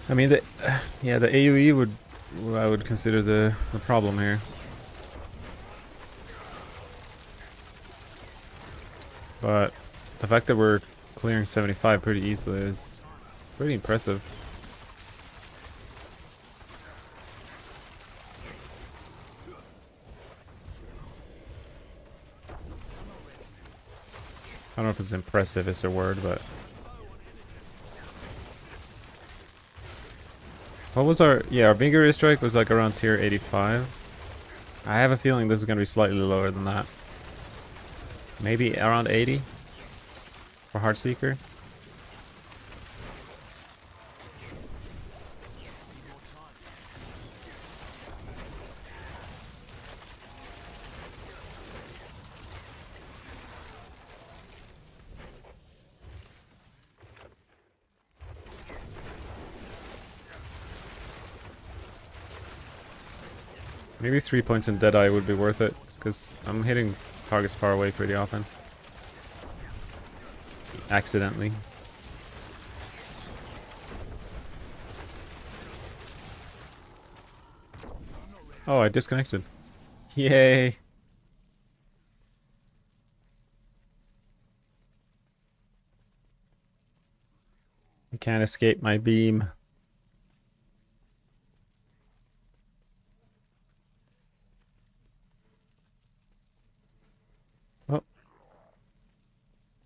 I mean, yeah, the AoE I would consider the problem here. But the fact that we're clearing 75 pretty easily is pretty impressive. I don't know if it's impressive is a word, but... What was our... Yeah, our Vigorous Strike was like around tier 85. I have a feeling this is going to be slightly lower than that. Maybe around 80 for Heartseeker. Maybe 3 points in Deadeye would be worth it, because I'm hitting targets far away pretty often. Accidentally. Oh, I disconnected. Yay! I can't escape my beam.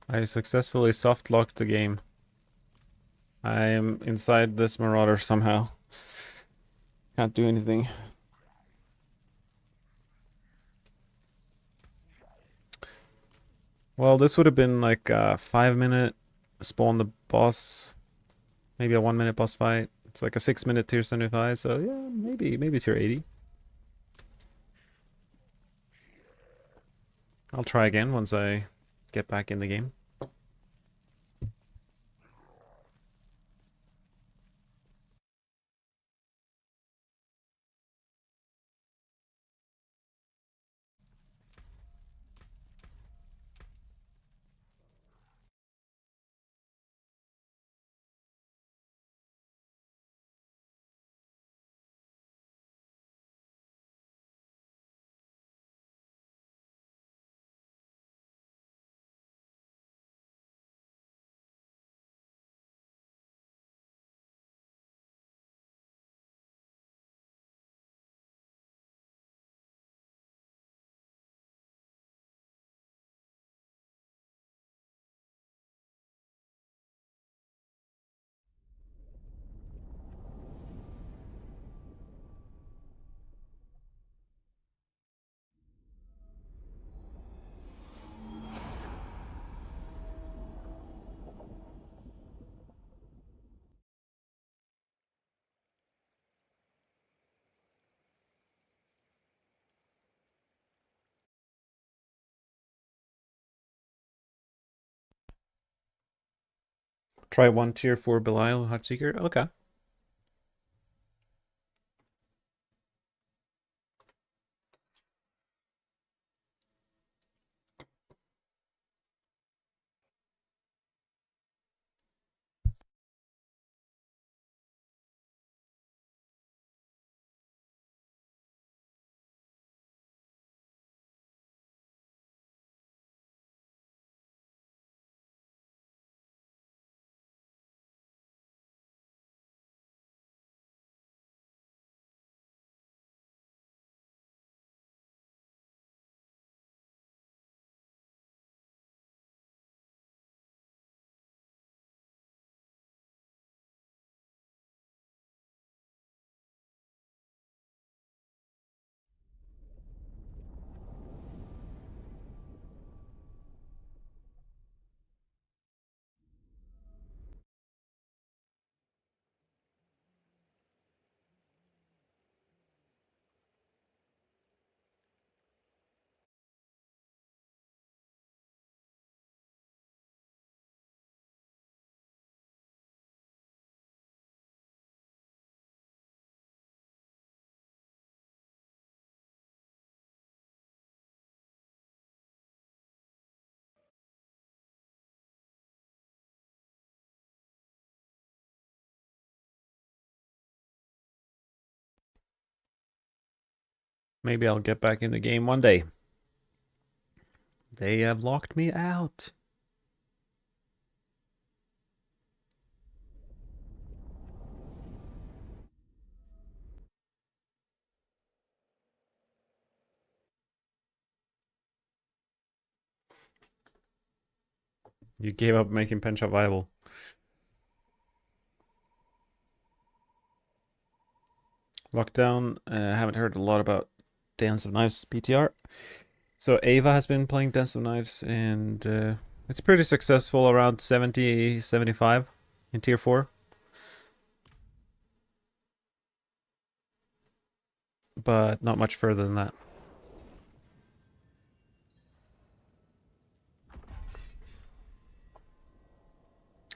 I successfully soft locked the game. I am inside this marauder somehow. Can't do anything. Well, this would have been like a 5-minute spawn the boss, maybe a 1-minute boss fight. It's like a 6-minute tier 75, so yeah, maybe tier 80. I'll try again once I get back in the game. Try one tier 4 Belial Heartseeker. Okay. Maybe I'll get back in the game one day. They have locked me out. You gave up making Penshop viable. Lockdown. Haven't heard a lot about Dance of Knives PTR. So Ava has been playing Dance of Knives, and it's pretty successful, around 70, 75 in tier 4. But not much further than that.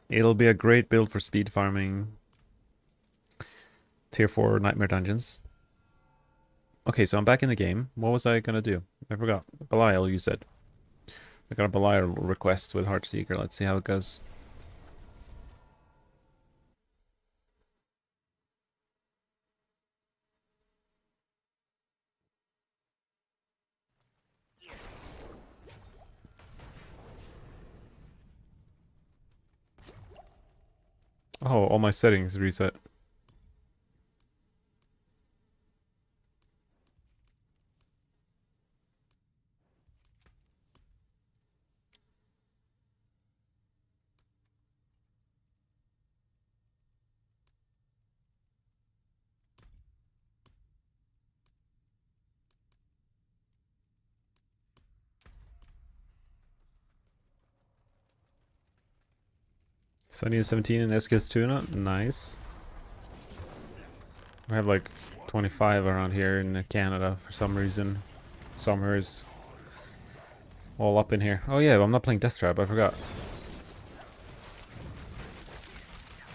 It'll be a great build for speed farming tier 4 Nightmare Dungeons. Okay, so I'm back in the game. What was I gonna do? I forgot. Belial, you said. I got a Belial request with Heartseeker. Let's see how it goes. Oh, all my settings reset. Sunny is 17 and SKS tuna. Nice. We have like 25 around here in Canada for some reason. Summer's all up in here. Oh yeah, I'm not playing Death Trap, I forgot.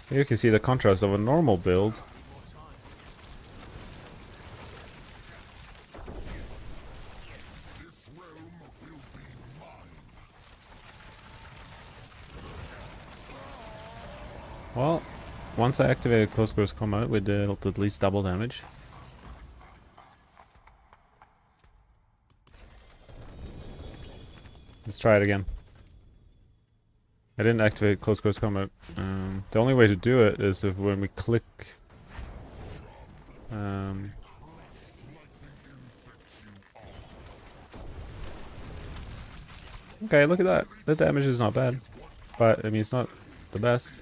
You can see the contrast of a normal build. Well, once I activated close quarters combat, we dealt at least double damage. Let's try it again. I didn't activate close quarters combat. The only way to do it is if when we click. Okay, look at that. The damage is not bad, but I mean it's not the best.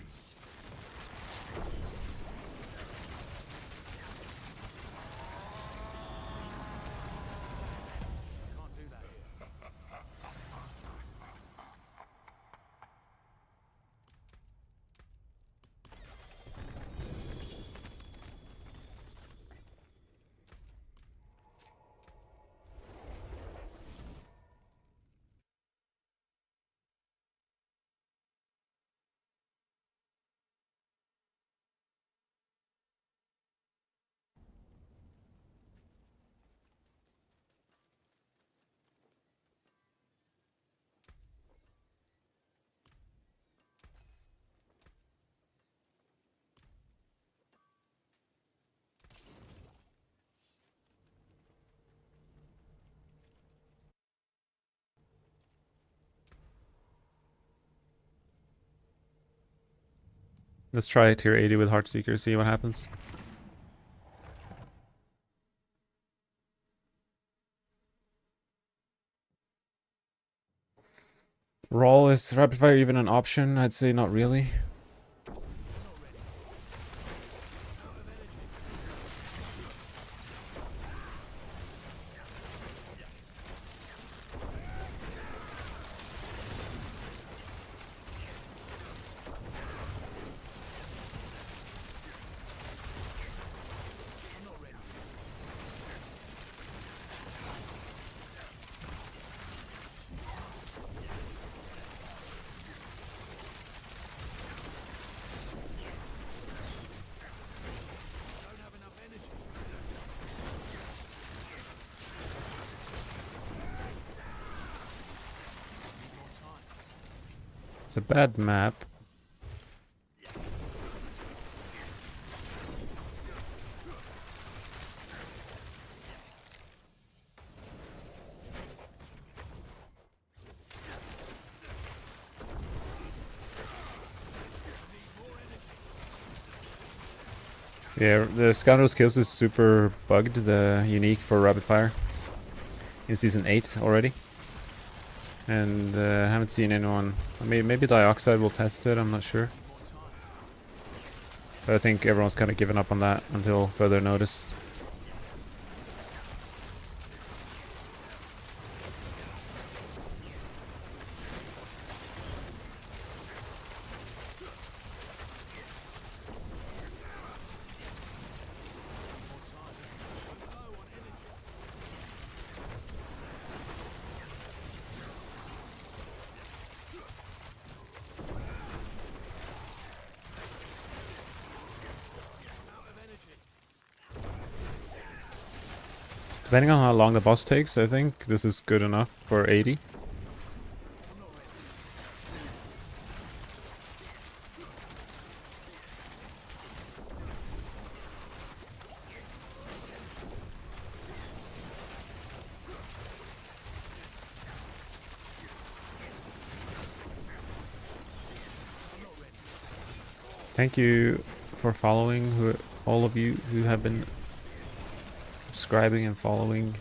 Let's try tier 80 with Heartseeker, see what happens. Roll, is rapid fire even an option? I'd say not really. It's a bad map. Yeah, the Scoundrel's Kills is super bugged, the unique for rapid fire. In Season 8 already. And I haven't seen anyone. Maybe Dioxide will test it, I'm not sure. But I think everyone's kind of given up on that until further notice. Depending on how long the boss takes, I think this is good enough for 80. Thank you for following, all of you who have been subscribing and following.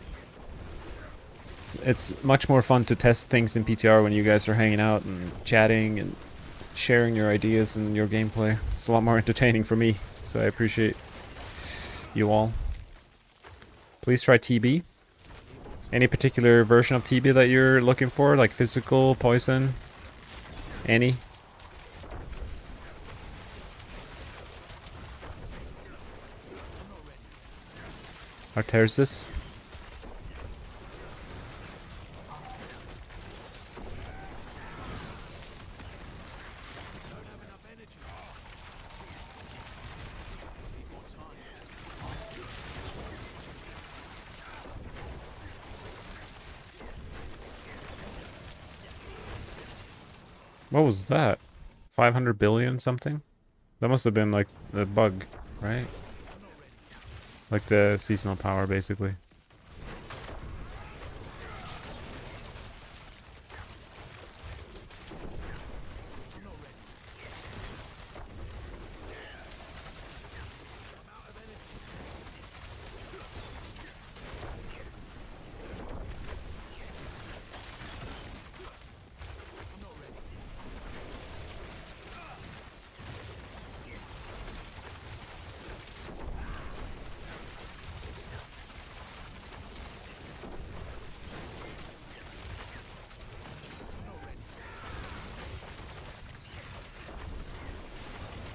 It's much more fun to test things in PTR when you guys are hanging out and chatting and sharing your ideas and your gameplay. It's a lot more entertaining for me, so I appreciate you all. Please try TB. Any particular version of TB that you're looking for, like physical, poison, any? Artersis. What was that? 500 billion something? That must have been like the bug, right? Like the seasonal power, basically.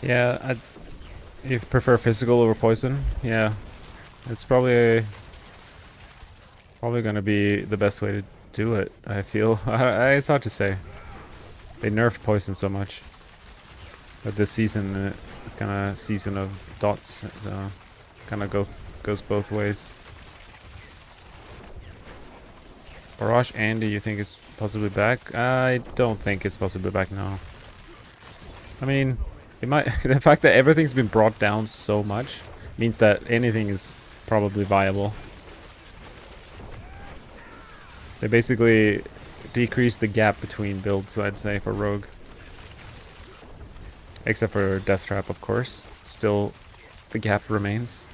Yeah, you prefer physical over poison? Yeah, it's probably gonna be the best way to do it. I feel. It's hard to say. They nerfed poison so much, but this season it's kind of season of dots, so kind of goes both ways. Barrage Andy, you think is possibly back? I don't think it's possibly back now. I mean, it might. The fact that everything's been brought down so much means that anything is probably viable. They basically decreased the gap between builds, I'd say, for Rogue. Except for Death Trap, of course. Still, the gap remains.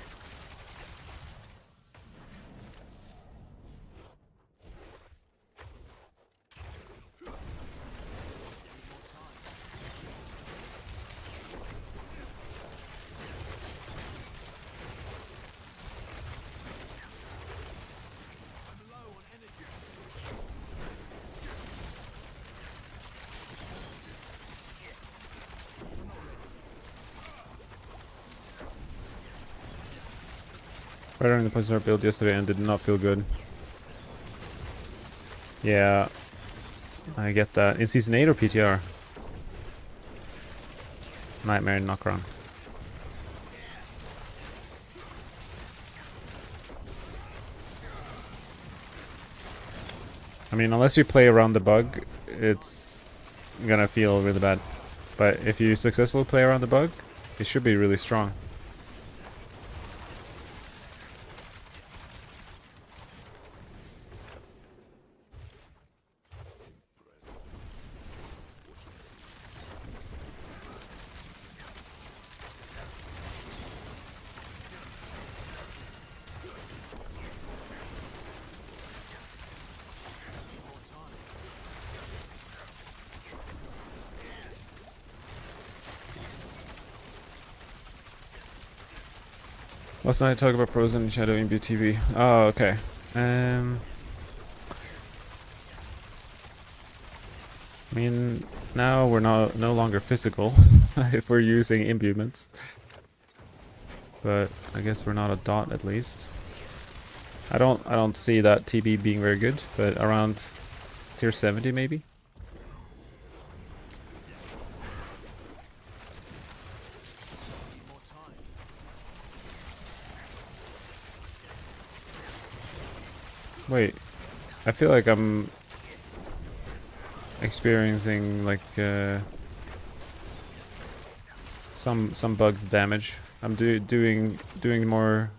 Better in the Poison Dart build yesterday and did not feel good. Yeah, I get that. In Season 8 or PTR? Nightmare and Knockron. I mean, unless you play around the bug, it's gonna feel really bad. But if you successfully play around the bug, it should be really strong. Last night I talked about Frozen Shadow Imbue TV. Oh, okay. I mean, now we're no longer physical if we're using imbuements. But I guess we're not a dot at least. I don't see that TB being very good, but around tier 70 maybe. Wait, I feel like I'm experiencing like some bugged damage. I'm doing more,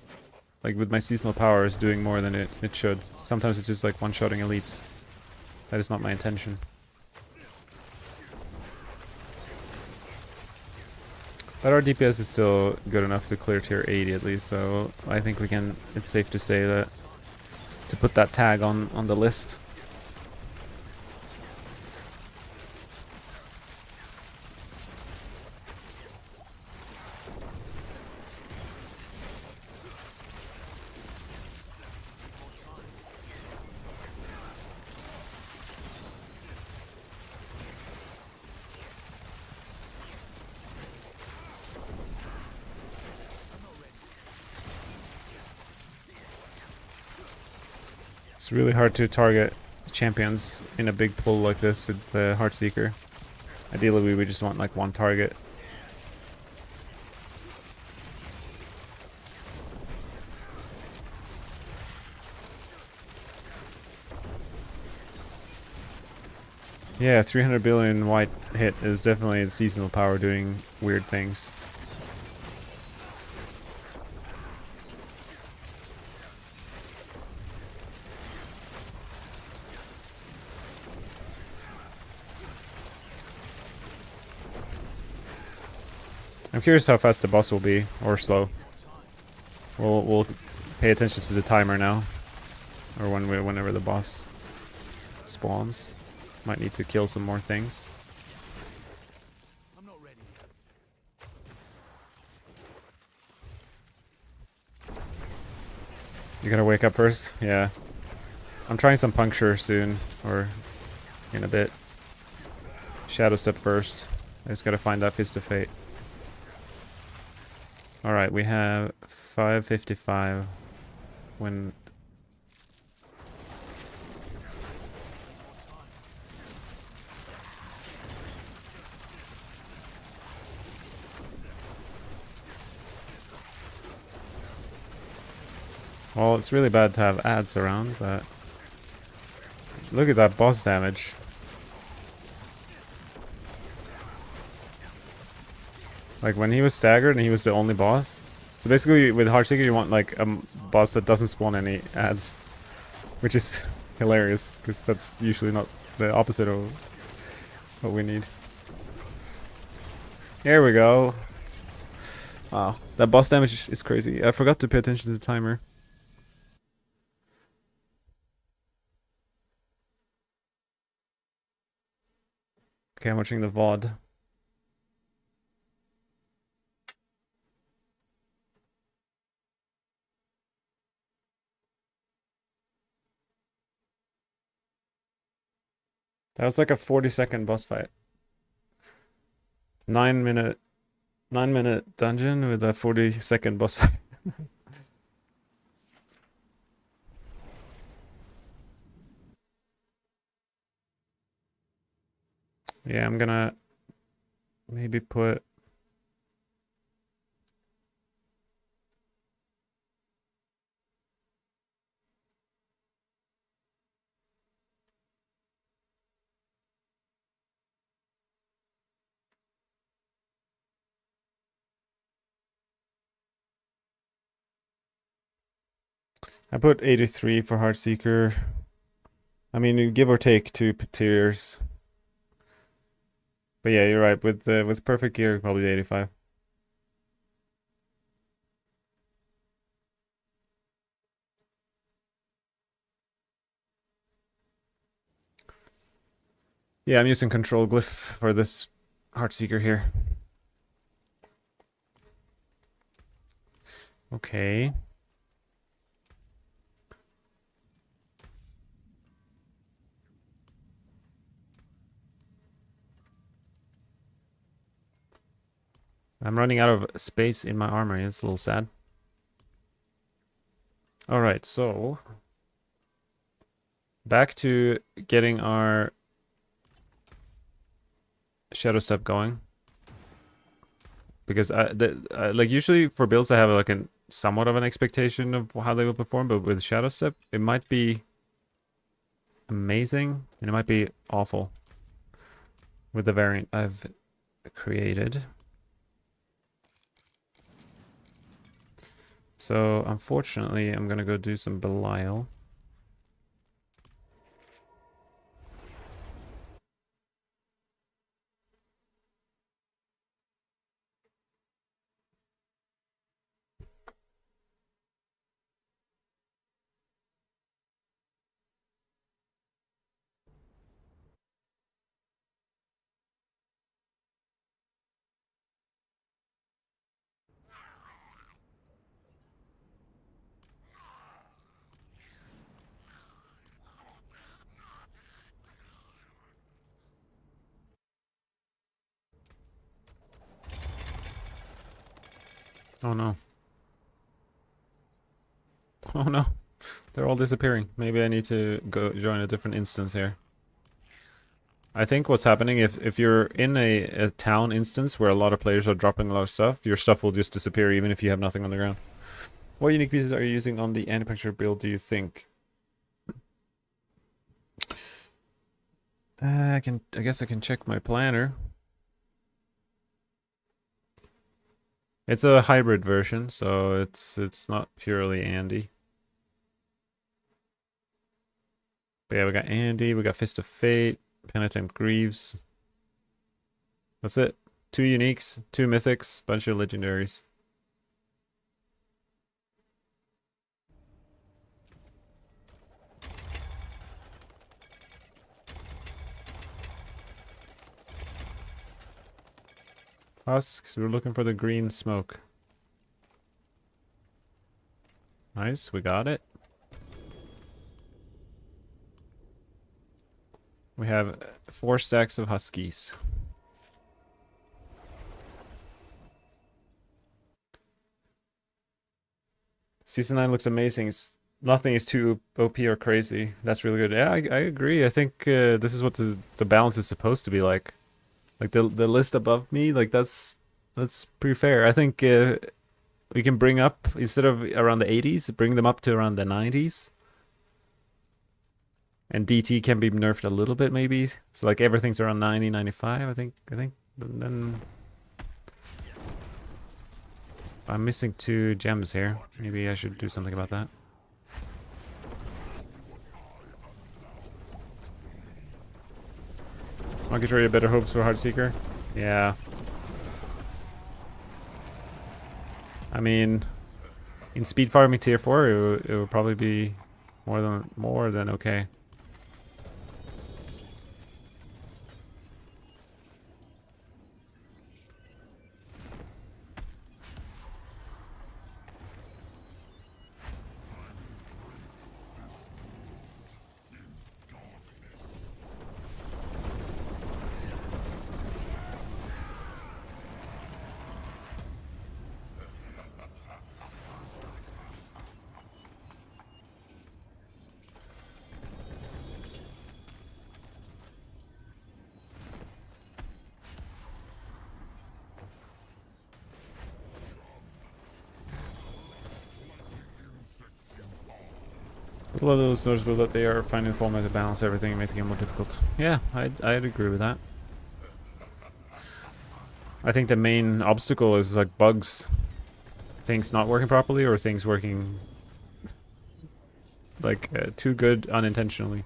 like with my seasonal powers, doing more than it should. Sometimes it's just like one-shotting elites. That is not my intention. But our DPS is still good enough to clear tier 80 at least, so I think we can. It's safe to say that to put that tag on the list. It's really hard to target champions in a big pull like this with the Heartseeker. Ideally, we would just want like one target. Yeah, 300 billion white hit is definitely the seasonal power doing weird things. I'm curious how fast the boss will be, or slow. We'll pay attention to the timer now, or whenever the boss spawns. Might need to kill some more things. I'm not ready yet. You gotta wake up first? Yeah. I'm trying some puncture soon, or in a bit. Shadow step first. I just gotta find that Fist of Fate. Alright, we have 5:55 when... Well, it's really bad to have ads around, but... Look at that boss damage. Like, when he was staggered and he was the only boss. So basically, with Heartseeker, you want, like, a boss that doesn't spawn any ads. Which is hilarious, because that's usually not the opposite of what we need. Here we go. Wow, that boss damage is crazy. I forgot to pay attention to the timer. Okay, I'm watching the VOD. That was like a 40-second boss fight. 9 minute dungeon with a 40-second boss fight. Yeah, I'm gonna maybe put... I put 83 for Heartseeker. I mean, give or take 2 PTRs. But yeah, you're right. With perfect gear, probably 85. Yeah, I'm using control glyph for this Heartseeker here. Okay. I'm running out of space in my armor. It's a little sad. Alright, so... Back to getting our Shadow Step going. Because like usually for builds I have like a somewhat of an expectation of how they will perform, but with Shadow Step it might be amazing and it might be awful with the variant I've created. So unfortunately I'm gonna go do some Belial. Oh no. Oh no. They're all disappearing. Maybe I need to go join a different instance here. I think what's happening, if you're in a town instance where a lot of players are dropping a lot of stuff, your stuff will just disappear even if you have nothing on the ground. What unique pieces are you using on the Antipuncture build, do you think? I guess I can check my planner. It's a hybrid version, so it's not purely Andy. But yeah, we got Andy, we got Fist of Fate, Penitent Greaves. That's it. 2 uniques, 2 mythics, bunch of legendaries. Husks, we're looking for the green smoke. Nice, we got it. We have 4 stacks of huskies. Season 9 looks amazing. Nothing is too OP or crazy. That's really good. Yeah, I agree. I think this is what the balance is supposed to be like. Like the list above me, like that's pretty fair. I think we can bring up, instead of around the 80s, bring them up to around the 90s. And DT can be nerfed a little bit maybe. So like everything's around 90, 95, I think then I'm missing 2 gems here. Maybe I should do something about that. Market rated better hopes for Heartseeker. Yeah. I mean, in speed farming tier 4, it would probably be more than okay. A lot of those noticeable that they are finding the format to balance everything and make the game more difficult. Yeah, I'd agree with that. I think the main obstacle is like bugs. Things not working properly or things working like too good unintentionally.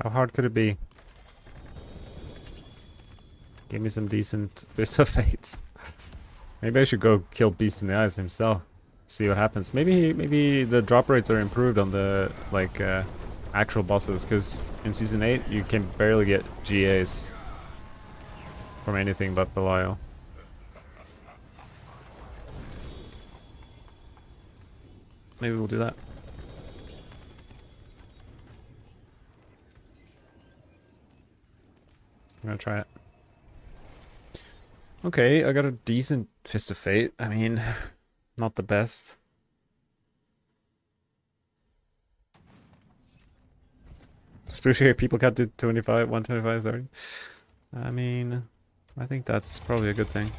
How hard could it be? Give me some decent Fist of Fates. Maybe I should go kill Beast in the Eyes himself. See what happens. Maybe the drop rates are improved on the like actual bosses, because in Season 8 you can barely get GAs from anything but Belial. Maybe we'll do that. I'm gonna try it. Okay, I got a decent Fist of Fate. I mean, not the best. Especially people got to 25, 125, 30. I mean, I think that's probably a good thing.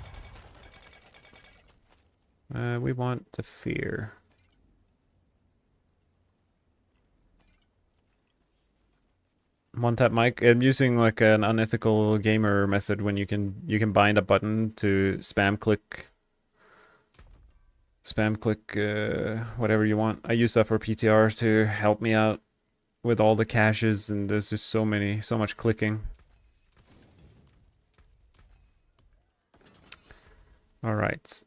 We want to fear. One tap mic. I'm using like an unethical gamer method when you can bind a button to spam click whatever you want. I use that for PTRs to help me out with all the caches, and there's just so much clicking. Alright.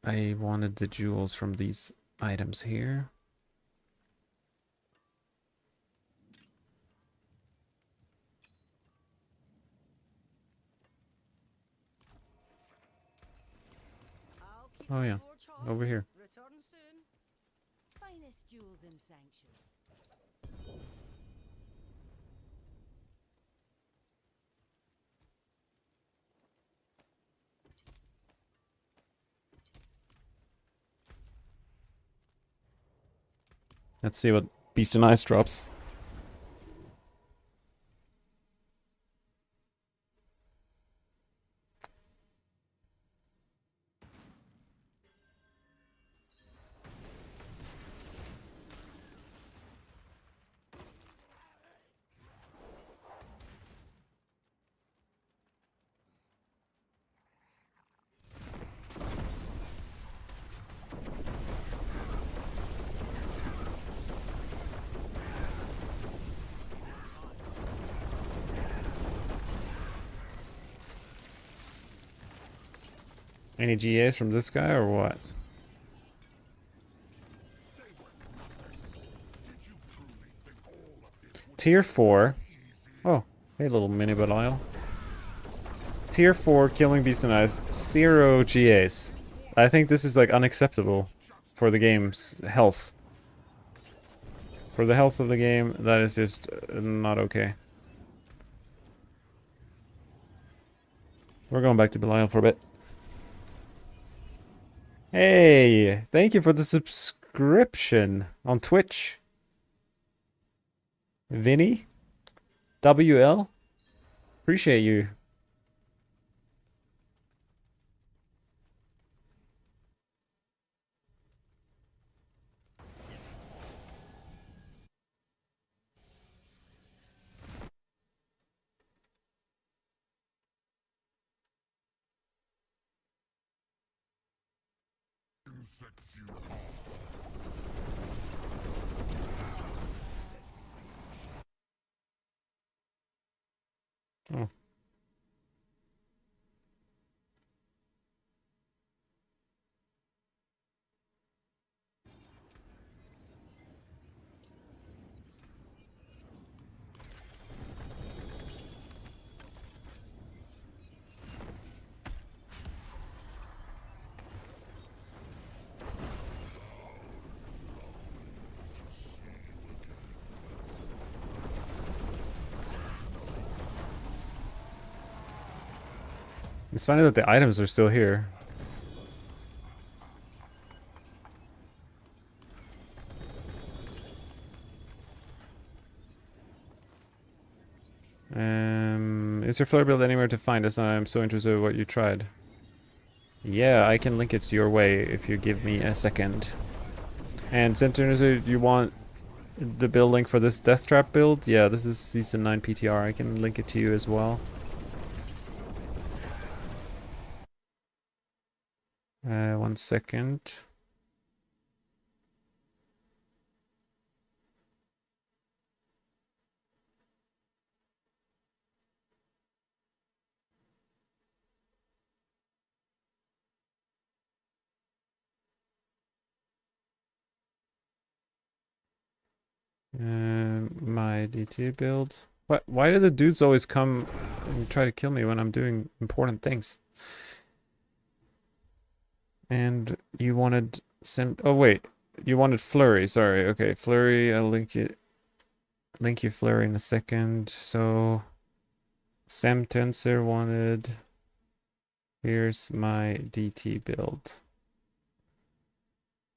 I wanted the jewels from these items here. I'll keep Oh the yeah, floor charged. over here. Return soon. Finest jewels in Sanctuary. Let's see what Beast and Ice drops. Any GAs from this guy or what? Tier 4. Oh, hey little mini Belial. Tier 4 Killing Beast and Ice, 0 GAs. I think this is like unacceptable for the game's health. For the health of the game, that is just not okay. We're going back to Belial for a bit. Hey, thank you for the subscription on Twitch. Vinny? WL? Appreciate you. Oh. It's funny that the items are still here. Is your flare build anywhere to find us? I'm so interested in what you tried. Yeah, I can link it your way if you give me a second. And Sentinels, you want the build link for this Death Trap build? Yeah, this is Season 9 PTR. I can link it to you as well. 1 second. My DT build. What? Why do the dudes always come and try to kill me when I'm doing important things? And you wanted oh wait, you wanted Flurry. Sorry. Okay, Flurry. I'll link you Flurry in a second. So Sam Tensor wanted. Here's my DT build.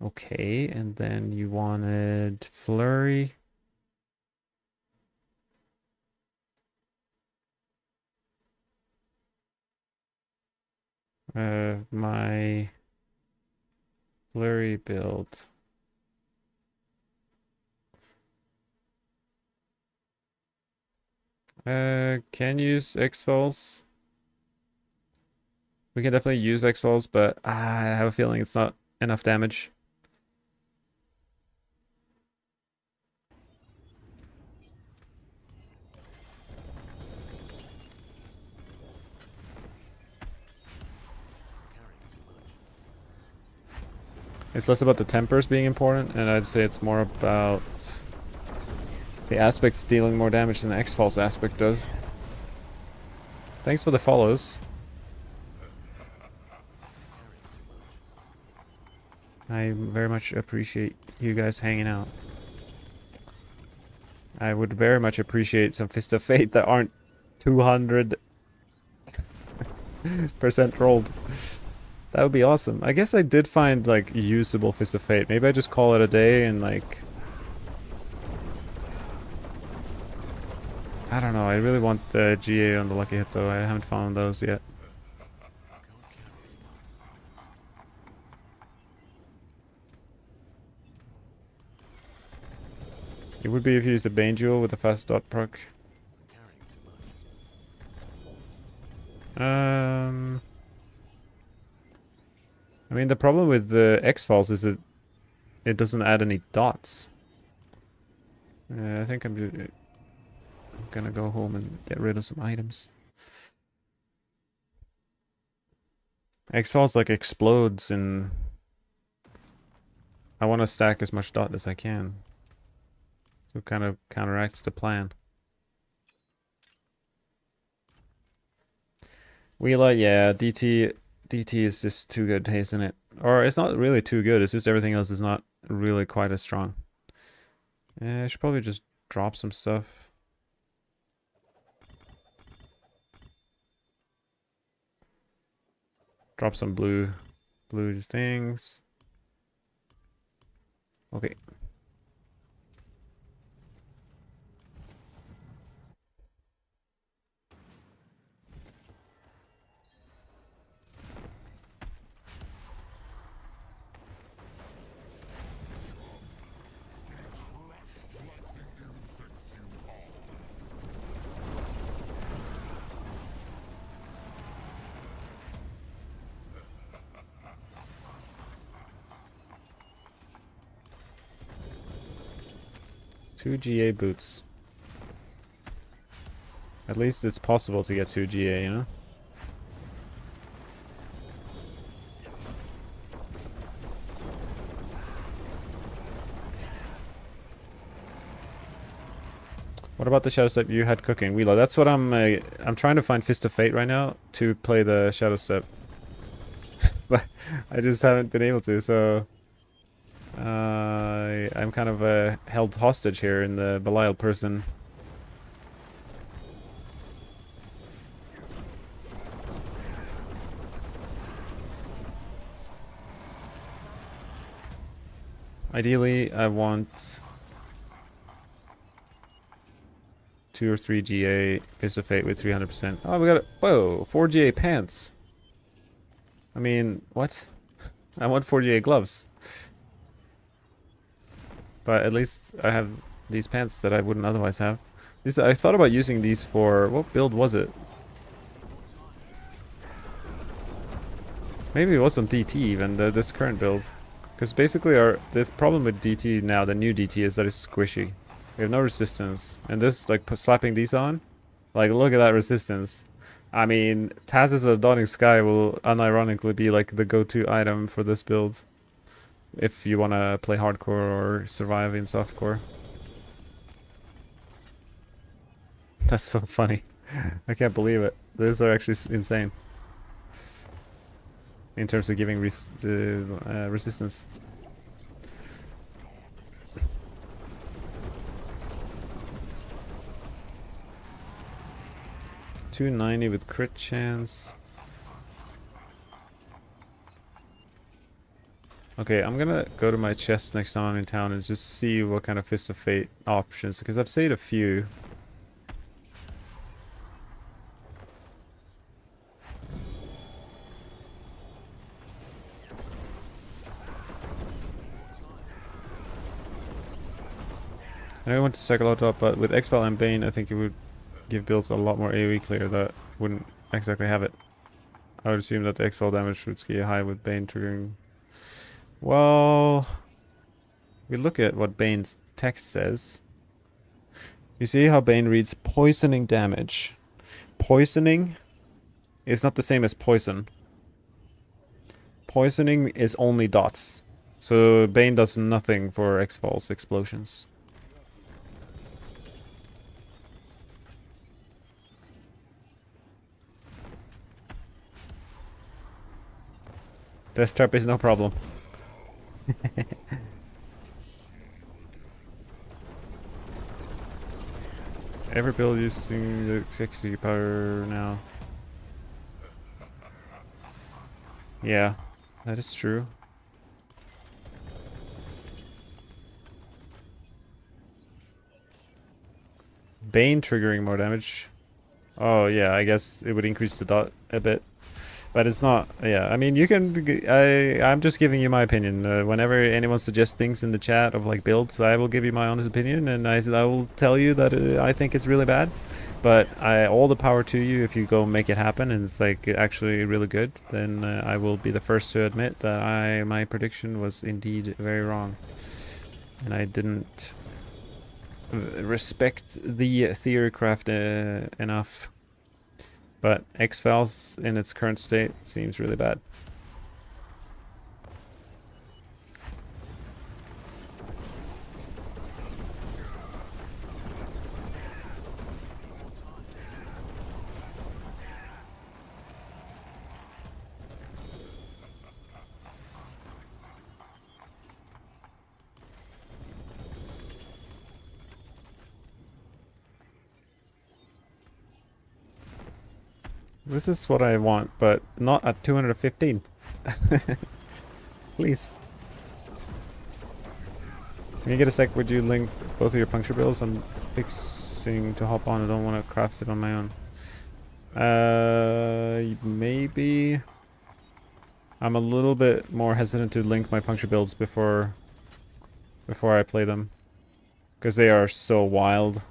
Okay, and then you wanted Flurry. My Flurry build. Can use X-Falls. We can definitely use X-Falls, but I have a feeling it's not enough damage. It's less about the tempers being important, and I'd say it's more about the aspects dealing more damage than the X-Falls aspect does. Thanks for the follows. I very much appreciate you guys hanging out. I would very much appreciate some Fist of Fate that aren't 200% rolled. That would be awesome. I guess I did find, like, usable Fist of Fate. Maybe I just call it a day and, like... I don't know. I really want the GA on the Lucky Hit, though. I haven't found those yet. It would be if you used a Bane Jewel with a fast dot proc. I mean, the problem with the X-Falls is that it doesn't add any dots. I think I'm gonna go home and get rid of some items. X-Falls like explodes, and I want to stack as much dot as I can. So it kind of counteracts the plan. Wheela, yeah, DT is just too good, isn't it? Or it's not really too good, it's just everything else is not really quite as strong. I should probably just drop some stuff. Drop some blue things. Okay. Two GA boots. At least it's possible to get 2 GA, you know? What about the Shadow Step you had cooking? Wheeler, that's what I'm trying to find Fist of Fate right now to play the Shadow Step. But I just haven't been able to, so... I'm kind of held hostage here in the Belial person. Ideally, I want 2 or 3 GA Fist of Fate with 300%. Oh, we got it. Whoa, 4 GA pants. I mean, what? I want 4 GA gloves. But at least I have these pants that I wouldn't otherwise have. I thought about using these for... What build was it? Maybe it was on DT even, this current build. Because basically the problem with DT now, the new DT, is that it's squishy. We have no resistance. And this, like, slapping these on, like, look at that resistance. I mean, Taz's of Dawning Sky will unironically be, like, the go-to item for this build. If you want to play hardcore or survive in softcore. That's so funny. I can't believe it. These are actually insane. In terms of giving resistance. $290 with crit chance. Okay, I'm gonna go to my chest next time I'm in town and just see what kind of Fist of Fate options, because I've saved a few. I went to Cycle Top, but with X-File and Bane, I think it would give builds a lot more AoE clear that wouldn't exactly have it. I would assume that the X-File damage would ski high with Bane triggering. Well, we look at what Bane's text says. You see how Bane reads poisoning damage. Poisoning is not the same as poison. Poisoning is only dots. So Bane does nothing for X-Falls explosions. Death Trap is no problem. Every build using the 60 power now. Yeah, that is true. Bane triggering more damage. Oh yeah, I guess it would increase the dot a bit. But it's not, yeah, I mean, you can, I'm just giving you my opinion. Whenever anyone suggests things in the chat of like builds, I will give you my honest opinion, and I will tell you that I think it's really bad. But all the power to you if you go make it happen, and it's like actually really good, then I will be the first to admit that my prediction was indeed very wrong. And I didn't respect the theorycraft enough. But X-Files in its current state seems really bad. This is what I want, but not at 215. Please. Can you get a sec? Would you link both of your puncture builds? I'm fixing to hop on. I don't want to craft it on my own. Maybe. I'm a little bit more hesitant to link my puncture builds before I play them, because they are so wild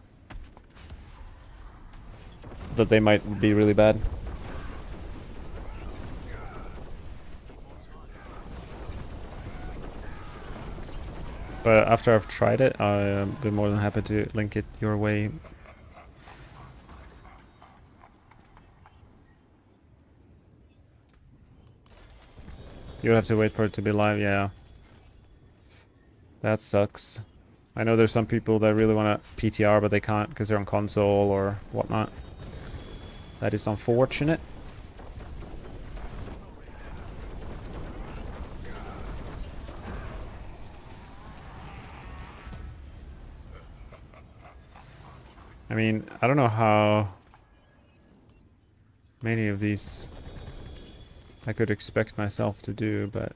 that they might be really bad. But after I've tried it, I'll be more than happy to link it your way. You would have to wait for it to be live, yeah. That sucks. I know there's some people that really want to PTR, but they can't because they're on console or whatnot. That is unfortunate. I mean, I don't know how many of these I could expect myself to do, but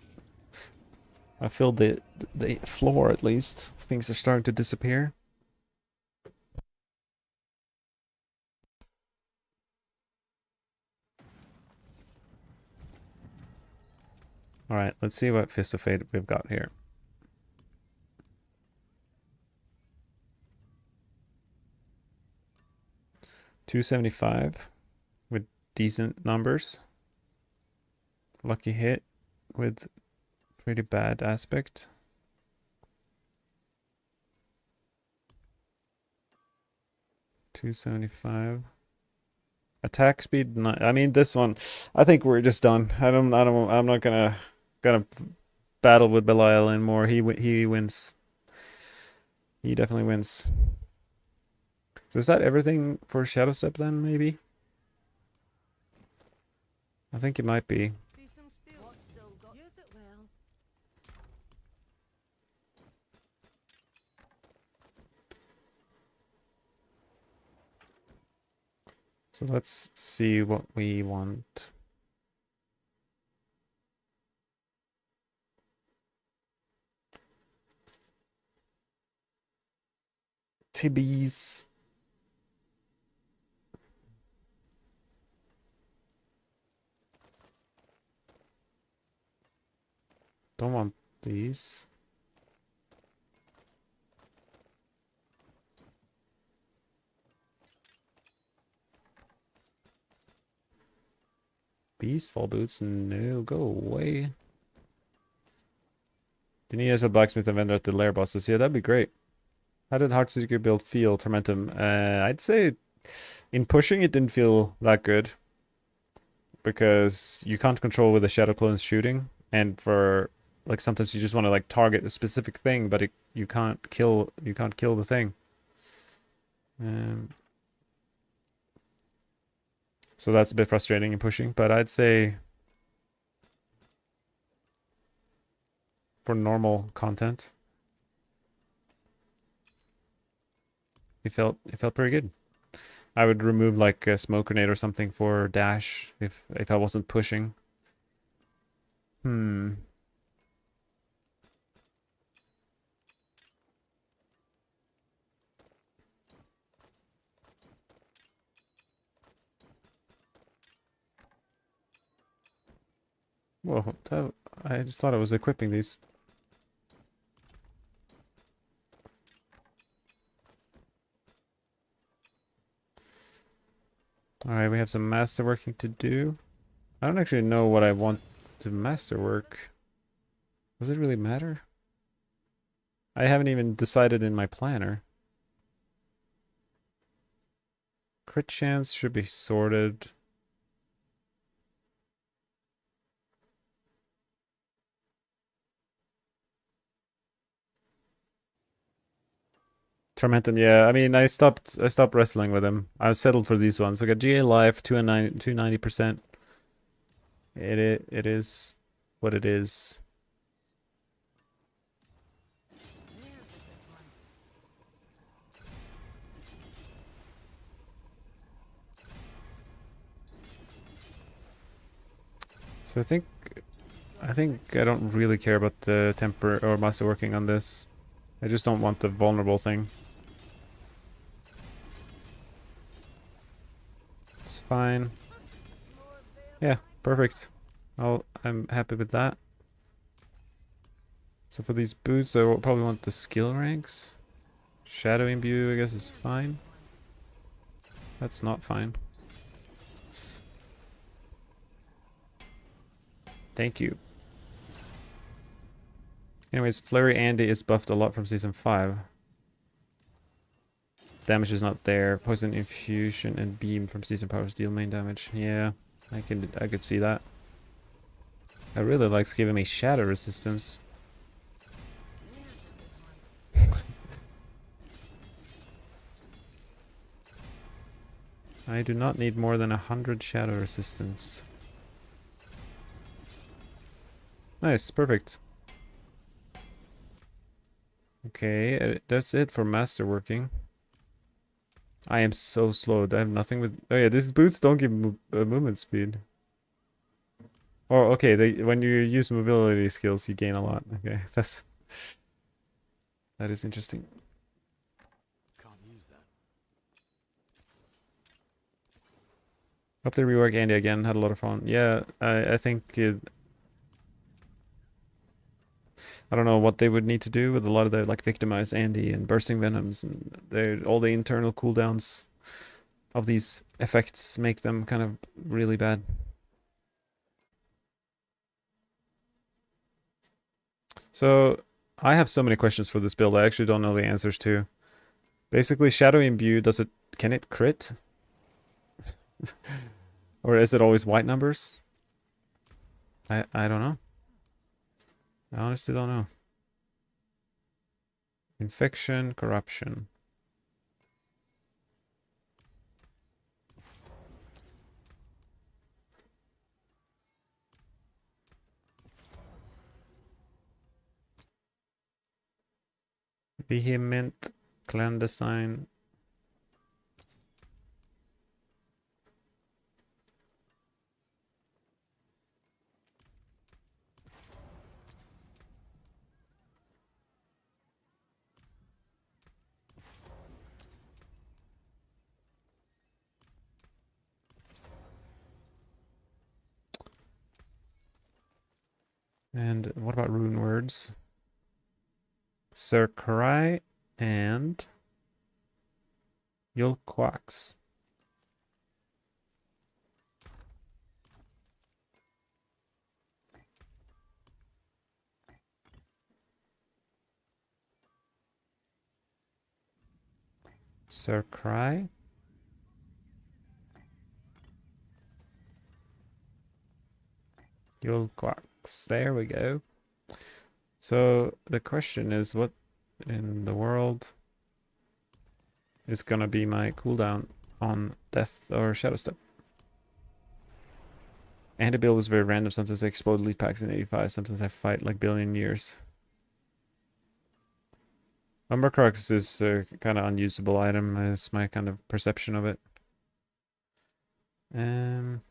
I filled the floor at least. Things are starting to disappear. Alright, let's see what Fist of Fate we've got here. $275 with decent numbers. Lucky hit with pretty bad aspect. $275. Attack speed. I mean, this one. I think we're just done. I'm not gonna battle with Belial anymore. He wins. He definitely wins. So is that everything for Shadow Step then? Maybe. I think it might be. See some steel. What's still got? Use it well. So let's see what we want. Tibbies. Don't want these. Beast fall boots? No, go away. You need as a blacksmith and vendor at the lair bosses. Yeah, that'd be great. How did Heartseeker build feel, Tormentum? I'd say in pushing it didn't feel that good, because you can't control with the Shadow Clone's shooting, and for like sometimes you just want to like target a specific thing, but you can't kill the thing. So that's a bit frustrating in pushing, but I'd say for normal content, it felt pretty good. I would remove like a smoke grenade or something for dash if I wasn't pushing. Whoa, I just thought I was equipping these. Alright, we have some masterworking to do. I don't actually know what I want to masterwork. Does it really matter? I haven't even decided in my planner. Crit chance should be sorted. Tormentum, yeah. I mean, I stopped wrestling with him. I was settled for these ones. I got GA life, 290%. It is what it is. So I think I don't really care about the temper or masterworking on this. I just don't want the vulnerable thing. It's fine. Yeah, perfect. I'm happy with that. So for these boots, I will probably want the skill ranks. Shadow Imbue, I guess, is fine. That's not fine. Thank you. Anyways, Flurry Andy is buffed a lot from Season 5. Damage is not there. Poison Infusion and Beam from Season Powers deal main damage. Yeah, I could see that. I really likes giving me shadow resistance. I do not need more than 100 shadow resistance. Nice, perfect. Okay, that's it for masterworking. I am so slow. I have nothing with... Oh yeah, these boots don't give movement speed. Or okay, when you use mobility skills, you gain a lot. Okay, that is interesting. Can't use that. Hope they rework Andy again. Had a lot of fun. Yeah, I think I don't know what they would need to do with a lot of the like victimize Andy and bursting venoms and all the internal cooldowns of these effects make them kind of really bad. So I have so many questions for this build I actually don't know the answers to. Basically, Shadow Imbue, can it crit? Or is it always white numbers? I don't know. I honestly don't know. Infection, corruption. Vehement, clandestine. And what about rune words? Circry and Yulquax. Circry. Yulquax. There we go. So the question is, what in the world is gonna be my cooldown on Death or Shadow Step? Anti-build was very random. Sometimes I explode elite packs in 85. Sometimes I fight like billion years. Umbercrux is a kind of unusable item, is my kind of perception of it. Um,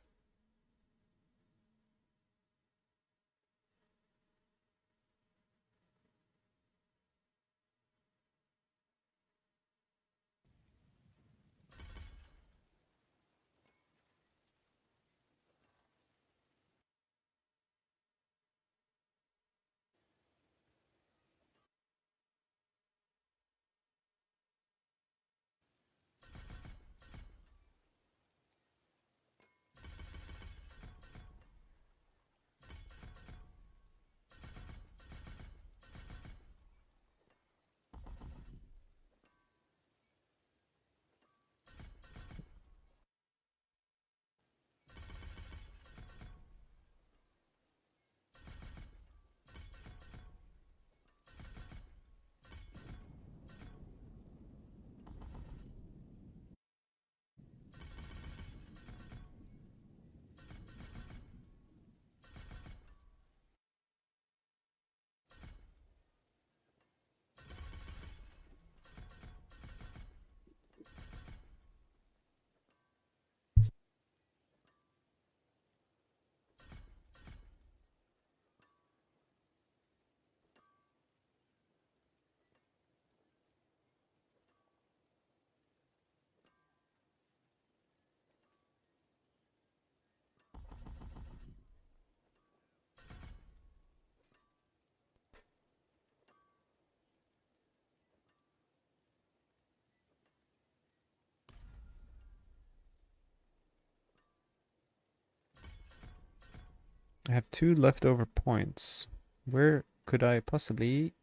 I have 2 leftover points. Where could I possibly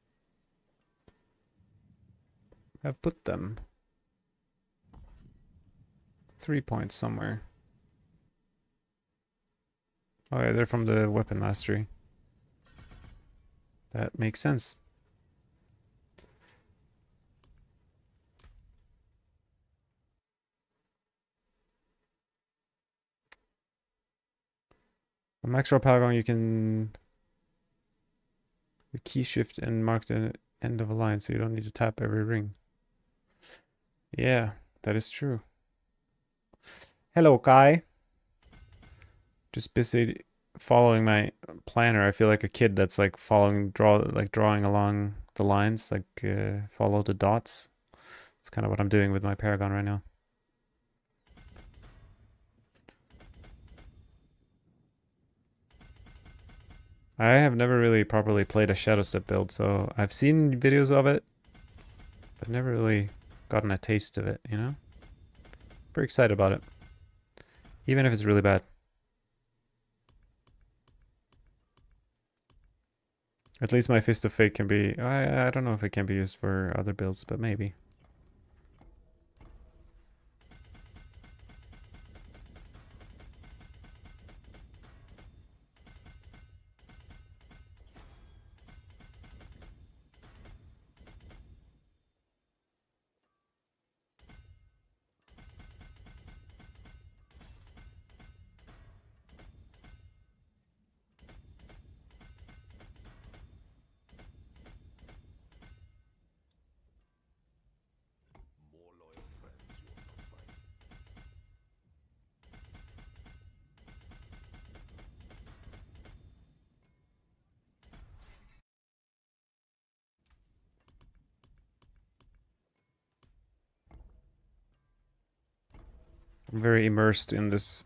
have put them? 3 points somewhere. Oh yeah, they're from the weapon mastery. That makes sense. On Max Raw Paragon, you can key shift and mark the end of a line, so you don't need to tap every ring. Yeah, that is true. Hello, Kai. Just busy following my planner. I feel like a kid that's like drawing along the lines, like follow the dots. It's kind of what I'm doing with my Paragon right now. I have never really properly played a Shadow Step build, so I've seen videos of it, but never really gotten a taste of it, you know? Pretty excited about it. Even if it's really bad. At least my Fist of Fate can be... I don't know if it can be used for other builds, but maybe. I'm very immersed in this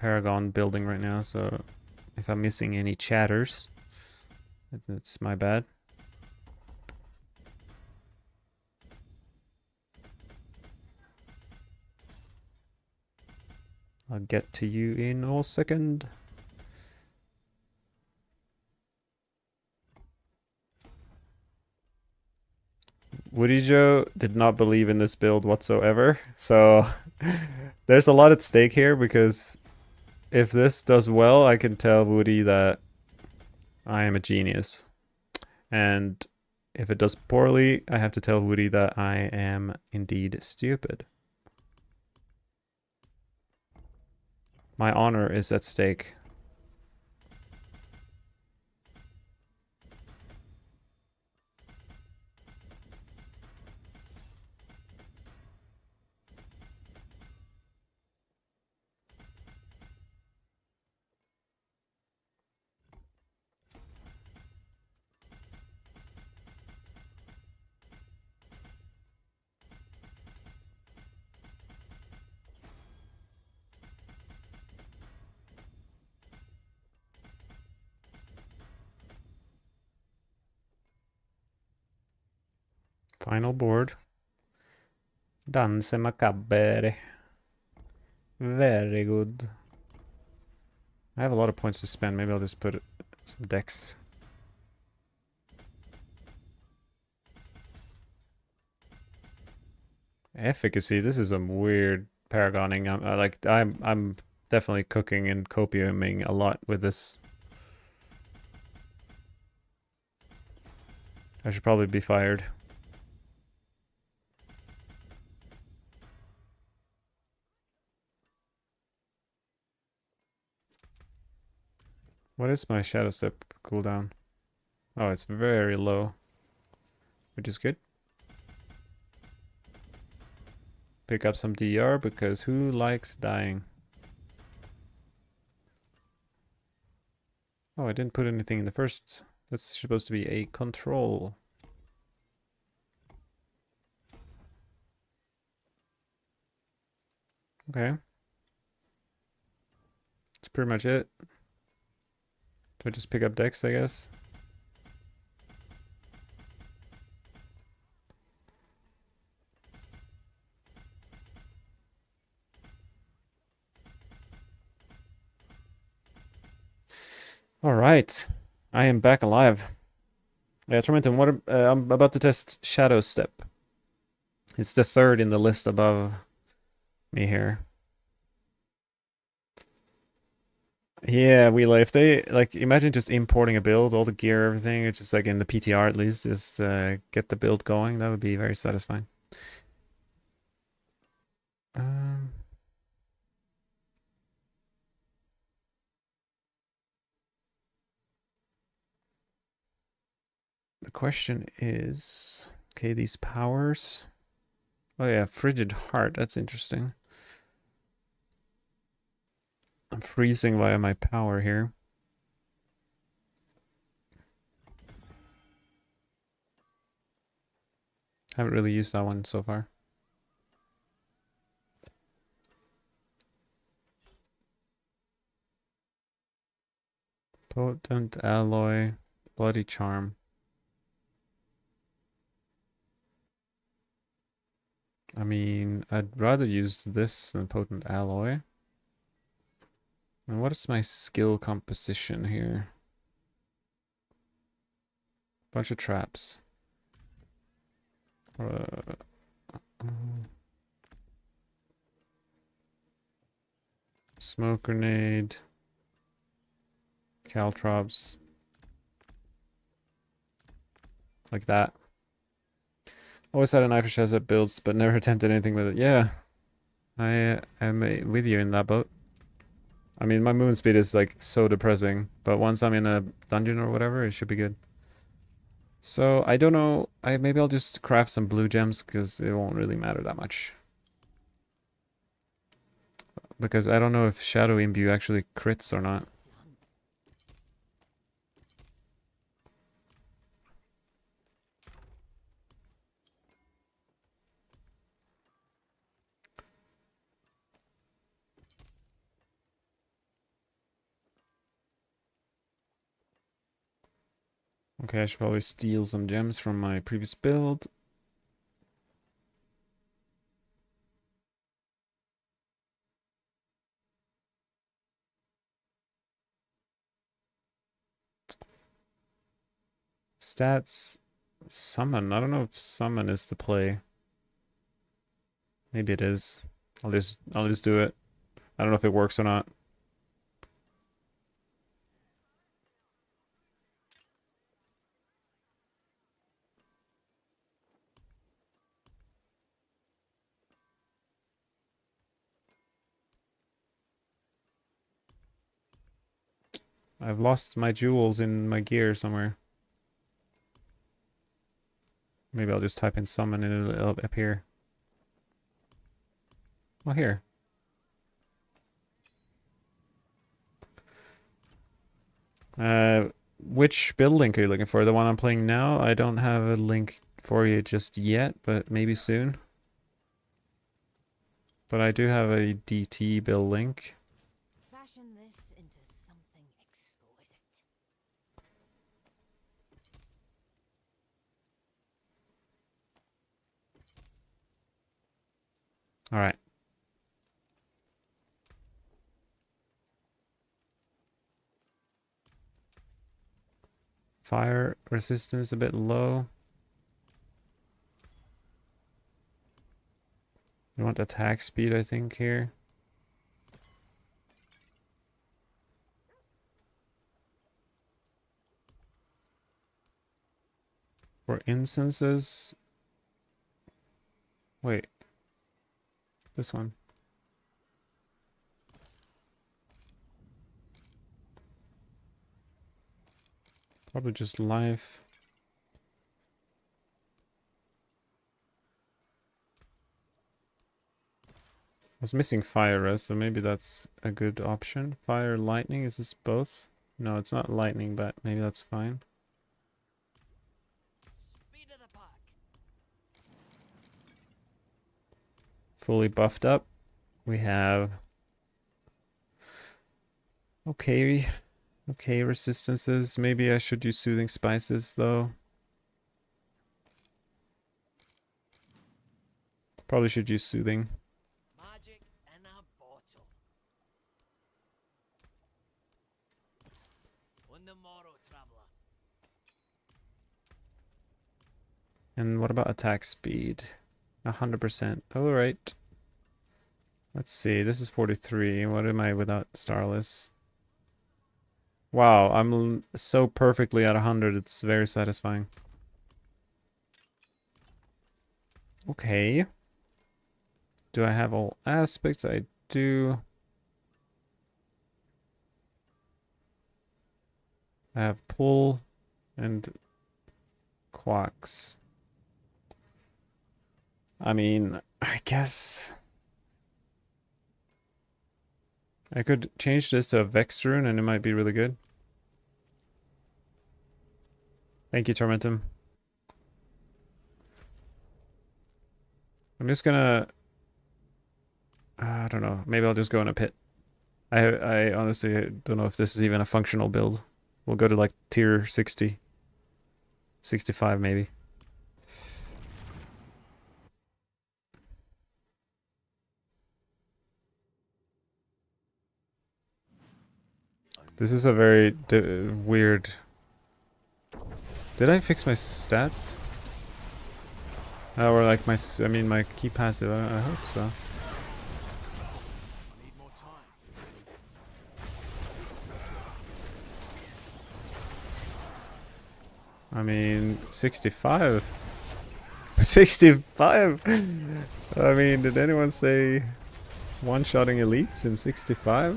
Paragon building right now, so if I'm missing any chatters, it's my bad. I'll get to you in a second. Woody Joe did not believe in this build whatsoever, so there's a lot at stake here, because if this does well, I can tell Woody that I am a genius. And if it does poorly, I have to tell Woody that I am indeed stupid. My honor is at stake. Final board. Danse macabre. Very good. I have a lot of points to spend. Maybe I'll just put some decks. Efficacy. This is some weird paragoning. I'm definitely cooking and copiuming a lot with this. I should probably be fired. What is my shadow step cooldown? Oh, it's very low, which is good. Pick up some DR because who likes dying? Oh, I didn't put anything in the first. That's supposed to be a control. Okay. That's pretty much it. Do I just pick up decks, I guess? Alright. I am back alive. Yeah, Tormentum, what I'm about to test Shadow Step. It's the third in the list above me here. Yeah, if they, like, imagine just importing a build, all the gear, everything, it's just like in the PTR at least, just get the build going. That would be very satisfying. Um, the question is, okay, these powers. Oh yeah, Frigid Heart, that's interesting. I'm freezing via my power here. Haven't really used that one so far. Potent Alloy, Bloody Charm. I mean, I'd rather use this than Potent Alloy. And what is my skill composition here? Bunch of traps. Uh, Smoke grenade. Caltrops. Like that. Always had a knife which has it builds, but never attempted anything with it. Yeah, I am with you in that boat. I mean, my movement speed is like so depressing, but once I'm in a dungeon or whatever, it should be good. So I don't know. Maybe I'll just craft some blue gems because it won't really matter that much. Because I don't know if Shadow Imbue actually crits or not. Okay, I should probably steal some gems from my previous build. Stats, summon. I don't know if summon is the play. Maybe it is. I'll just do it. I don't know if it works or not. I've lost my jewels in my gear somewhere. Maybe I'll just type in summon and it'll appear. Oh, here. Which build link are you looking for? The one I'm playing now? I don't have a link for you just yet, but maybe soon. But I do have a DT build link. Fashion this into something exquisite. All right. Fire resistance a bit low. You want attack speed, I think, here. For instances. Wait. This one. Probably just life. I was missing fire res, so maybe that's a good option. Fire, lightning, is this both? No, it's not lightning, but maybe that's fine. Speed of the pack. Fully buffed up. We have okay resistances. Maybe I should use soothing spices though. Probably should use soothing. Magic in a bottle. On the morrow, traveler. And what about attack speed? 100%. All right. Let's see. This is 43. What am I without Starless? Wow, I'm so perfectly at 100. It's very satisfying. Okay. Do I have all aspects? I do. I have pull and quacks. I mean, I guess I could change this to a Vex rune and it might be really good. Thank you, Tormentum. I'm just gonna... I don't know. Maybe I'll just go in a pit. I honestly don't know if this is even a functional build. We'll go to like tier 60. 65 maybe. This is a very weird... Did I fix my stats? Or like my key passive, I hope so. I need more time. I mean, 65. 65? I mean, did anyone say one-shotting elites in 65? I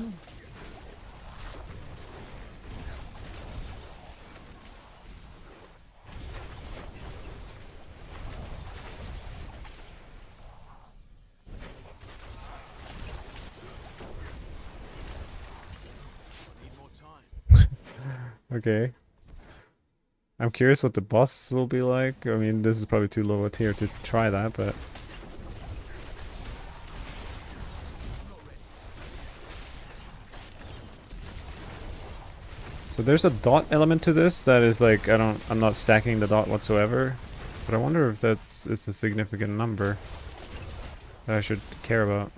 need more time. Okay. I'm curious what the boss will be like. I mean, this is probably too low a tier to try that, but... So there's a dot element to this that is like, I'm not stacking the dot whatsoever. But I wonder if it's a significant number that I should care about.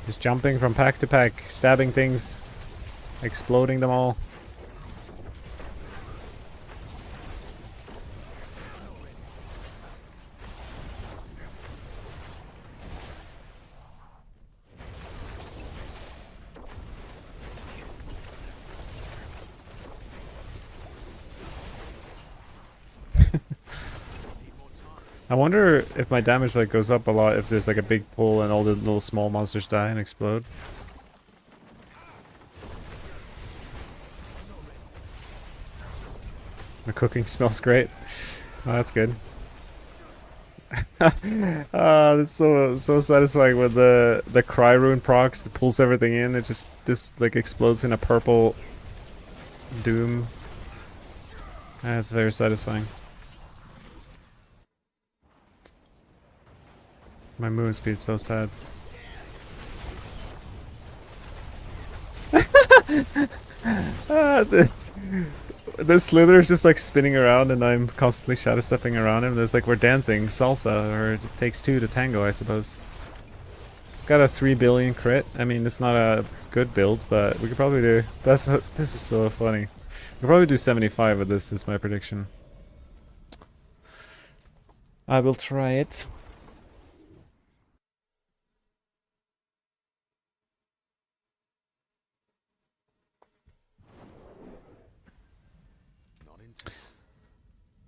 Just jumping from pack to pack, stabbing things, exploding them all. I wonder if my damage like goes up a lot if there's like a big pull and all the little small monsters die and explode. The cooking smells great. Oh, that's good. That's so satisfying when the cry rune procs pulls everything in. It just like explodes in a purple doom. That's very satisfying. My movement speed's so sad. The Slither is just like spinning around and I'm constantly shadow stepping around him. There's like we're dancing salsa, or it takes two to tango, I suppose. Got a 3 billion crit. I mean, it's not a good build, but we could probably do. This is so funny. We could probably do 75 with this. Is my prediction. I will try it.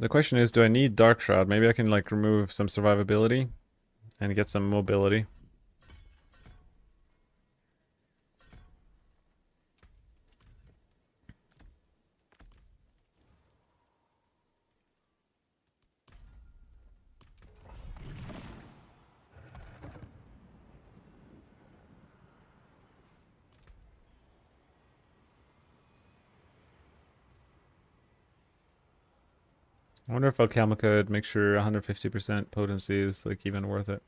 The question is, do I need Dark Shroud? Maybe I can like remove some survivability and get some mobility. I wonder if Alchema could make sure 150% potency is like even worth it.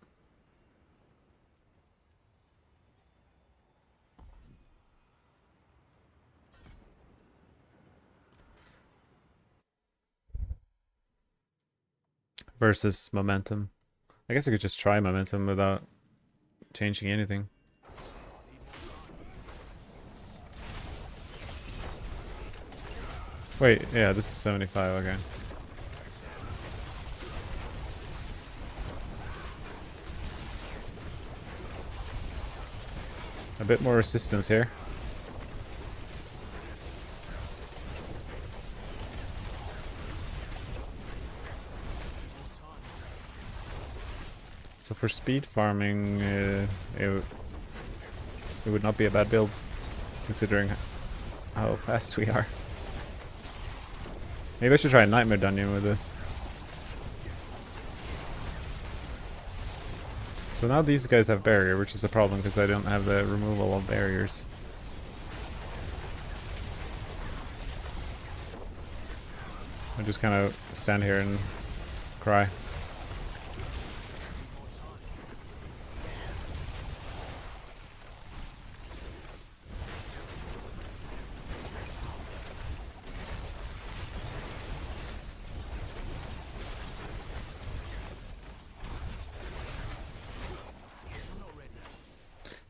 Versus momentum. I guess I could just try momentum without changing anything. Wait, yeah, this is 75, okay. A bit more resistance here. So for speed farming, it would not be a bad build, considering how fast we are. Maybe I should try a Nightmare Dungeon with this. So now these guys have barrier, which is a problem because I don't have the removal of barriers. I just kind of stand here and cry.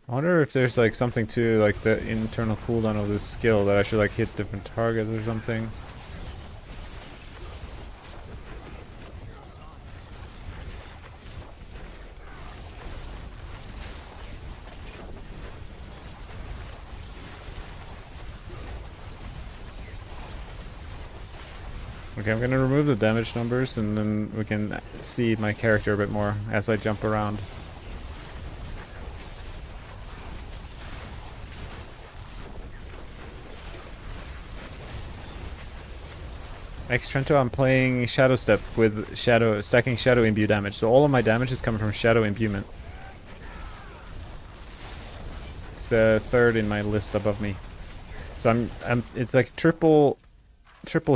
I wonder if there's like something to like the internal cooldown of this skill that I should like hit different targets or something. Okay, I'm gonna remove the damage numbers and then we can see my character a bit more as I jump around. Ex Trento, I'm playing Shadow Step with stacking Shadow Imbue damage. So all of my damage is coming from Shadow Imbuement. It's the third in my list above me. So it's like triple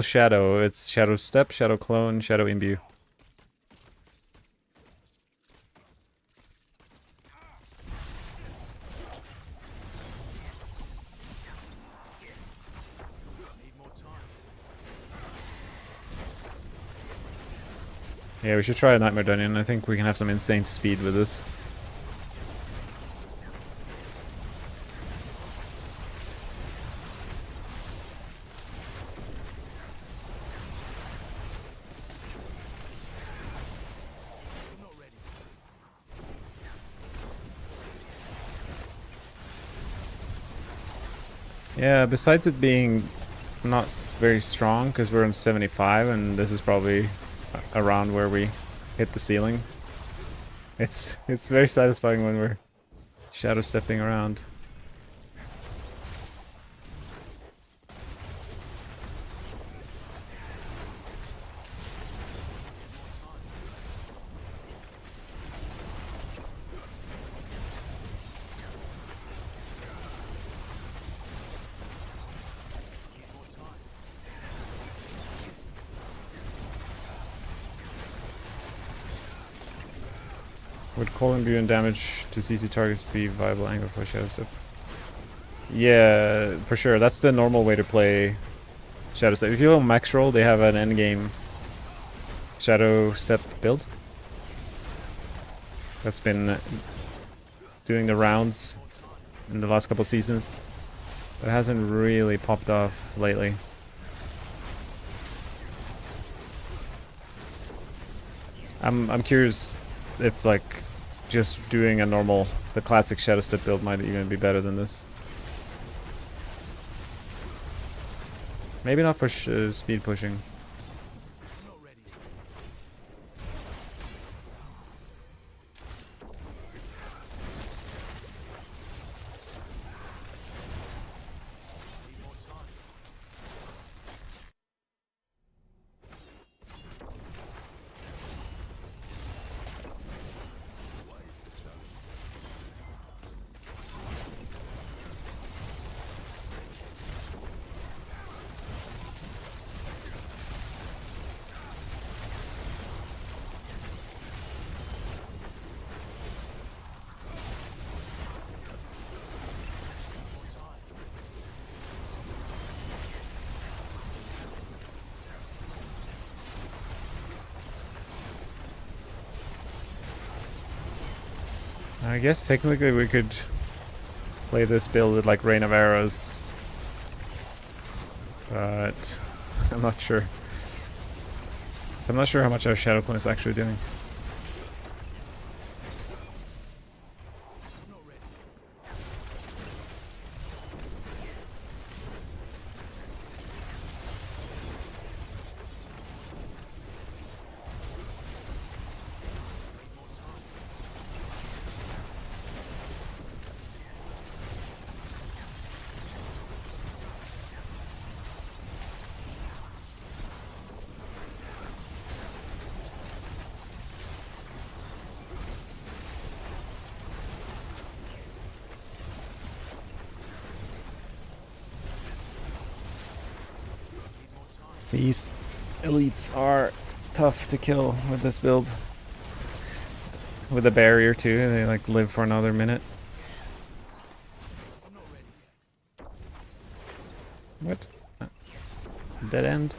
Shadow. It's Shadow Step, Shadow Clone, Shadow Imbue. Yeah, we should try a Nightmare Dungeon. I think we can have some insane speed with this. Yeah, besides it being not very strong, because we're on 75, and this is probably around where we hit the ceiling. It's very satisfying when we're shadow stepping around. Would cold imbue and damage to CC targets be viable angle for Shadow Step? Yeah, for sure. That's the normal way to play Shadow Step. If you go max roll, they have an endgame Shadow Step build that's been doing the rounds in the last couple seasons, but it hasn't really popped off lately. I'm curious if like just doing a normal, the classic Shadow Step build might even be better than this. Maybe not for speed pushing. I guess technically we could play this build with like Rain of Arrows, but I'm not sure. So I'm not sure how much our Shadow Clone is actually doing. These elites are tough to kill with this build. With a barrier too, they like live for another minute. What? Dead end?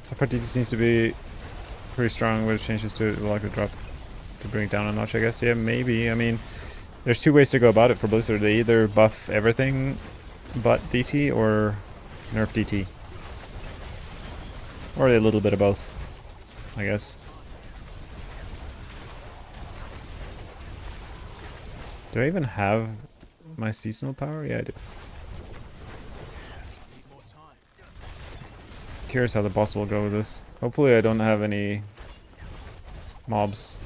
So far DT seems to be pretty strong with changes to the likely drop to bring it down a notch, I guess. Yeah, maybe. I mean, there's two ways to go about it for Blizzard. They either buff everything but DT or nerf DT. Or a little bit of both, I guess. Do I even have my seasonal power? Yeah, I do. Curious how the boss will go with this. Hopefully I don't have any mobs.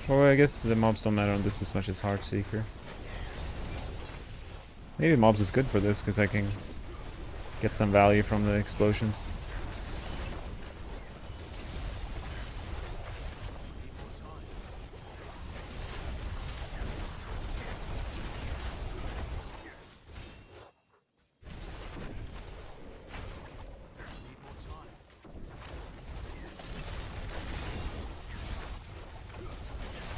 Well, I guess the mobs don't matter on this as much as Heartseeker. Maybe mobs is good for this because I can get some value from the explosions.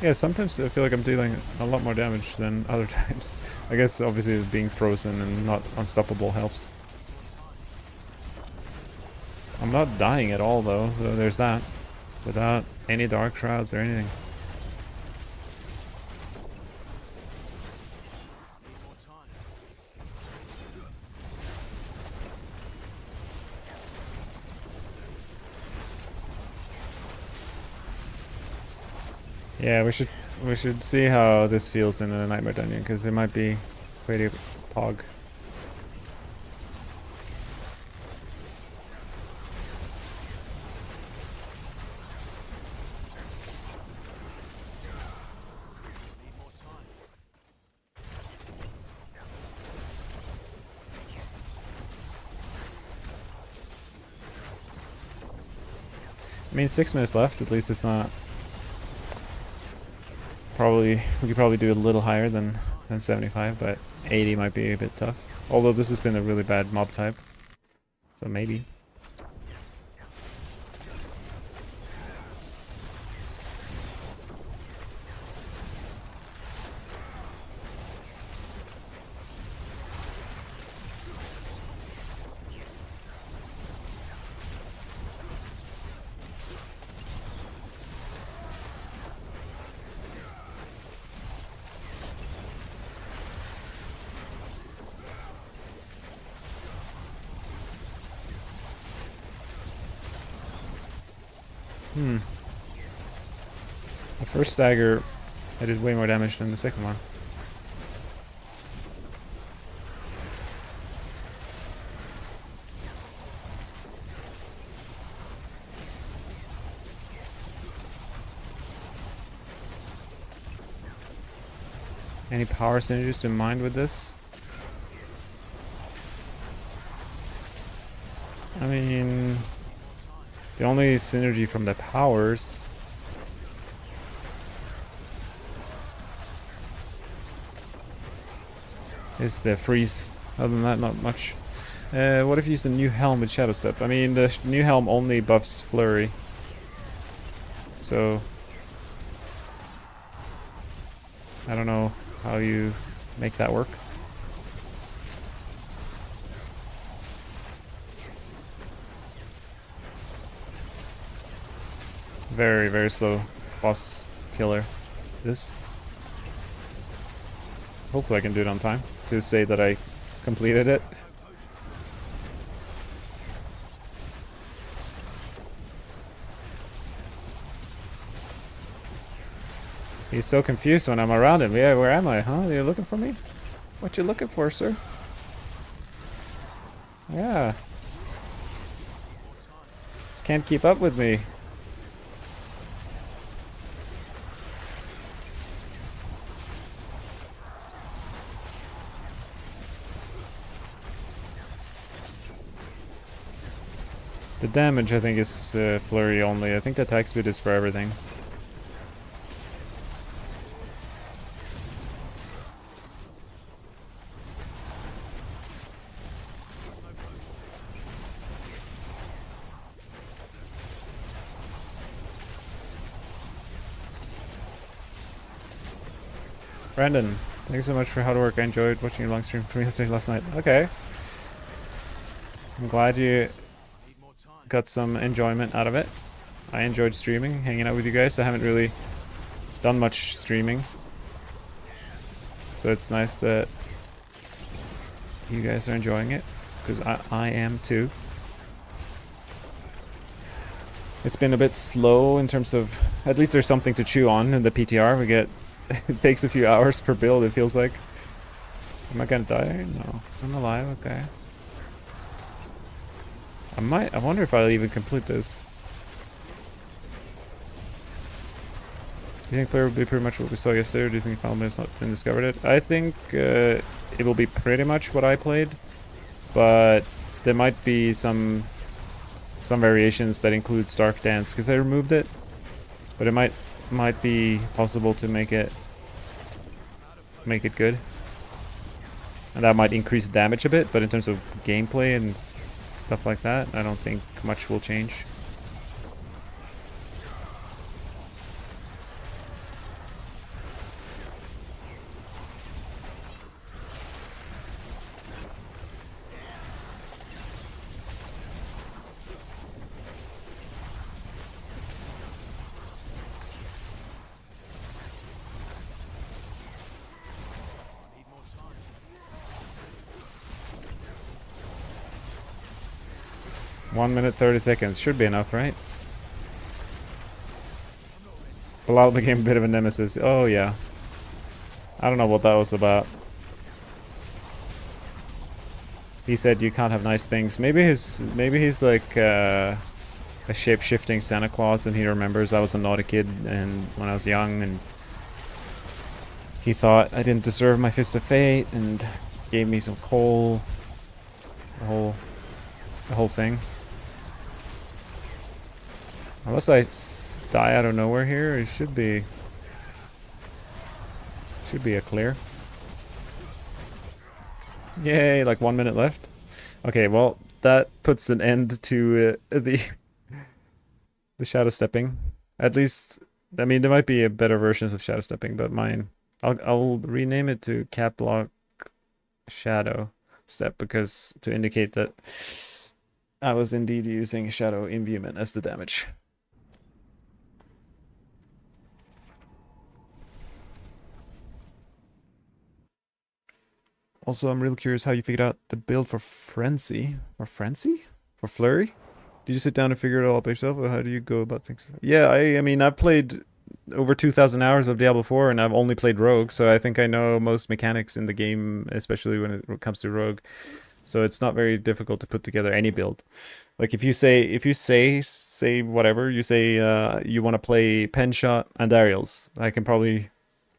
Yeah, sometimes I feel like I'm dealing a lot more damage than other times. I guess obviously being frozen and not unstoppable helps. I'm not dying at all though, so there's that. Without any dark shrouds or anything. Need more time. Yeah, we should see how this feels in a Nightmare Dungeon, because it might be pretty pog. Need more time. I mean, 6 minutes left. At least it's not. Probably we could probably do a little higher than 75, but 80 might be a bit tough. Although this has been a really bad mob type, so maybe. The first stagger, I did way more damage than the second one. Any power synergies to mind with this? I mean, the only synergy from the powers is the freeze. Other than that, not much. What if you use a new helm with Shadow Step? I mean, the new helm only buffs Flurry. So, I don't know how you make that work. Very, very slow boss killer. This. Hopefully I can do it on time to say that I completed it. He's so confused when I'm around him. Yeah, where am I? Huh? Are you looking for me? What you looking for, sir? Yeah. Can't keep up with me. The damage, I think, is flurry only. I think the attack speed is for everything. Brandon, thanks so much for hard work. I enjoyed watching your long stream from yesterday last night. Okay. I'm glad you Need more time. got some enjoyment out of it. I enjoyed streaming, hanging out with you guys. I haven't really done much streaming, so it's nice that you guys are enjoying it, because I am too. It's been a bit slow in terms of, at least there's something to chew on in the PTR. We get, it takes a few hours per build, it feels like. Am I gonna die? No, I'm alive. Okay. I wonder if I'll even complete this. Do you think Flare will be pretty much what we saw yesterday, or do you think Falmer has not been discovered it? I think it will be pretty much what I played, but there might be some variations that include Stark Dance, because I removed it, but it might be possible to make it good, and that might increase damage a bit. But in terms of gameplay and stuff like that, I don't think much will change. 1 minute 30 seconds. Should be enough, right? Bilal became a bit of a nemesis. Oh, yeah. I don't know what that was about. He said you can't have nice things. Maybe he's like a shape-shifting Santa Claus and he remembers I was a naughty kid and when I was young and he thought I didn't deserve my Fist of Fate and gave me some coal. The whole thing. Unless I die out of nowhere here, it should be a clear. Yay, like 1 minute left. Okay, well, that puts an end to the shadow stepping. At least, I mean, there might be a better versions of shadow stepping, but mine, I'll rename it to cap block shadow step because to indicate that I was indeed using shadow imbuement as the damage. Also, I'm real curious how you figured out the build for Frenzy. For Frenzy? For Flurry? Did you sit down and figure it all up yourself, or how do you go about things? Yeah, I mean, I've played over 2,000 hours of Diablo 4, and I've only played Rogue, so I think I know most mechanics in the game, especially when it comes to Rogue. So it's not very difficult to put together any build. Like if you say whatever, you say you want to play Pen Shot and Ariels, I can probably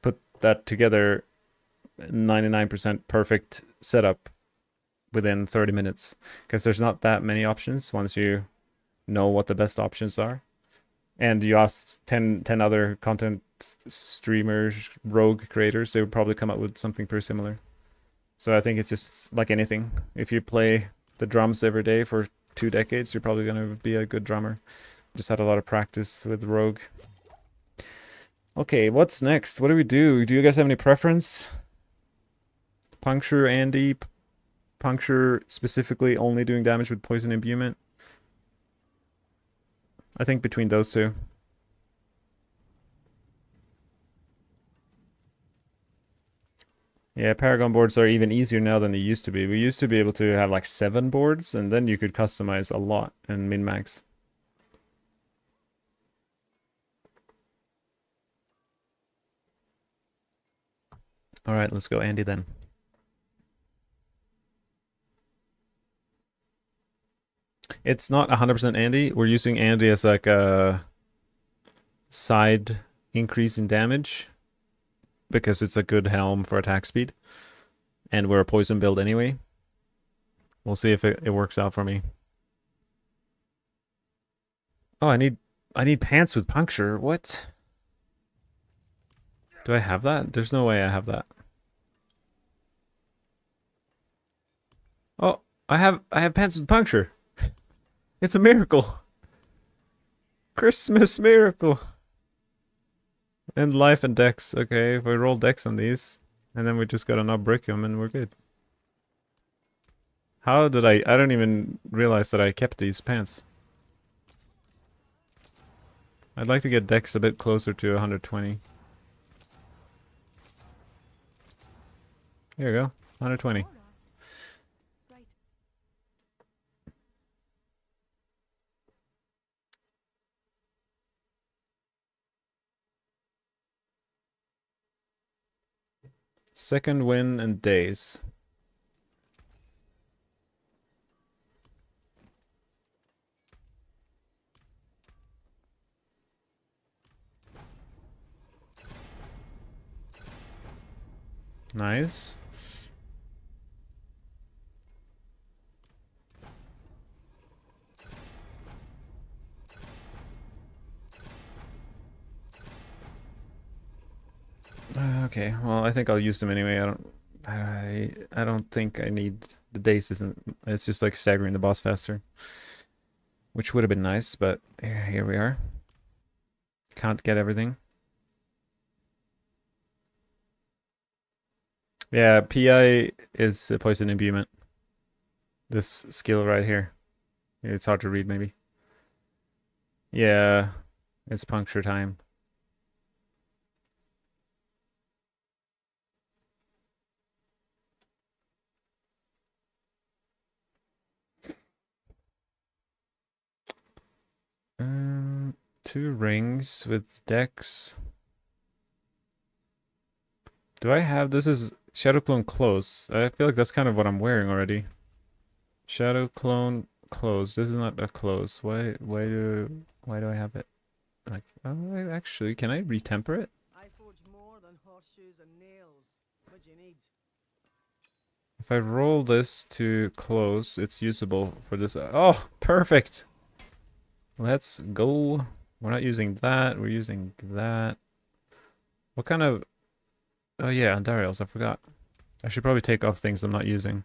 put that together 99% perfect setup within 30 minutes because there's not that many options once you know what the best options are. And you asked 10 other content streamers, rogue creators, they would probably come up with something pretty similar. So I think it's just like anything. If you play the drums every day for 2 decades, you're probably going to be a good drummer. Just had a lot of practice with rogue. Okay, what's next? What do we do? Do you guys have any preference? Puncture, Andy. Puncture specifically only doing damage with poison imbuement. I think between those two. Yeah, Paragon boards are even easier now than they used to be. We used to be able to have like 7 boards, and then you could customize a lot and min-max. Alright, let's go Andy then. It's not 100% Andy. We're using Andy as like a side increase in damage because it's a good helm for attack speed. And we're a poison build anyway. We'll see if it works out for me. Oh, I need pants with puncture. What? Do I have that? There's no way I have that. Oh, I have pants with puncture. It's a miracle. Christmas miracle. And life and dex. Okay, if we roll dex on these, and then we just gotta not brick them and we're good. How did I don't even realize that I kept these pants. I'd like to get dex a bit closer to 120. Here we go, 120. Right. Second win and days. Nice. Okay, well, I think I'll use them anyway. I don't think I need the days. It's just like staggering the boss faster, which would have been nice, but here we are. Can't get everything. Yeah, PI is a poison imbuement. This skill right here. It's hard to read, maybe. Yeah, it's puncture time. 2 rings with decks. Do I have... This is Shadow Clone Close. I feel like that's kind of what I'm wearing already. Shadow Clone Close. This is not a close. Why do I have it? Like, oh, actually, can I retemper it? I forge more than horseshoes and nails. What do you need? If I roll this to close, it's usable for this. Oh, perfect! Let's go. We're not using that. We're using that. What kind of... Oh yeah, Andariels, I forgot. I should probably take off things I'm not using.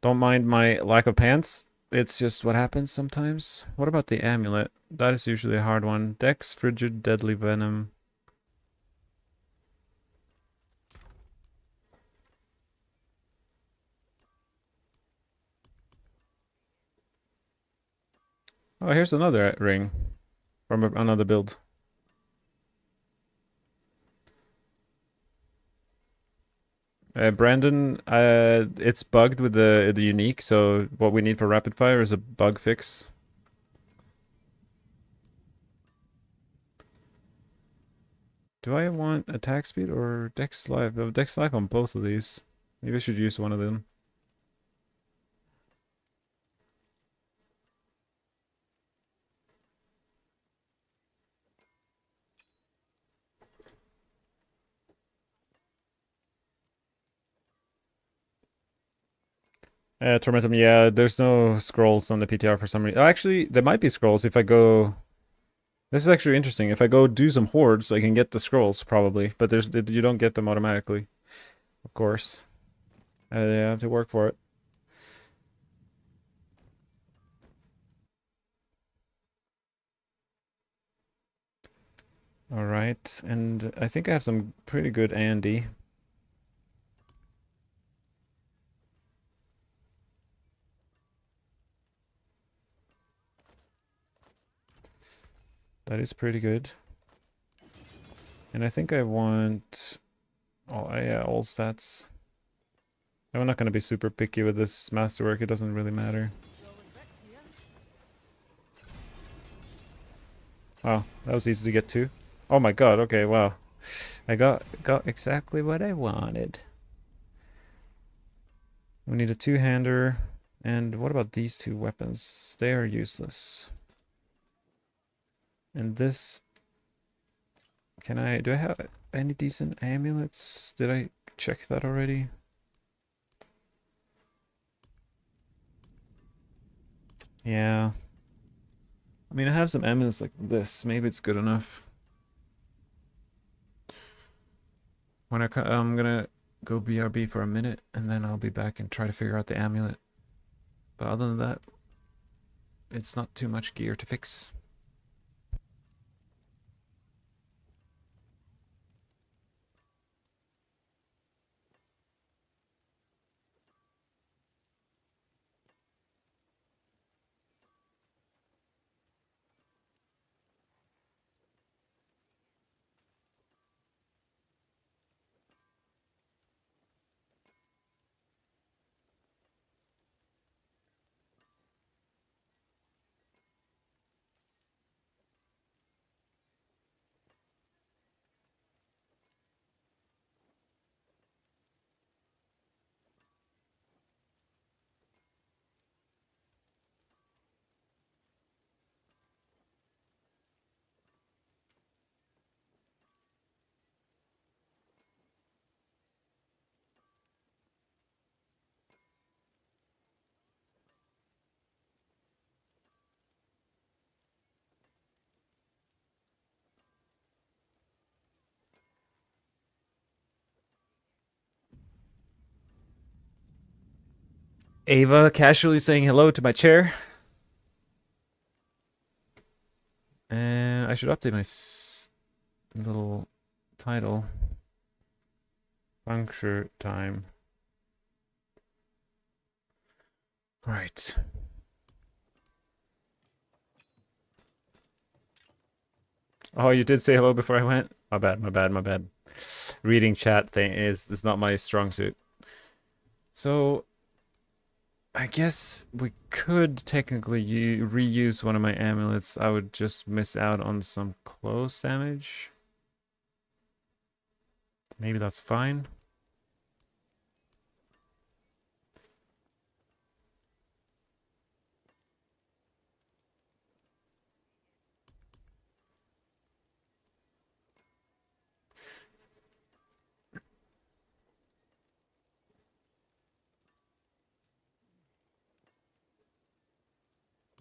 Don't mind my lack of pants. It's just what happens sometimes. What about the amulet? That is usually a hard one. Dex, Frigid, Deadly Venom. Oh, here's another ring. From another build. Brandon, it's bugged with the unique, so what we need for rapid fire is a bug fix. Do I want attack speed or dex life? I have dex life on both of these. Maybe I should use one of them. Tormentum, yeah, there's no scrolls on the PTR for some reason. Oh, actually, there might be scrolls if I go... This is actually interesting. If I go do some hordes, I can get the scrolls, probably. But you don't get them automatically. Of course. I have to work for it. Alright, and I think I have some pretty good Andy. That is pretty good. And I think I want... Oh, yeah, all stats. I'm not going to be super picky with this masterwork, it doesn't really matter. Oh, that was easy to get to. Oh my god, okay, wow. I got exactly what I wanted. We need a two-hander. And what about these 2 weapons? They are useless. And this... do I have any decent amulets? Did I check that already? Yeah. I mean, I have some amulets like this. Maybe it's good enough. I'm gonna go BRB for a minute, and then I'll be back and try to figure out the amulet. But other than that, it's not too much gear to fix. Ava casually saying hello to my chair. And I should update my little title. Puncture time. Right. Oh, you did say hello before I went? My bad, my bad, my bad. Reading chat thing is not my strong suit. So I guess we could technically reuse one of my amulets. I would just miss out on some close damage. Maybe that's fine.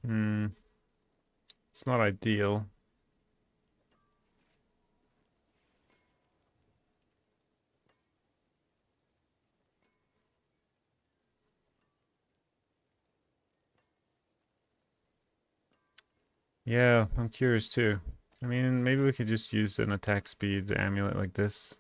Hmm. It's not ideal. Yeah, I'm curious too. I mean, maybe we could just use an attack speed amulet like this.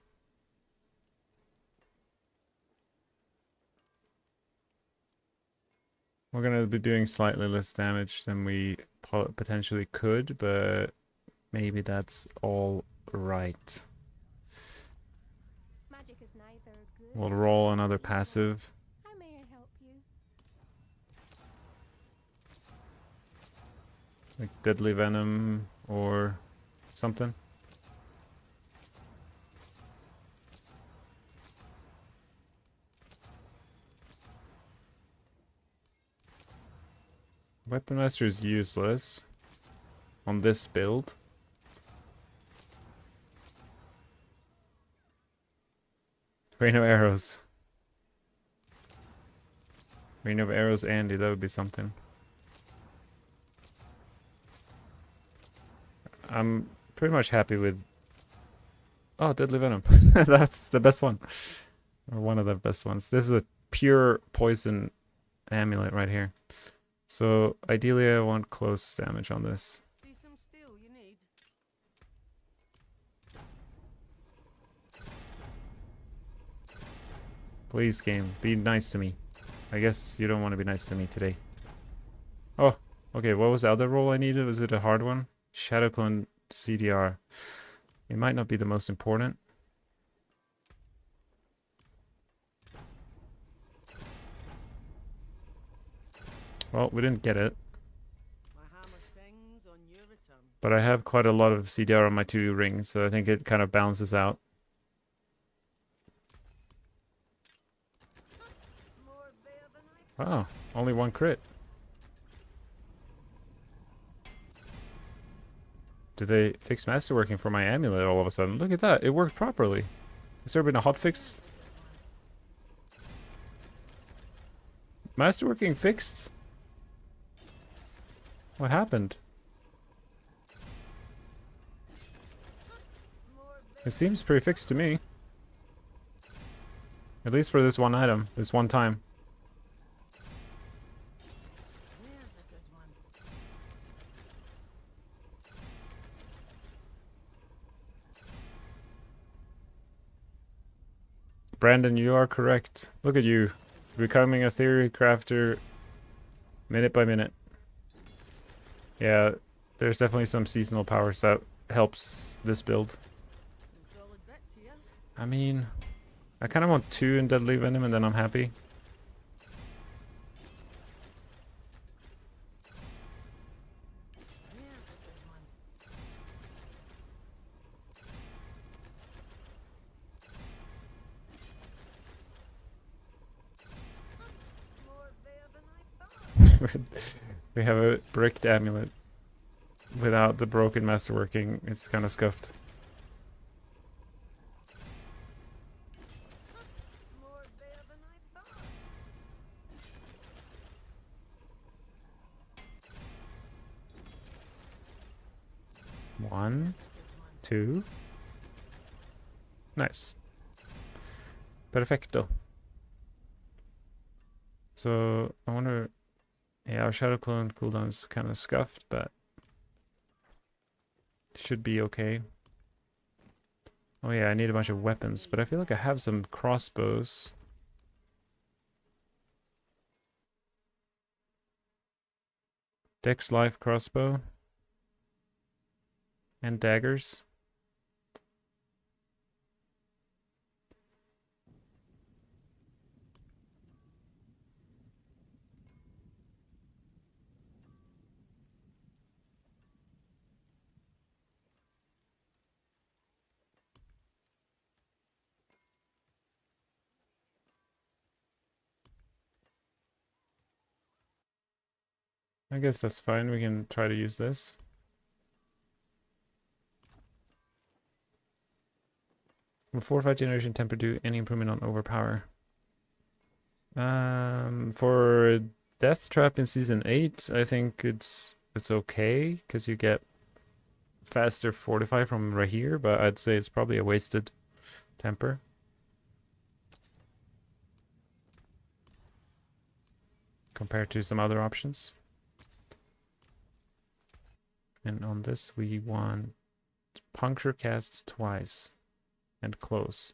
We're gonna be doing slightly less damage than we potentially could, but maybe that's all right. Magic is neither good We'll roll nor another evil. passive. How may I help you? Like deadly venom or something. Weapon Master is useless on this build. Rain of Arrows. Rain of Arrows Andy, that would be something. I'm pretty much happy with... Oh, Deadly Venom. That's the best one. Or one of the best ones. This is a pure poison amulet right here. So ideally I want close damage on this. See some steel you need? Please, game, be nice to me. I guess you don't want to be nice to me today. Oh, okay, what was the other roll I needed? Was it a hard one? Shadow Clone CDR. It might not be the most important. Well, we didn't get it. My hammer sings on your return. But I have quite a lot of CDR on my 2 rings, so I think it kind of balances out. More there than I Oh, only 1 crit. Did they fix masterworking for my amulet all of a sudden? Look at that, it worked properly. Has there been a hotfix? Masterworking fixed? What happened? It seems pretty fixed to me. At least for this one item, this one time. There's a good one. Brandon, you are correct. Look at you, becoming a theory crafter minute by minute. Yeah, there's definitely some seasonal powers that helps this build. Some solid bits here. I mean, I kind of want 2 in Deadly Venom and then I'm happy. There's a good one. More there than I thought. We have a bricked amulet. Without the broken masterworking, it's kind of scuffed. More there than I thought. 1, 2. Nice. Perfecto. So, I wonder... Yeah, our Shadow Clone cooldown is kind of scuffed, but... should be okay. Oh yeah, I need a bunch of weapons, but I feel like I have some crossbows. Dex Life crossbow. And daggers. I guess that's fine. We can try to use this. Will 4 or 5 generation temper do any improvement on overpower? For Death Trap in Season 8, I think it's okay, because you get faster Fortify from right here, but I'd say it's probably a wasted temper. Compared to some other options. And on this we want Puncture Cast twice and close.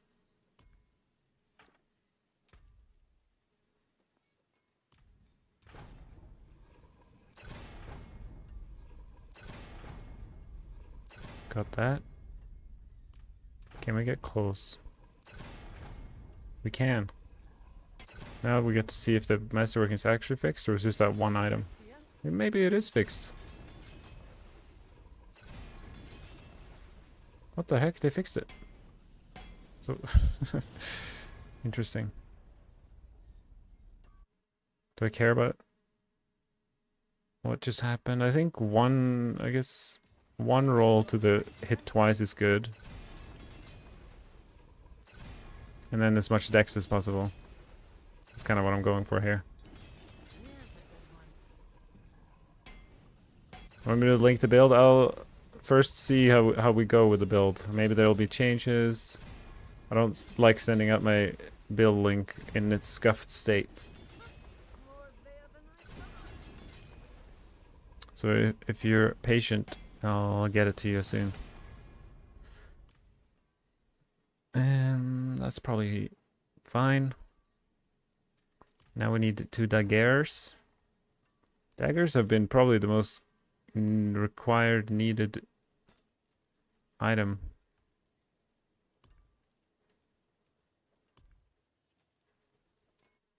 Got that. Can we get close? We can. Now we get to see if the masterwork is actually fixed, or is just that one item. Maybe it is fixed. What the heck? They fixed it. So interesting. Do I care about what just happened? I think I guess one roll to the hit twice is good. And then as much dex as possible. That's kind of what I'm going for here. Want me to link the build? I'll first see how we go with the build. Maybe there'll be changes. I don't like sending out my build link in its scuffed state. So if you're patient, I'll get it to you soon. That's probably fine. Now we need 2 daggers. Daggers have been probably the most required, needed item.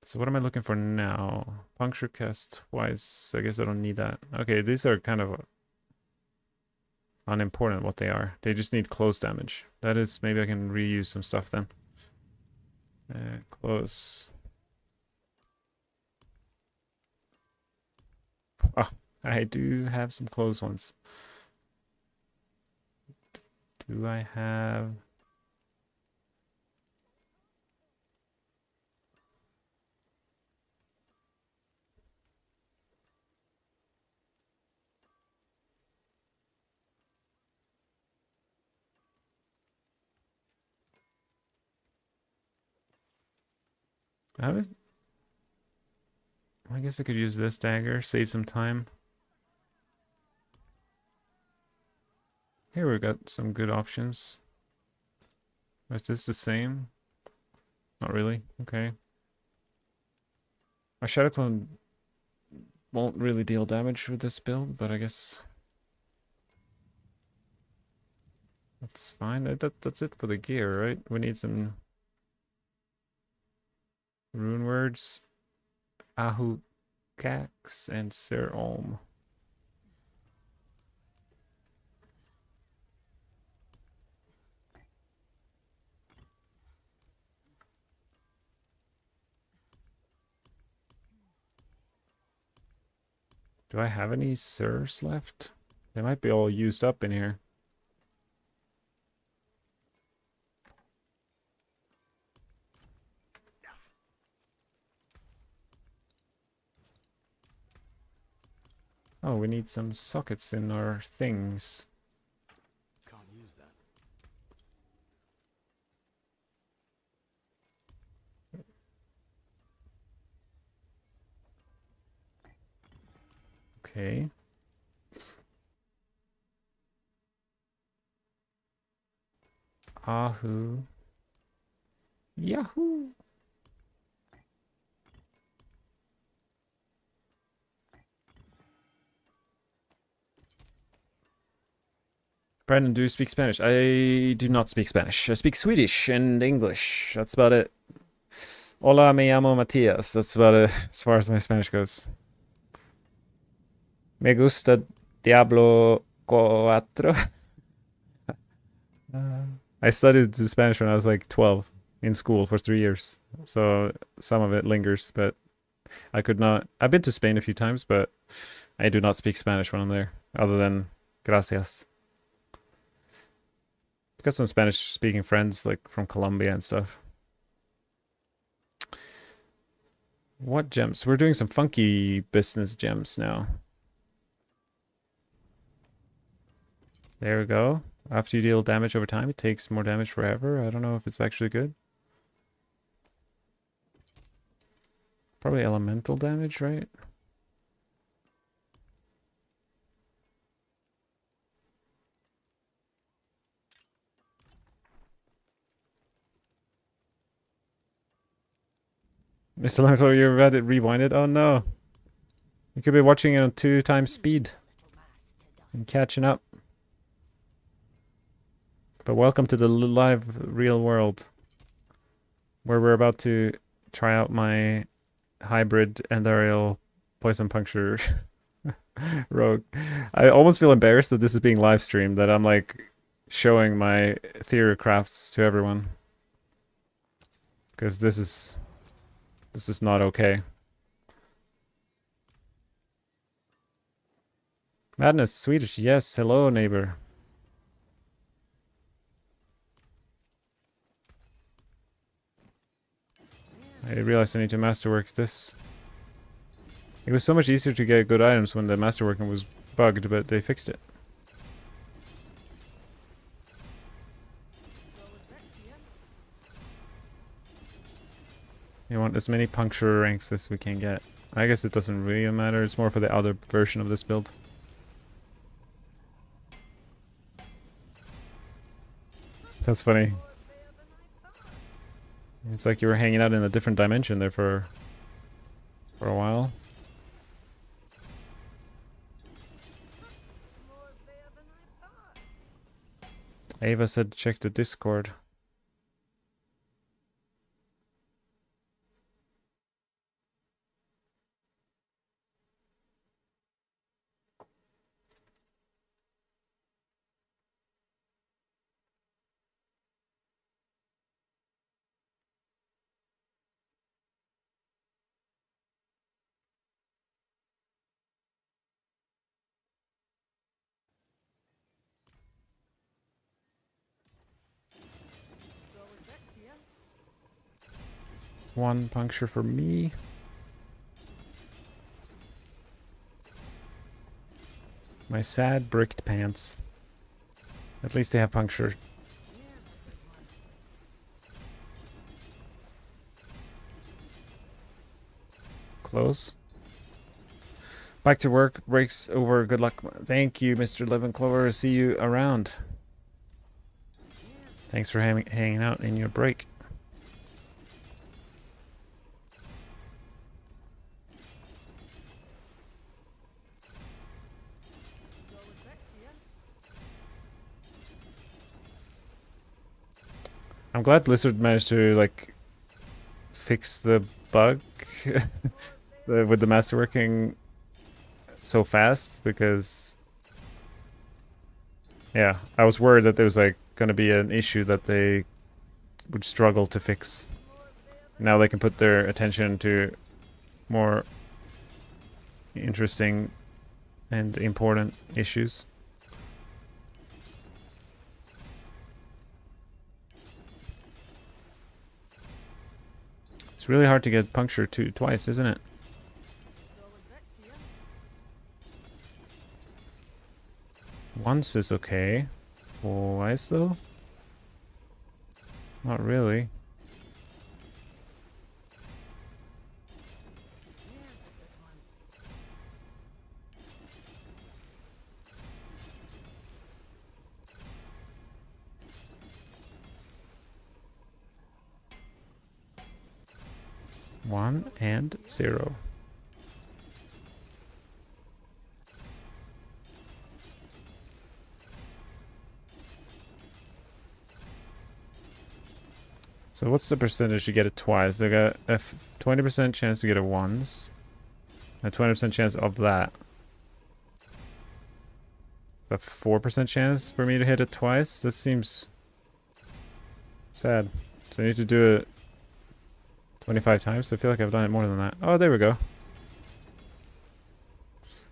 So what am I looking for now? Puncture cast twice. I guess I don't need that. Okay, these are kind of unimportant what they are. They just need close damage. That is, maybe I can reuse some stuff then. Close. Oh, I do have some close ones. Do I have... I guess I could use this dagger, save some time. Here we got some good options. Is this the same? Not really. Okay. My Shadow Clone won't really deal damage with this build, but I guess that's fine. That's it for the gear, right? We need some rune words. Ahu Cax and Sir Olm. Do I have any Sirs left? They might be all used up in here. Oh, we need some sockets in our things. Can't use that. Okay. Ahu. Yahoo! Brandon, do you speak Spanish? I do not speak Spanish. I speak Swedish and English. That's about it. Hola, me llamo Matias. That's about it as far as my Spanish goes. Me gusta Diablo 4. I studied Spanish when I was like 12 in school for 3 years. So some of it lingers, but I could not. I've been to Spain a few times, but I do not speak Spanish when I'm there, other than gracias. Got some Spanish-speaking friends, like from Colombia and stuff. What gems? We're doing some funky business gems now. There we go. After you deal damage over time, it takes more damage forever. I don't know if it's actually good. Probably elemental damage, right? Mr. Lamento, you're about to rewind it? Oh no. You could be watching it on 2 times speed and catching up. But welcome to the live real world, where we're about to try out my hybrid Andariel poison puncture rogue. I almost feel embarrassed that this is being live streamed, that I'm like showing my theory crafts to everyone. Because this is not okay. Madness, Swedish, yes, hello neighbor. I realized I need to masterwork this. It was so much easier to get good items when the masterworking was bugged, but they fixed it. We want as many puncture ranks as we can get. I guess it doesn't really matter, it's more for the other version of this build. That's funny. It's like you were hanging out in a different dimension there for a while. Ava said check the Discord. One puncture for me. My sad bricked pants. At least they have puncture. Close. Back to work. Breaks over. Good luck. Thank you, Mr. Levenclover. See you around. Thanks for hanging out in your break. I'm glad Blizzard managed to like fix the bug with the masterworking so fast, because yeah, I was worried that there was like going to be an issue that they would struggle to fix. Now they can put their attention to more interesting and important issues. It's really hard to get puncture twice, isn't it? Once is okay. Twice though? Not really. One and 0. So what's the percentage to get it twice? They got a 20% chance to get it once. A 20% chance of that. A 4% chance for me to hit it twice? This seems sad. So I need to do it 25 times? I feel like I've done it more than that. Oh, there we go.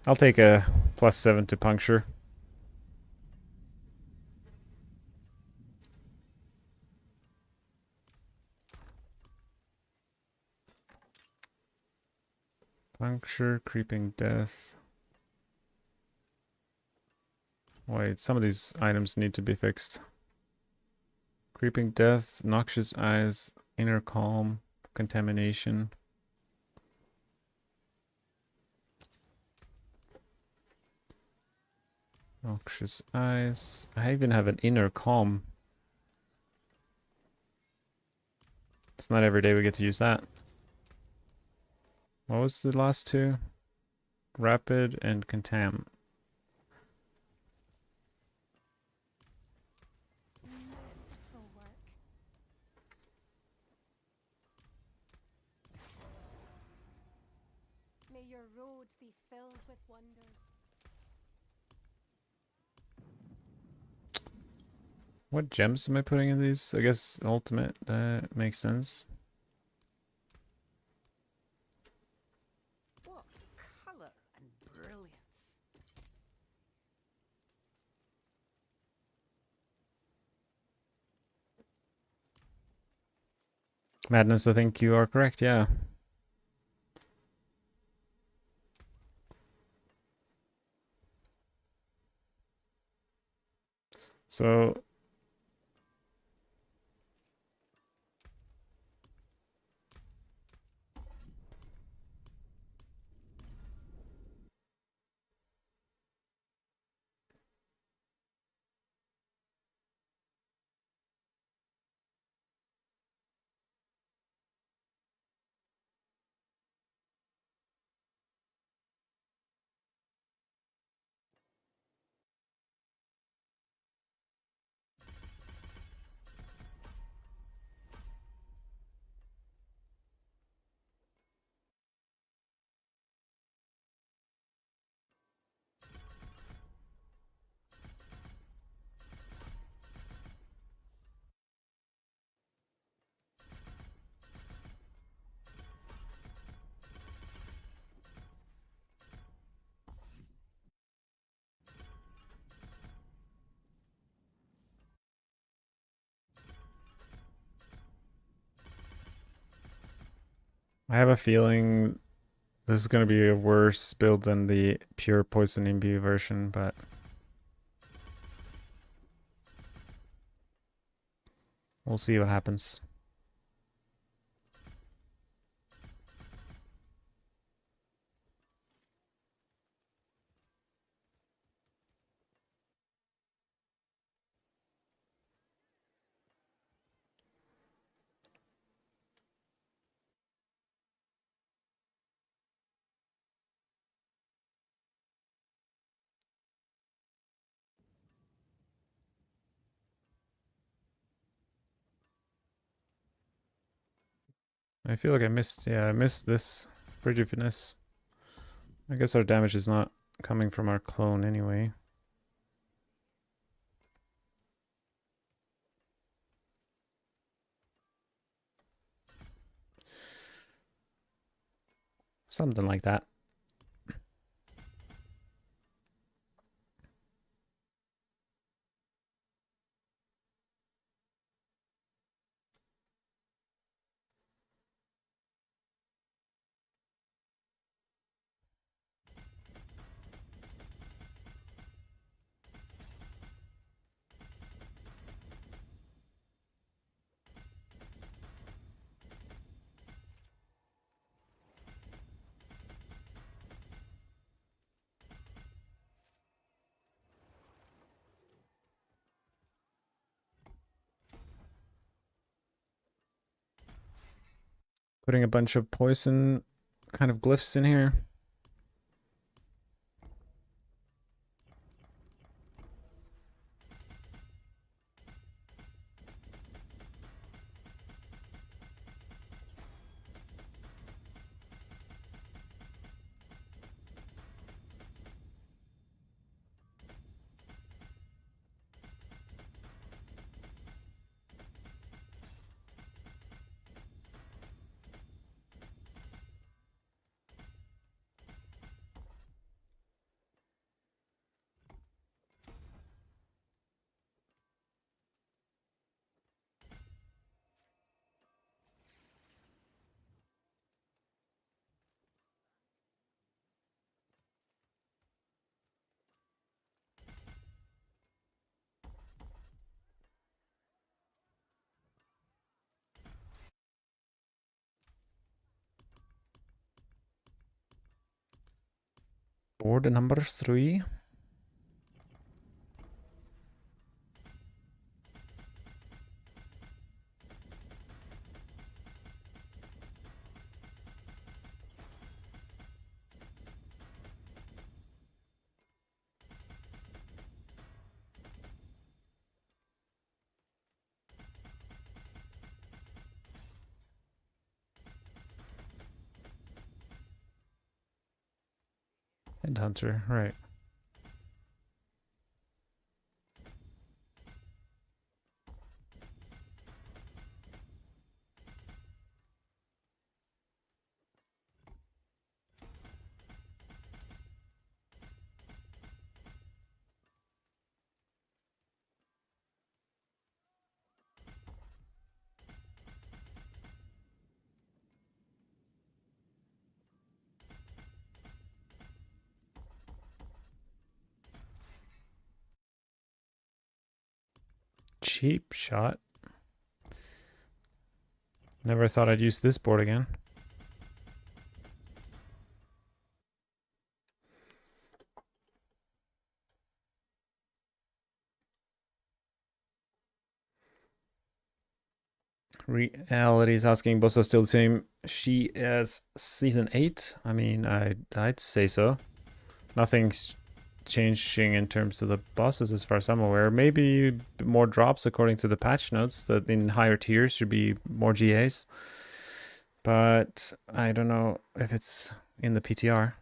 I'll take a +7 to puncture. Puncture, creeping death. Wait, some of these items need to be fixed. Creeping death, noxious eyes, inner calm, contamination. Noxious eyes. I even have an inner calm. It's not every day we get to use that. What was the last two? Rapid and contam. Masterful work. May your road be filled with wonders. What gems am I putting in these? I guess ultimate. That makes sense. What colour and brilliance. Madness, I think you are correct, yeah. So I have a feeling this is going to be a worse build than the pure poison imbue version, but we'll see what happens. I feel like I missed this Bridge Finesse. I guess our damage is not coming from our clone anyway. Something like that. Putting a bunch of poison kind of glyphs in here. Board number 3. Headhunter, right. Cheap shot. Never thought I'd use this board again. Reality is asking, Bossa still the same. She is season 8. I mean, I'd say so. Nothing's changing in terms of the bosses as far as I'm aware. Maybe more drops according to the patch notes, that in higher tiers should be more GAs. But I don't know if it's in the PTR.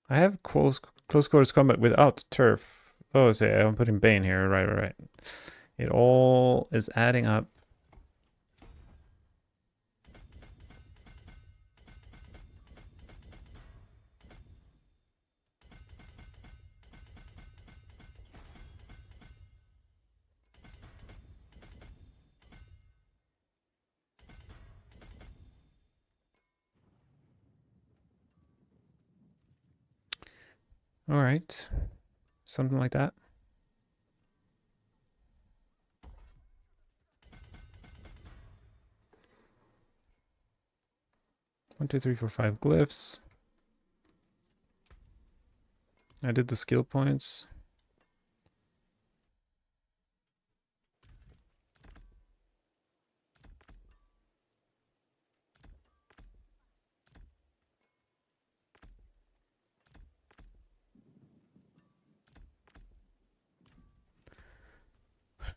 I have close quarters combat without turf. Oh, say I'm putting Bane here. Right. It all is adding up. All right, something like that. One, two, three, four, 5 glyphs. I did the skill points.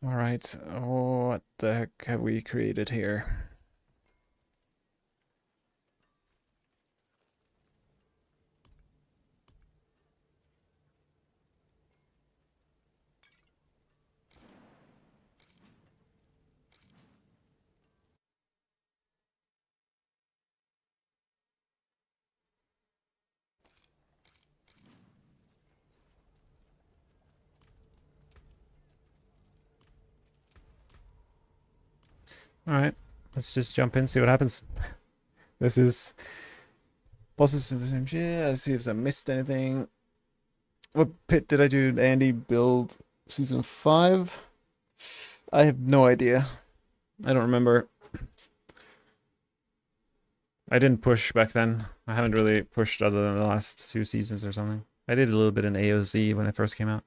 All right, what the heck have we created here? All right, let's just jump in, see what happens. This is bosses in the same shit. Let's see if I missed anything. What pit did I do? Andy build season 5? I have no idea. I don't remember. I didn't push back then. I haven't really pushed other than the last 2 seasons or something. I did a little bit in AOZ when it first came out.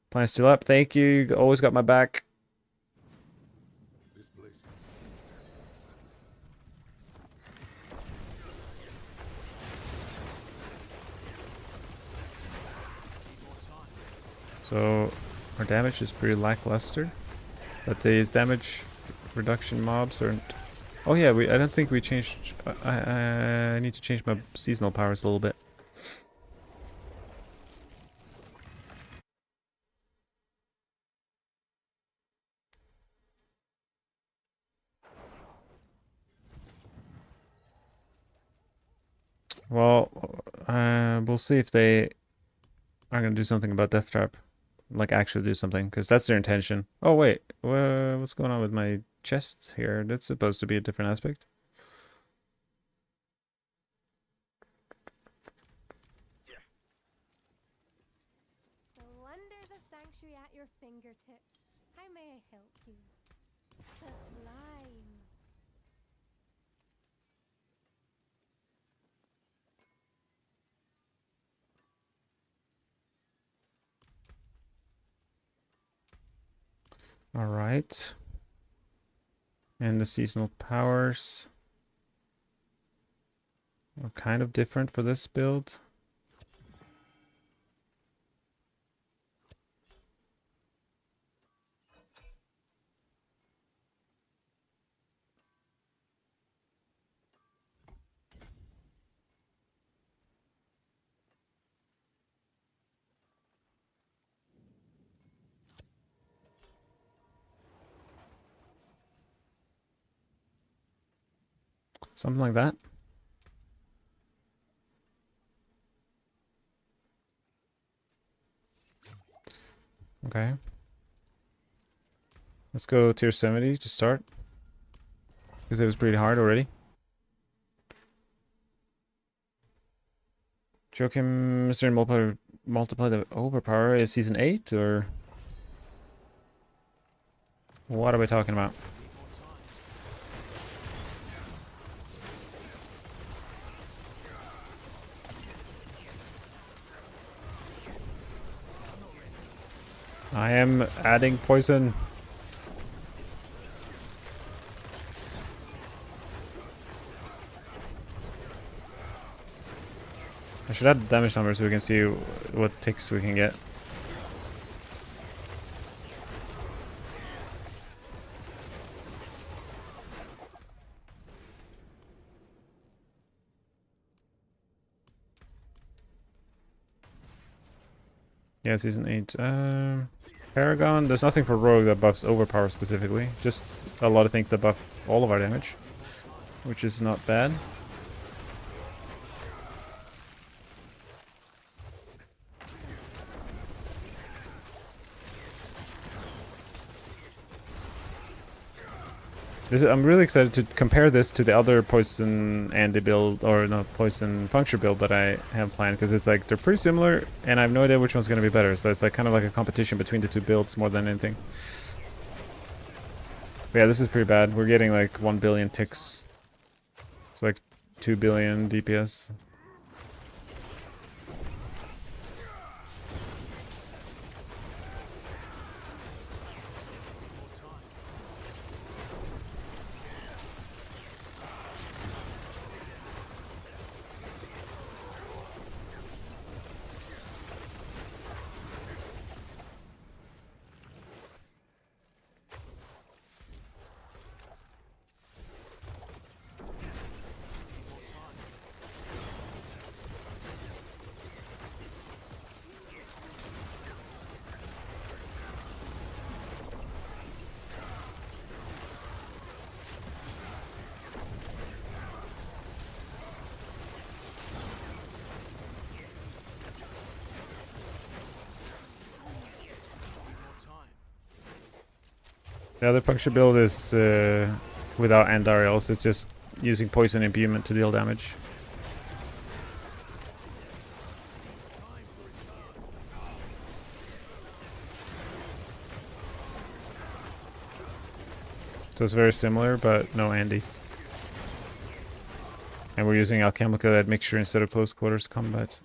Plan still up. Thank you. Always got my back. So Our damage is pretty lackluster. But the damage reduction mobs aren't... Oh yeah, I don't think we changed... I need to change my seasonal powers a little bit. Well, we'll see if they are going to do something about Death Trap. Like, actually do something, because that's their intention. Oh, wait. What's going on with my chest here? That's supposed to be a different aspect. The wonders of Sanctuary at your fingertips. How may I help you? Sublime. Alright. And the seasonal powers are kind of different for this build. Something like that. Okay. Let's go tier 70 to start. Because it was pretty hard already. Joachim, Mr. Multiply the overpower is season 8 or... What are we talking about? I am adding poison. I should add damage numbers so we can see what ticks we can get. Yeah, season 8. Paragon, there's nothing for Rogue that buffs overpower specifically. Just a lot of things that buff all of our damage, which is not bad. I'm really excited to compare this to the other poison Andy build, or no, poison puncture build that I have planned, because it's like they're pretty similar, and I have no idea which one's going to be better. So it's like kind of like a competition between the two builds more than anything. But yeah, this is pretty bad. We're getting like 1 billion ticks. It's like 2 billion DPS. The other puncture build is without Andariels, it's just using poison imbuement to deal damage. So it's very similar, but no Andes. And we're using Alchemical Admixture instead of close quarters combat.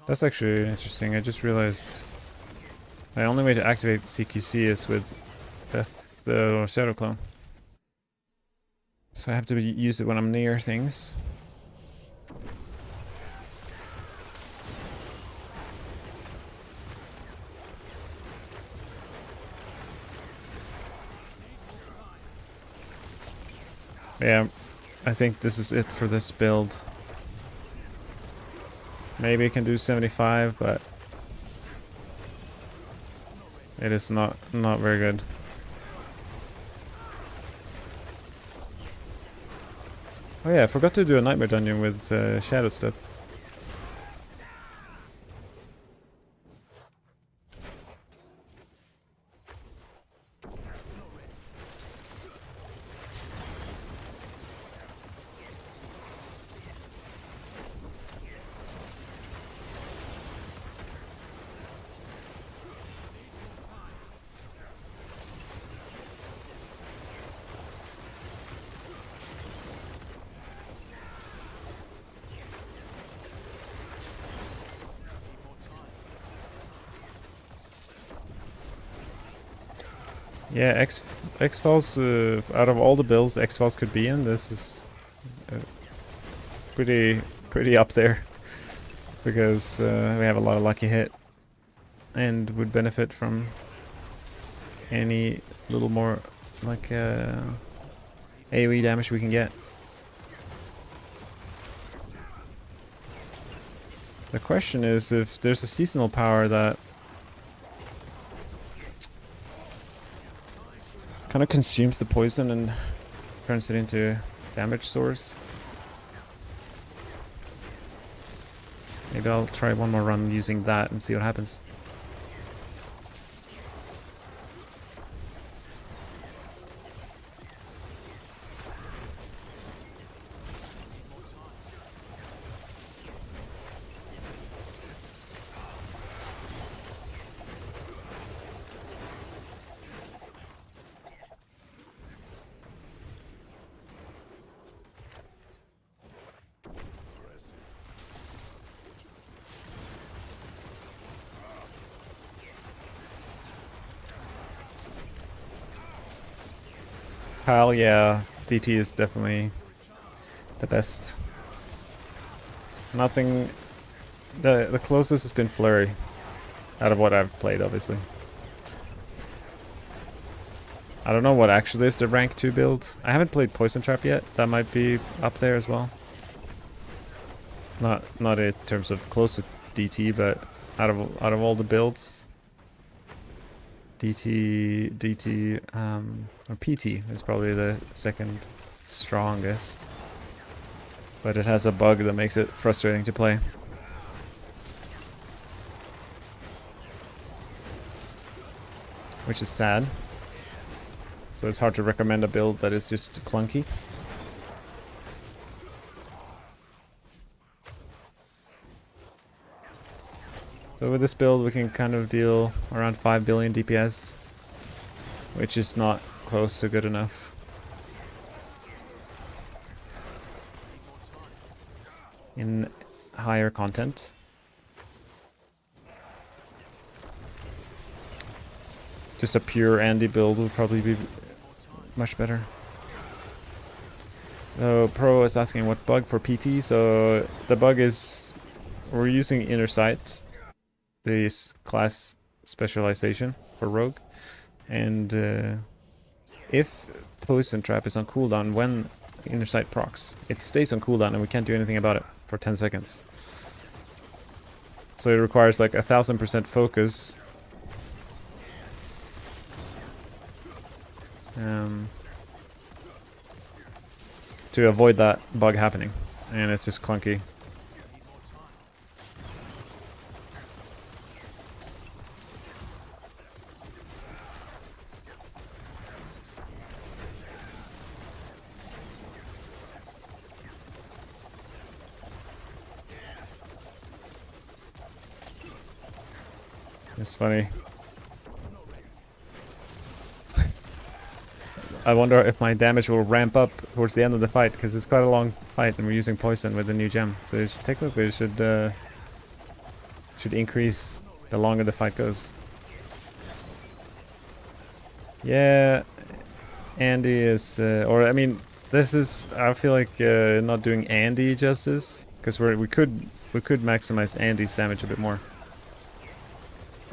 That's actually interesting, I just realized the only way to activate CQC is with Death or Shadow Clone. So I have to use it when I'm near things. Yeah, I think this is it for this build. Maybe I can do 75, but it is not very good. Oh yeah, I forgot to do a nightmare dungeon with shadow stuff. Yeah, X-Files, out of all the builds X-Files could be in, this is uh, pretty up there. Because we have a lot of lucky hit. And would benefit from any little more, like, AoE damage we can get. The question is if there's a seasonal power that kind of consumes the poison and turns it into damage source. Maybe I'll try one more run using that and see what happens. Hell yeah, DT is definitely the best. Nothing... The closest has been Flurry, out of what I've played, obviously. I don't know what actually is the rank 2 build. I haven't played Poison Trap yet. That might be up there as well. Not in terms of close to DT, but out of all the builds, DT or PT is probably the second strongest. But it has a bug that makes it frustrating to play. Which is sad. So it's hard to recommend a build that is just clunky. So with this build we can kind of deal around 5 billion DPS, which is not close to good enough. In higher content. Just a pure Andy build would probably be much better. So Pro is asking what bug for PT. So the bug is we're using Inner Sight, this class specialization for Rogue, and if Poison Trap is on cooldown when Inner Sight procs, it stays on cooldown and we can't do anything about it for 10 seconds. So it requires like 1000% focus. To avoid that bug happening, and it's just clunky. It's funny. I wonder if my damage will ramp up towards the end of the fight, because it's quite a long fight and we're using poison with the new gem. So technically it should increase the longer the fight goes. Yeah, Andy is, or I mean, this is, I feel like not doing Andy justice, because we could maximize Andy's damage a bit more,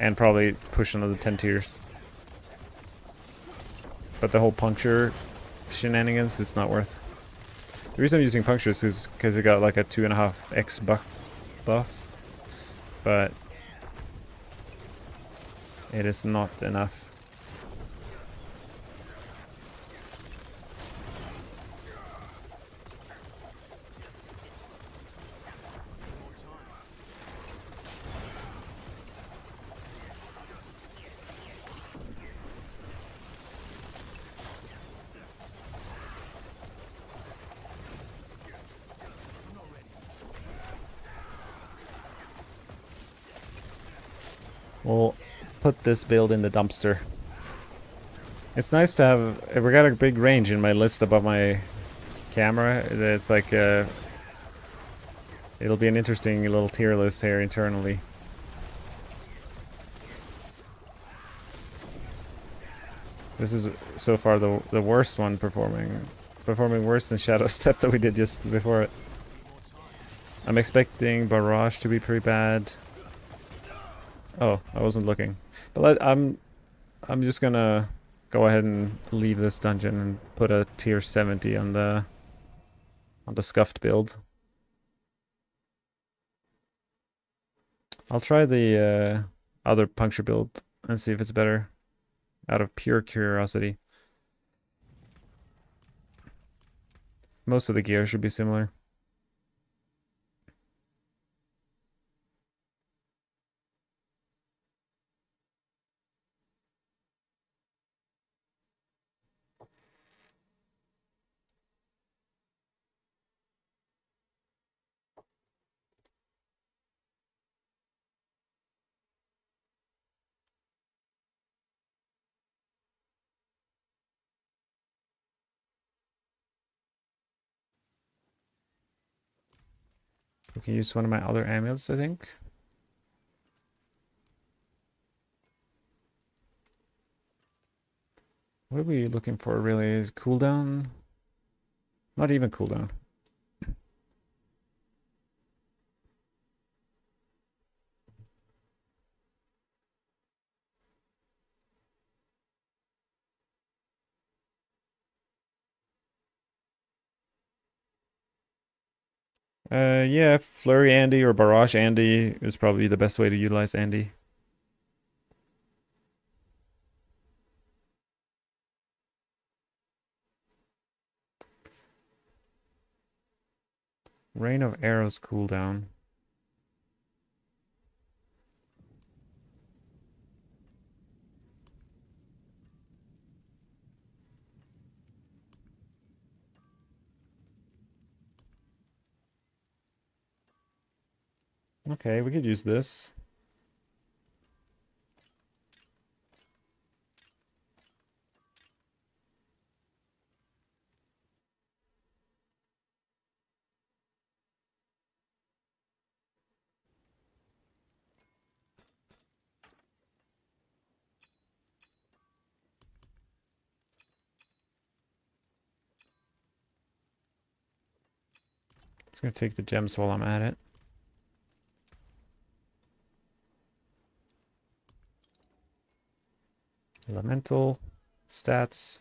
and probably push another 10 tiers. But the whole puncture shenanigans is not worth. The reason I'm using punctures is because it got like a 2.5x buff, but it is not enough. We'll put this build in the dumpster. It's nice to have... We got a big range in my list above my camera. It's like... it'll be an interesting little tier list here internally. This is so far the worst one performing. Performing worse than Shadow Step that we did just before it. I'm expecting Barrage to be pretty bad. Oh, I wasn't looking. But I'm just gonna go ahead and leave this dungeon and put a tier 70 on the scuffed build. I'll try the other puncture build and see if it's better out of pure curiosity. Most of the gear should be similar. We can use one of my other amulets, I think. What are we looking for really? Is cooldown? Not even cooldown. Yeah, Flurry Andy or Barrage Andy is probably the best way to utilize Andy. Rain of Arrows cooldown. Okay, we could use this. Just gonna take the gems while I'm at it. Elemental stats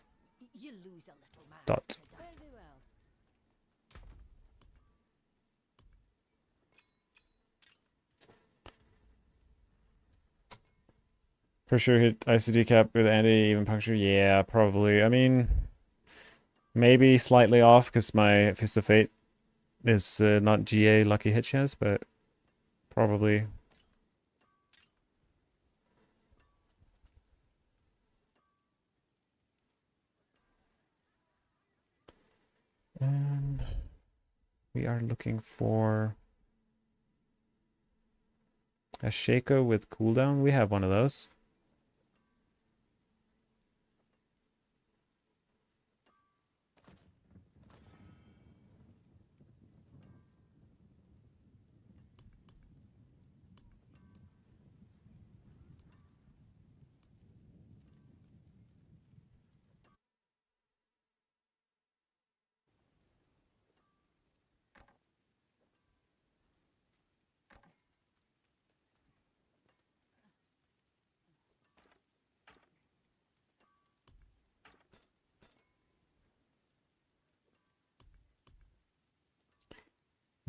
You lose a little man. dot. Very well. For sure hit ICD cap with Andy, even puncture. Yeah, probably. I mean, maybe slightly off because my Fist of Fate is not GA lucky hit chance, but probably. And we are looking for a Shaco with cooldown. We have one of those.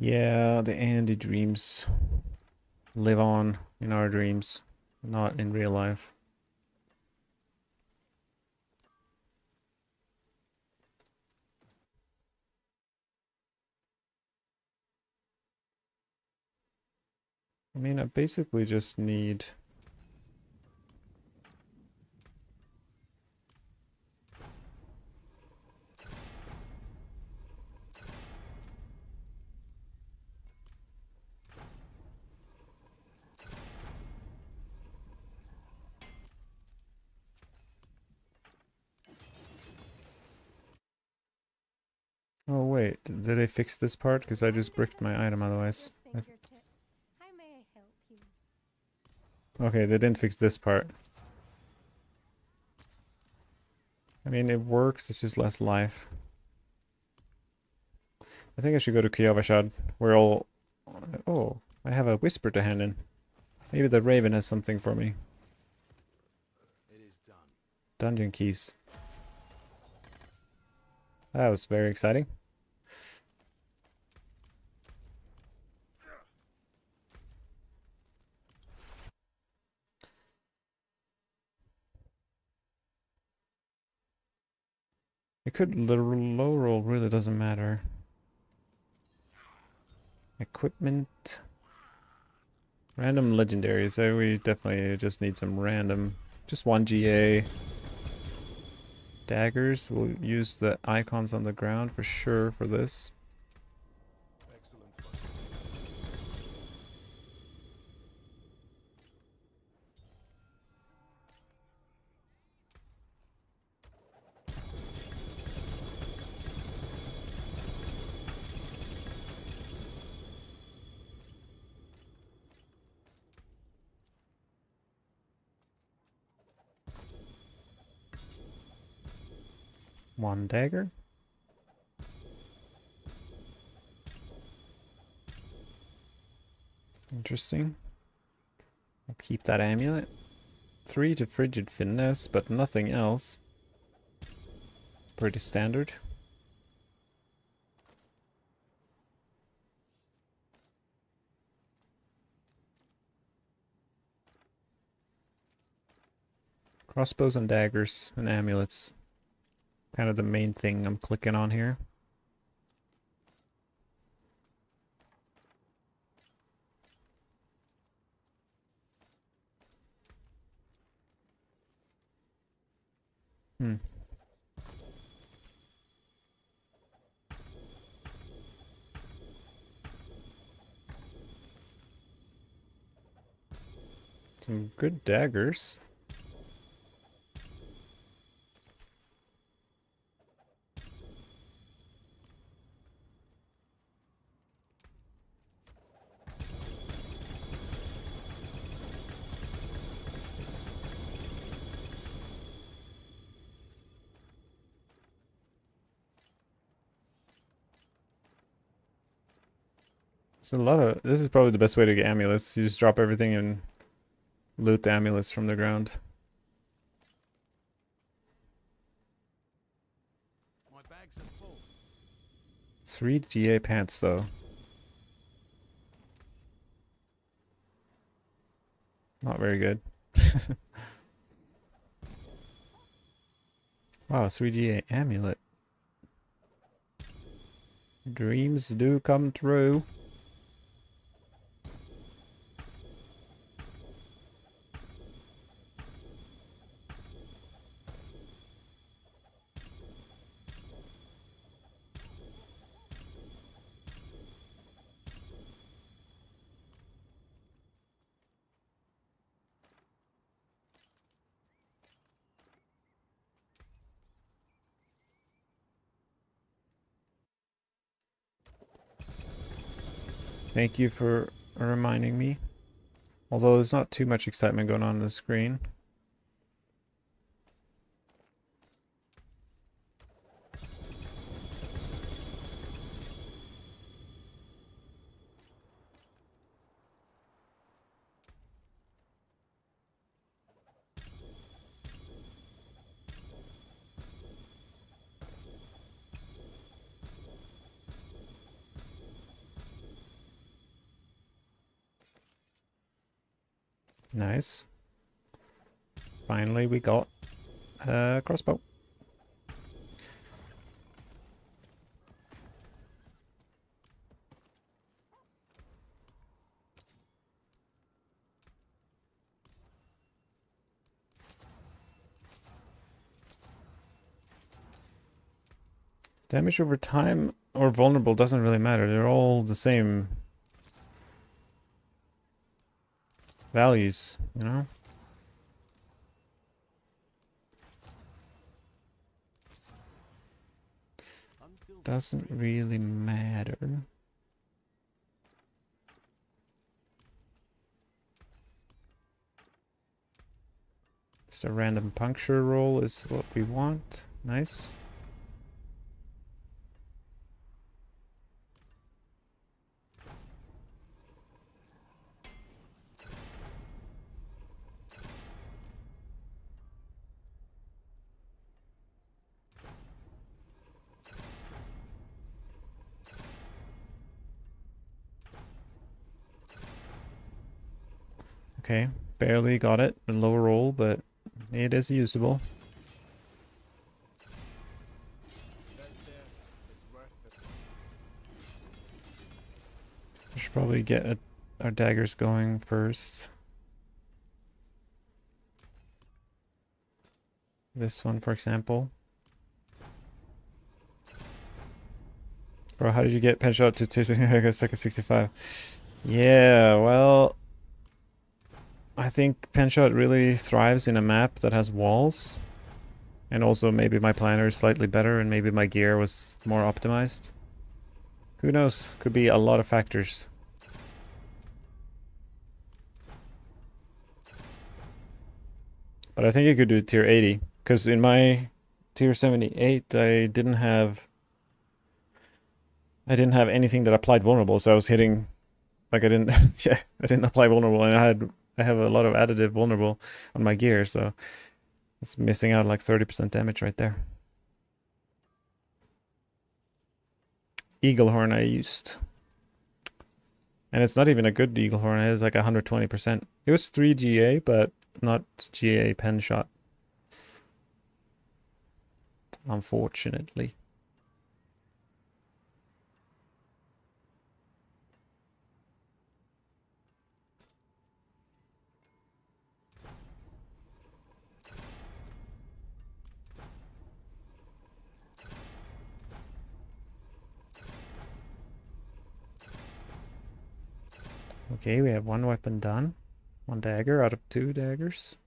Yeah, the Andy dreams live on in our dreams, not in real life. I mean, I basically just need... Oh wait, did I fix this part? Because I just bricked my item otherwise. How may I help you? Okay, they didn't fix this part. I mean, it works, it's just less life. I think I should go to Kiavashad. We're all... Oh, I have a whisper to hand in. Maybe the raven has something for me. It is done. Dungeon keys. That was very exciting. It could low roll, really doesn't matter. Equipment. Random legendaries. We definitely just need some random. Just one GA. Daggers. We'll use the icons on the ground for sure for this. Excellent. One dagger. Interesting. I'll keep that amulet. 3 to frigid finesse, but nothing else. Pretty standard. Crossbows and daggers and amulets. Kind of the main thing I'm clicking on here. Hmm. Some good daggers. There's a lot of... This is probably the best way to get amulets. You just drop everything and loot the amulets from the ground. My bags are full. 3 GA pants though. Not very good. Wow, 3 GA amulet. Dreams do come true. Thank you for reminding me. Although there's not too much excitement going on the screen. Nice. Finally, we got a crossbow. Damage over time or vulnerable doesn't really matter. They're all the same values, you know? Doesn't really matter. Just a random puncture roll is what we want. Nice. Okay, barely got it. A low roll, but it is usable. That there is worth it. We should probably get our daggers going first. This one, for example. Bro, how did you get pen shot to 265? Yeah, well, I think pen shot really thrives in a map that has walls. And also maybe my planner is slightly better and maybe my gear was more optimized. Who knows? Could be a lot of factors. But I think you could do tier 80. Because in my tier 78 I didn't have anything that applied vulnerable, so I was hitting like I didn't yeah, I didn't apply vulnerable and I have a lot of additive vulnerable on my gear, so it's missing out like 30% damage right there. Eagle Horn I used. And it's not even a good Eagle Horn, it is like 120%. It was 3 GA, but not GA pen shot. Unfortunately. Okay, we have one weapon done. One dagger out of 2 daggers.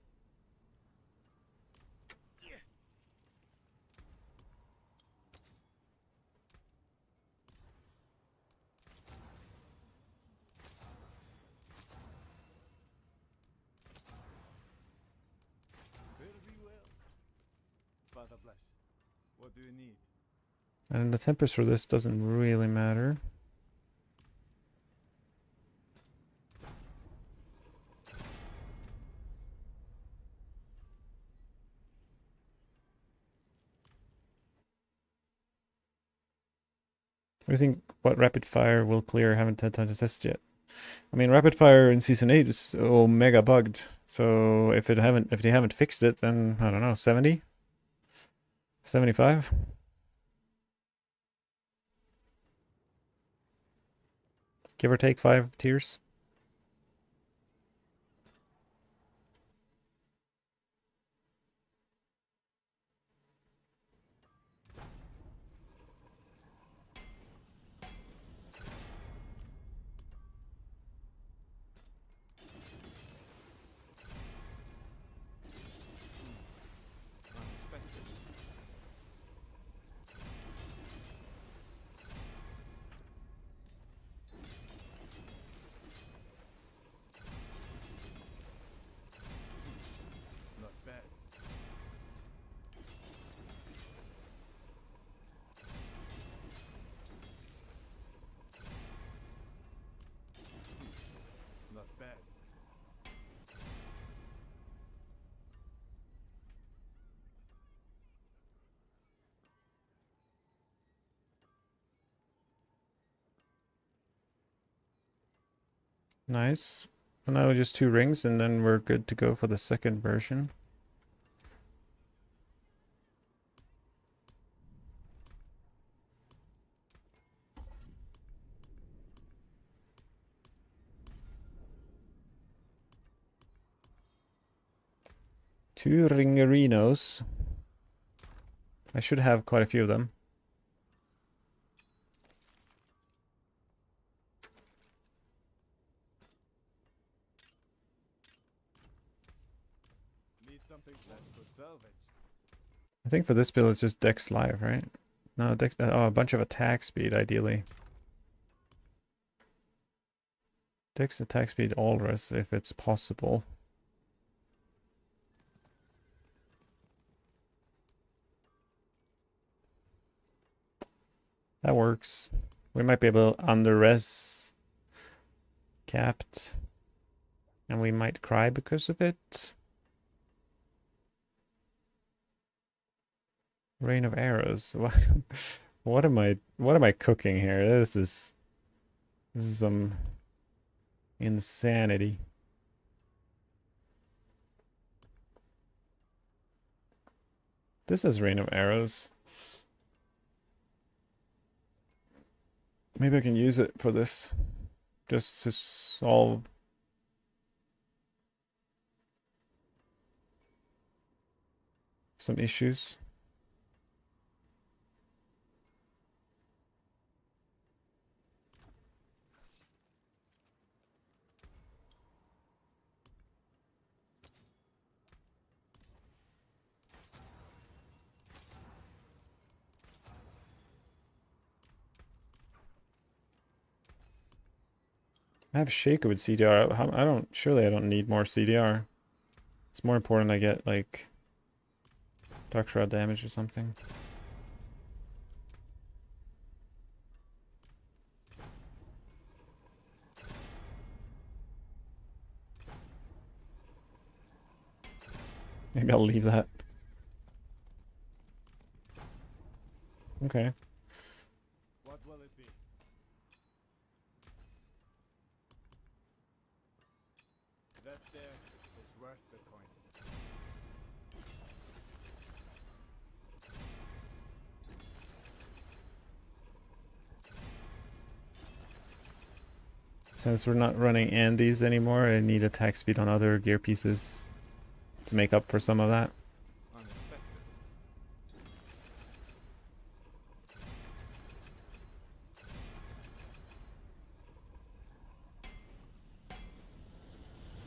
Very well. Father bless. What do you need? And the tempers for this doesn't really matter. I think what rapid fire will clear, I haven't had time to test yet. I mean, rapid fire in season 8 is mega bugged. So if they haven't fixed it, then I don't know, 70? 75? Give or take 5 tiers. Unexpected. Not bad. Not bad. Nice. And now just 2 rings, and then we're good to go for the second version. Two ringerinos. I should have quite a few of them. Need something less for salvage. I think for this build it's just Dex Live, right? No, Dex. Oh, a bunch of attack speed, ideally. Dex attack speed Alres, if it's possible. That works. We might be able to under-res capped. And we might cry because of it. Rain of arrows. What am I cooking here? This is some insanity. This is Rain of Arrows. Maybe I can use it for this. Just to solve some issues. I have Shaker with CDR. Surely I don't need more CDR. It's more important I get like Dark Shroud damage or something. Maybe I'll leave that. Okay. What will it be? That there is worth the coin. Since we're not running Andes anymore, I need attack speed on other gear pieces to make up for some of that. Unexpected.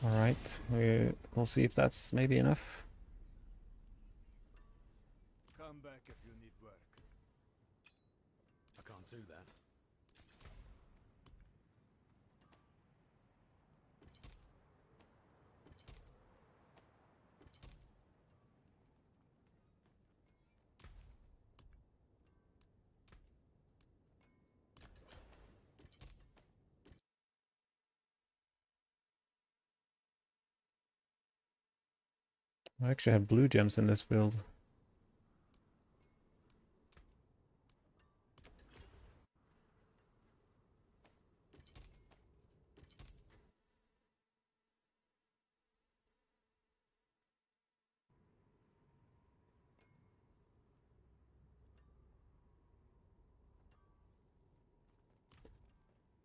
Alright, we'll see if that's maybe enough. Come back if you need work. I can't do that. I actually have blue gems in this build.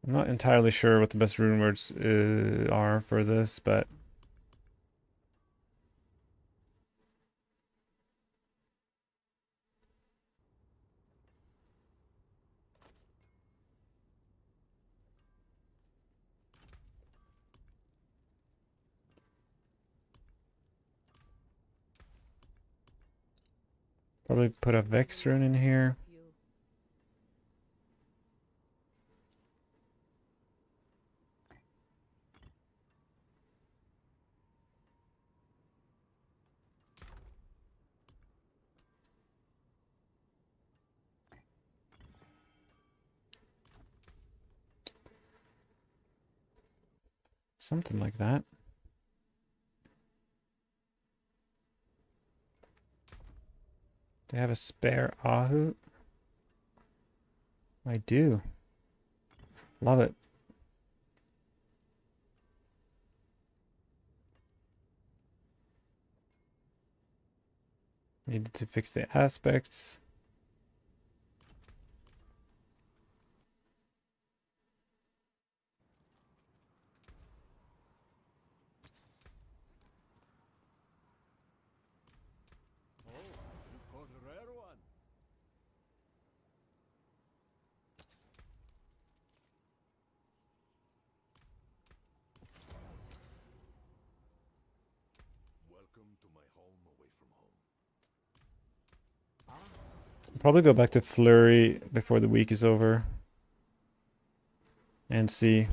I'm not entirely sure what the best rune words are for this, but probably put a Vex rune in here. Something like that. Do I have a spare Ahu? I do. Love it. Needed to fix the aspects. Oh, you caught a rare one. Welcome to my home away from home. Probably go back to Flurry before the week is over. And see.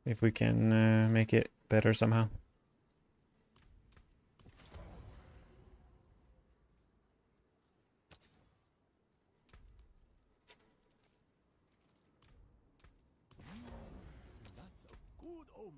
If we can make it better somehow. That's a good omen.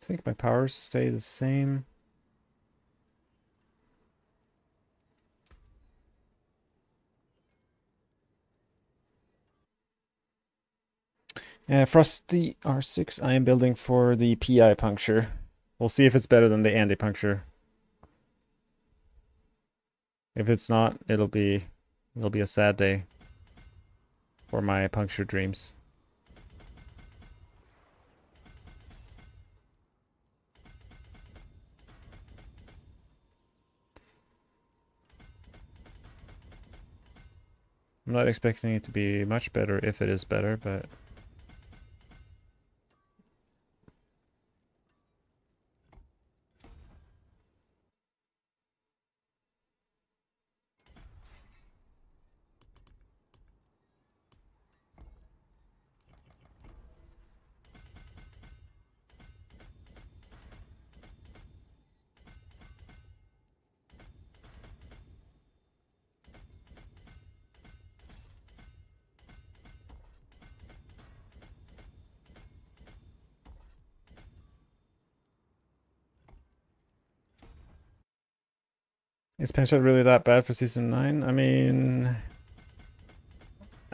I think my powers stay the same. Frosty R6 I am building for the PI puncture. We'll see if it's better than the Andy puncture. If it's not, it'll be a sad day for my puncture dreams. I'm not expecting it to be much better if it is better, but is Pinshot really that bad for Season 9? I mean,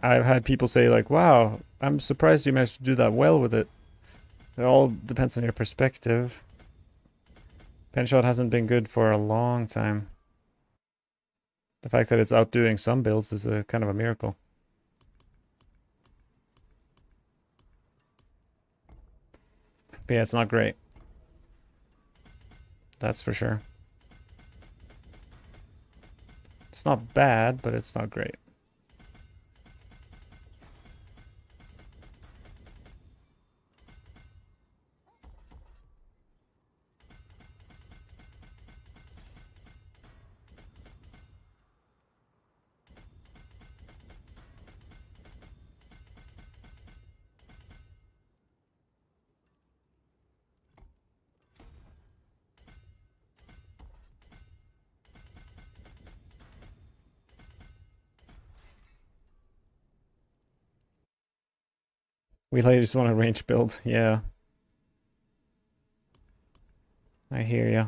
I've had people say like, wow, I'm surprised you managed to do that well with it. It all depends on your perspective. Pinshot hasn't been good for a long time. The fact that it's outdoing some builds is a kind of a miracle. But yeah, it's not great. That's for sure. It's not bad, but it's not great. We like just want a range build, yeah. I hear ya.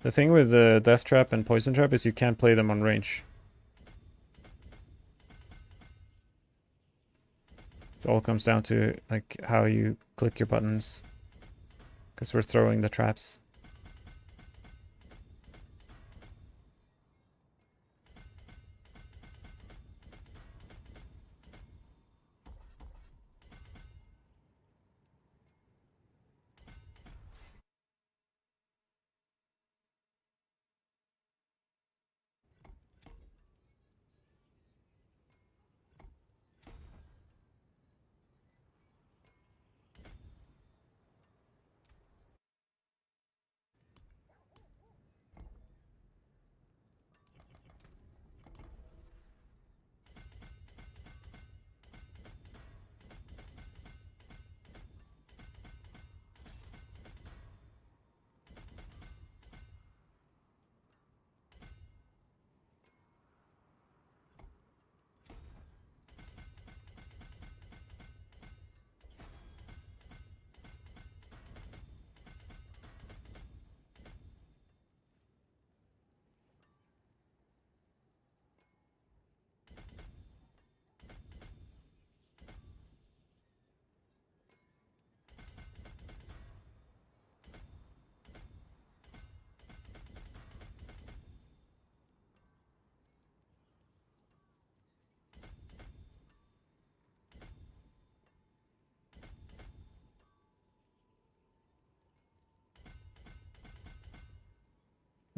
The thing with the Death Trap and Poison Trap is you can't play them on range. It all comes down to like how you click your buttons. Because we're throwing the traps.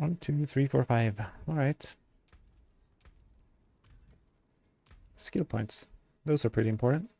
1, 2, 3, 4, 5. All right. Skill points. Those are pretty important.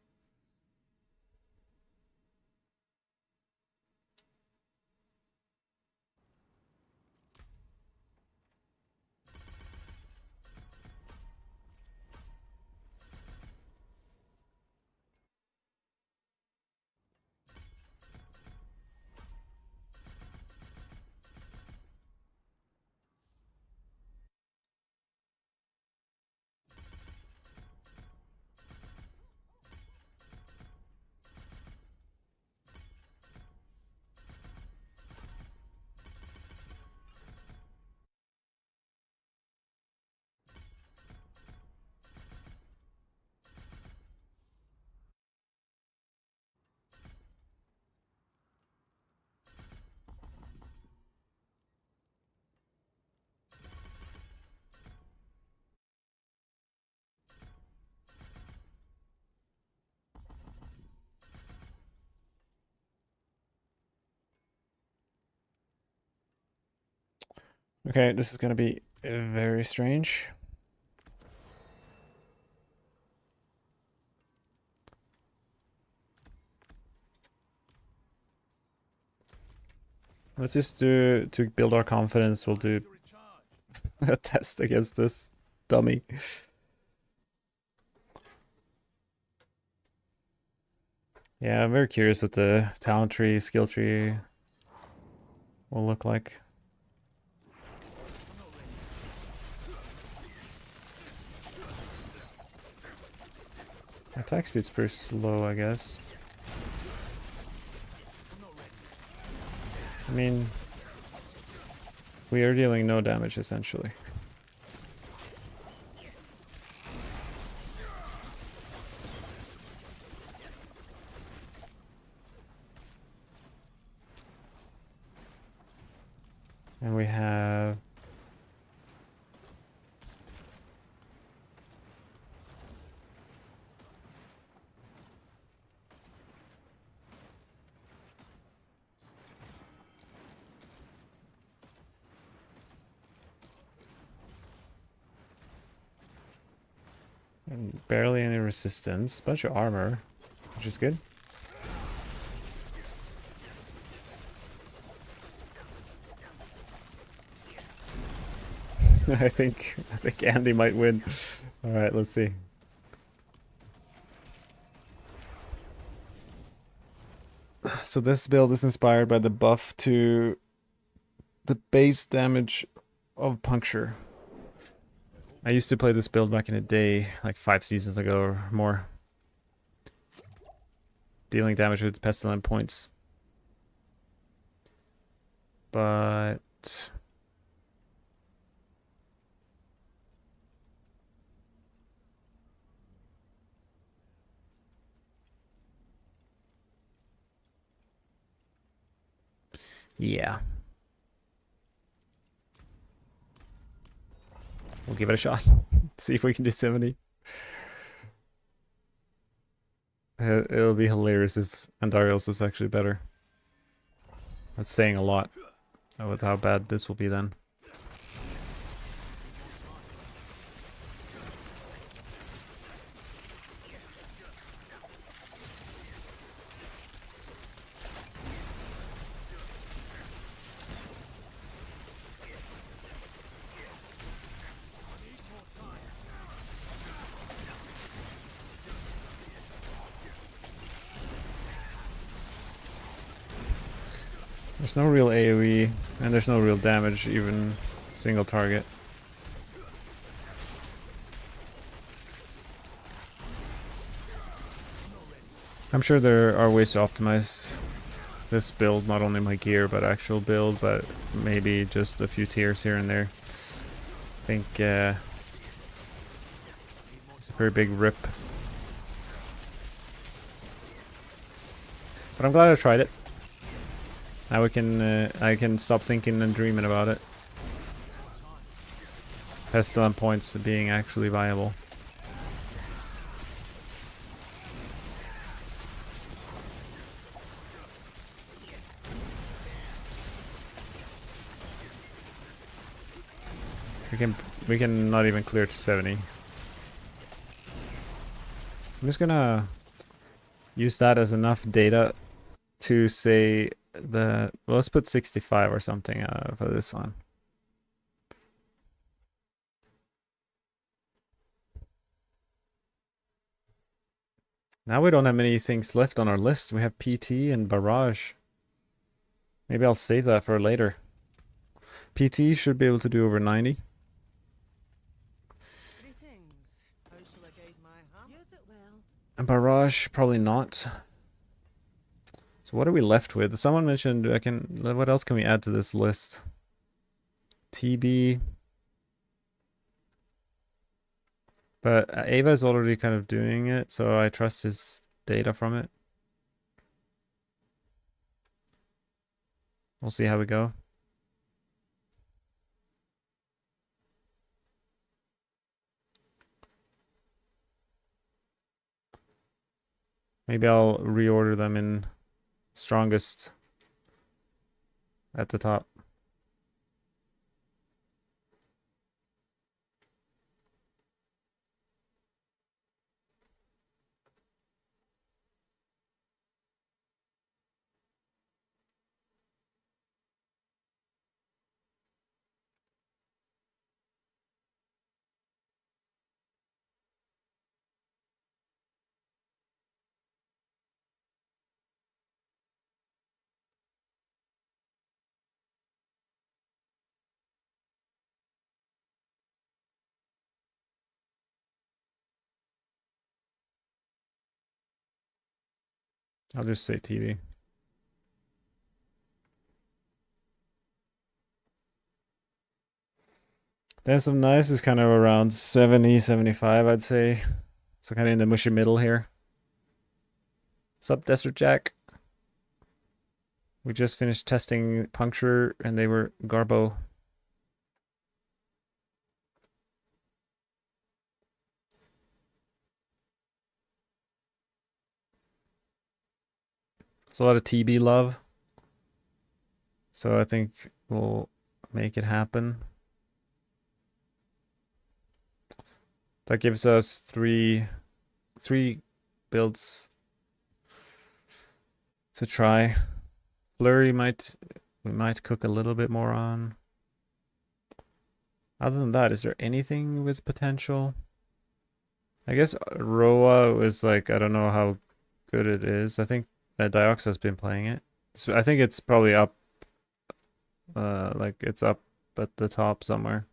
Okay, this is gonna be very strange. Let's just do, to build our confidence, we'll do a test against this dummy. Yeah, I'm very curious what the talent tree, skill tree will look like. Attack speed's pretty slow, I guess. I mean, we are dealing no damage, essentially. And we have... and barely any resistance, bunch of armor, which is good. I think Andy might win. All right, let's see. So this build is inspired by the buff to the base damage of puncture. I used to play this build back in the day, like 5 seasons ago or more. Dealing damage with pestilent points. But... yeah. We'll give it a shot. See if we can do 70. It'll be hilarious if Andariel's was actually better. That's saying a lot with how bad this will be then. There's no real AoE, and there's no real damage, even single target. I'm sure there are ways to optimize this build, not only my gear, but actual build, but maybe just a few tiers here and there. I think it's a very big rip. But I'm glad I tried it. Now I can stop thinking and dreaming about it. Pestilent points to being actually viable. We can not even clear to 70. I'm just gonna use that as enough data to say the, well, let's put 65 or something for this one. Now we don't have many things left on our list. We have PT and Barrage. Maybe I'll save that for later. PT should be able to do over 90. Greetings. How shall I guide my hammer? Use it well. And Barrage, probably not. So what are we left with? Someone mentioned, what else can we add to this list? TB. But Ava is already kind of doing it, so I trust his data from it. We'll see how we go. Maybe I'll reorder them in strongest at the top. I'll just say TV. Dance of Nice is kind of around 70, 75, I'd say. So kind of in the mushy middle here. Sup, Desert Jack? We just finished testing Puncture and they were Garbo. It's a lot of TB love. So I think we'll make it happen. That gives us three builds to try. Flurry we might cook a little bit more on. Other than that, is there anything with potential? I guess Roa was like, I don't know how good it is. I think Diox has been playing it. So I think it's probably up, like it's up at the top somewhere.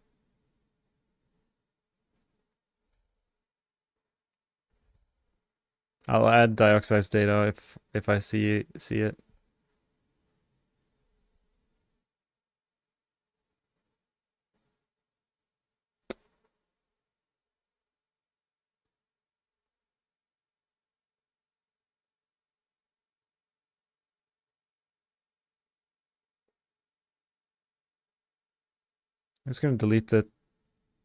I'll add Dioxide's data if I see it. I'm just gonna delete the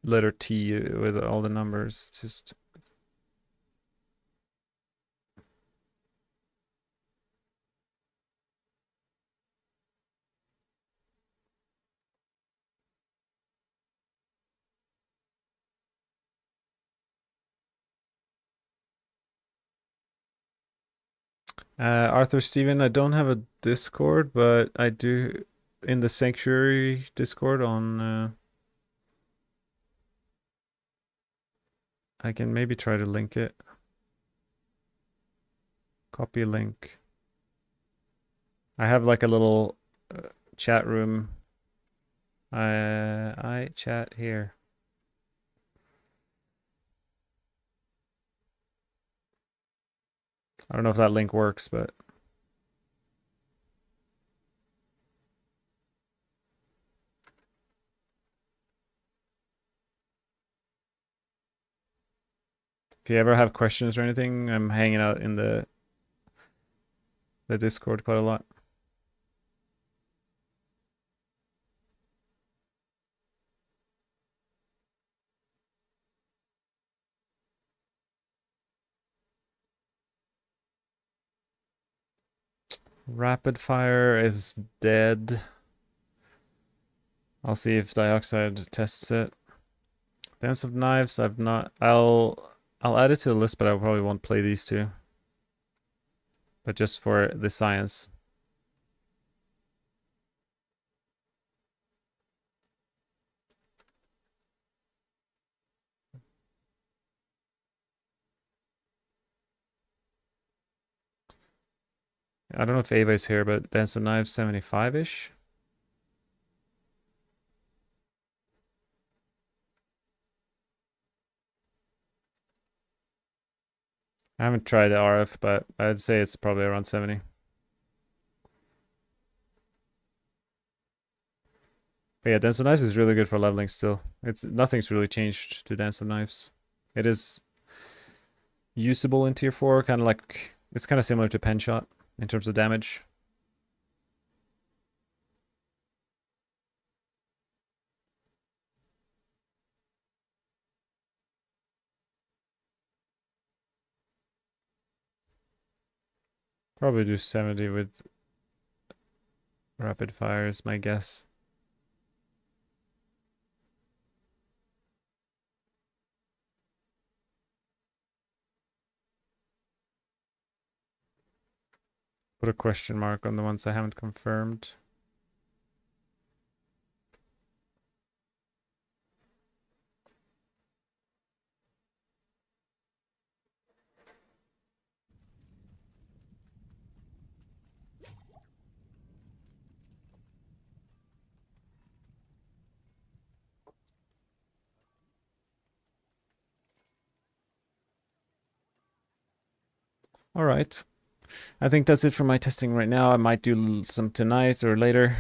letter T with all the numbers. It's just Arthur Steven, I don't have a Discord, but I do in the Sanctuary Discord on I can maybe try to link it. Copy link. I have like a little chat room. I chat here. I don't know if that link works, but if you ever have questions or anything, I'm hanging out in the Discord quite a lot. Rapid fire is dead. I'll see if Dioxide tests it. Dance of Knives, I've not. I'll add it to the list, but I probably won't play these two. But just for the science. I don't know if Ava's here, but Dance of Knives 75-ish. I haven't tried the RF, but I'd say it's probably around 70. But yeah, Dance of Knives is really good for leveling still. Nothing's really changed to Dance of Knives. It is usable in tier 4, kind of like it's kind of similar to Pen Shot in terms of damage. Probably do 70 with rapid fire is my guess. Put a question mark on the ones I haven't confirmed. All right. I think that's it for my testing right now. I might do some tonight or later.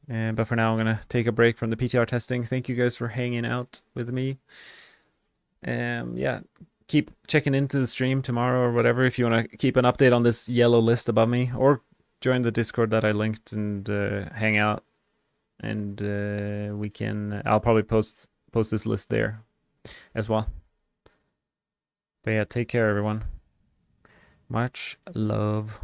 But for now, I'm going to take a break from the PTR testing. Thank you guys for hanging out with me. Yeah, keep checking into the stream tomorrow or whatever if you want to keep an update on this yellow list above me, or join the Discord that I linked and hang out. And I'll probably post this list there as well. But yeah, take care, everyone. Much love.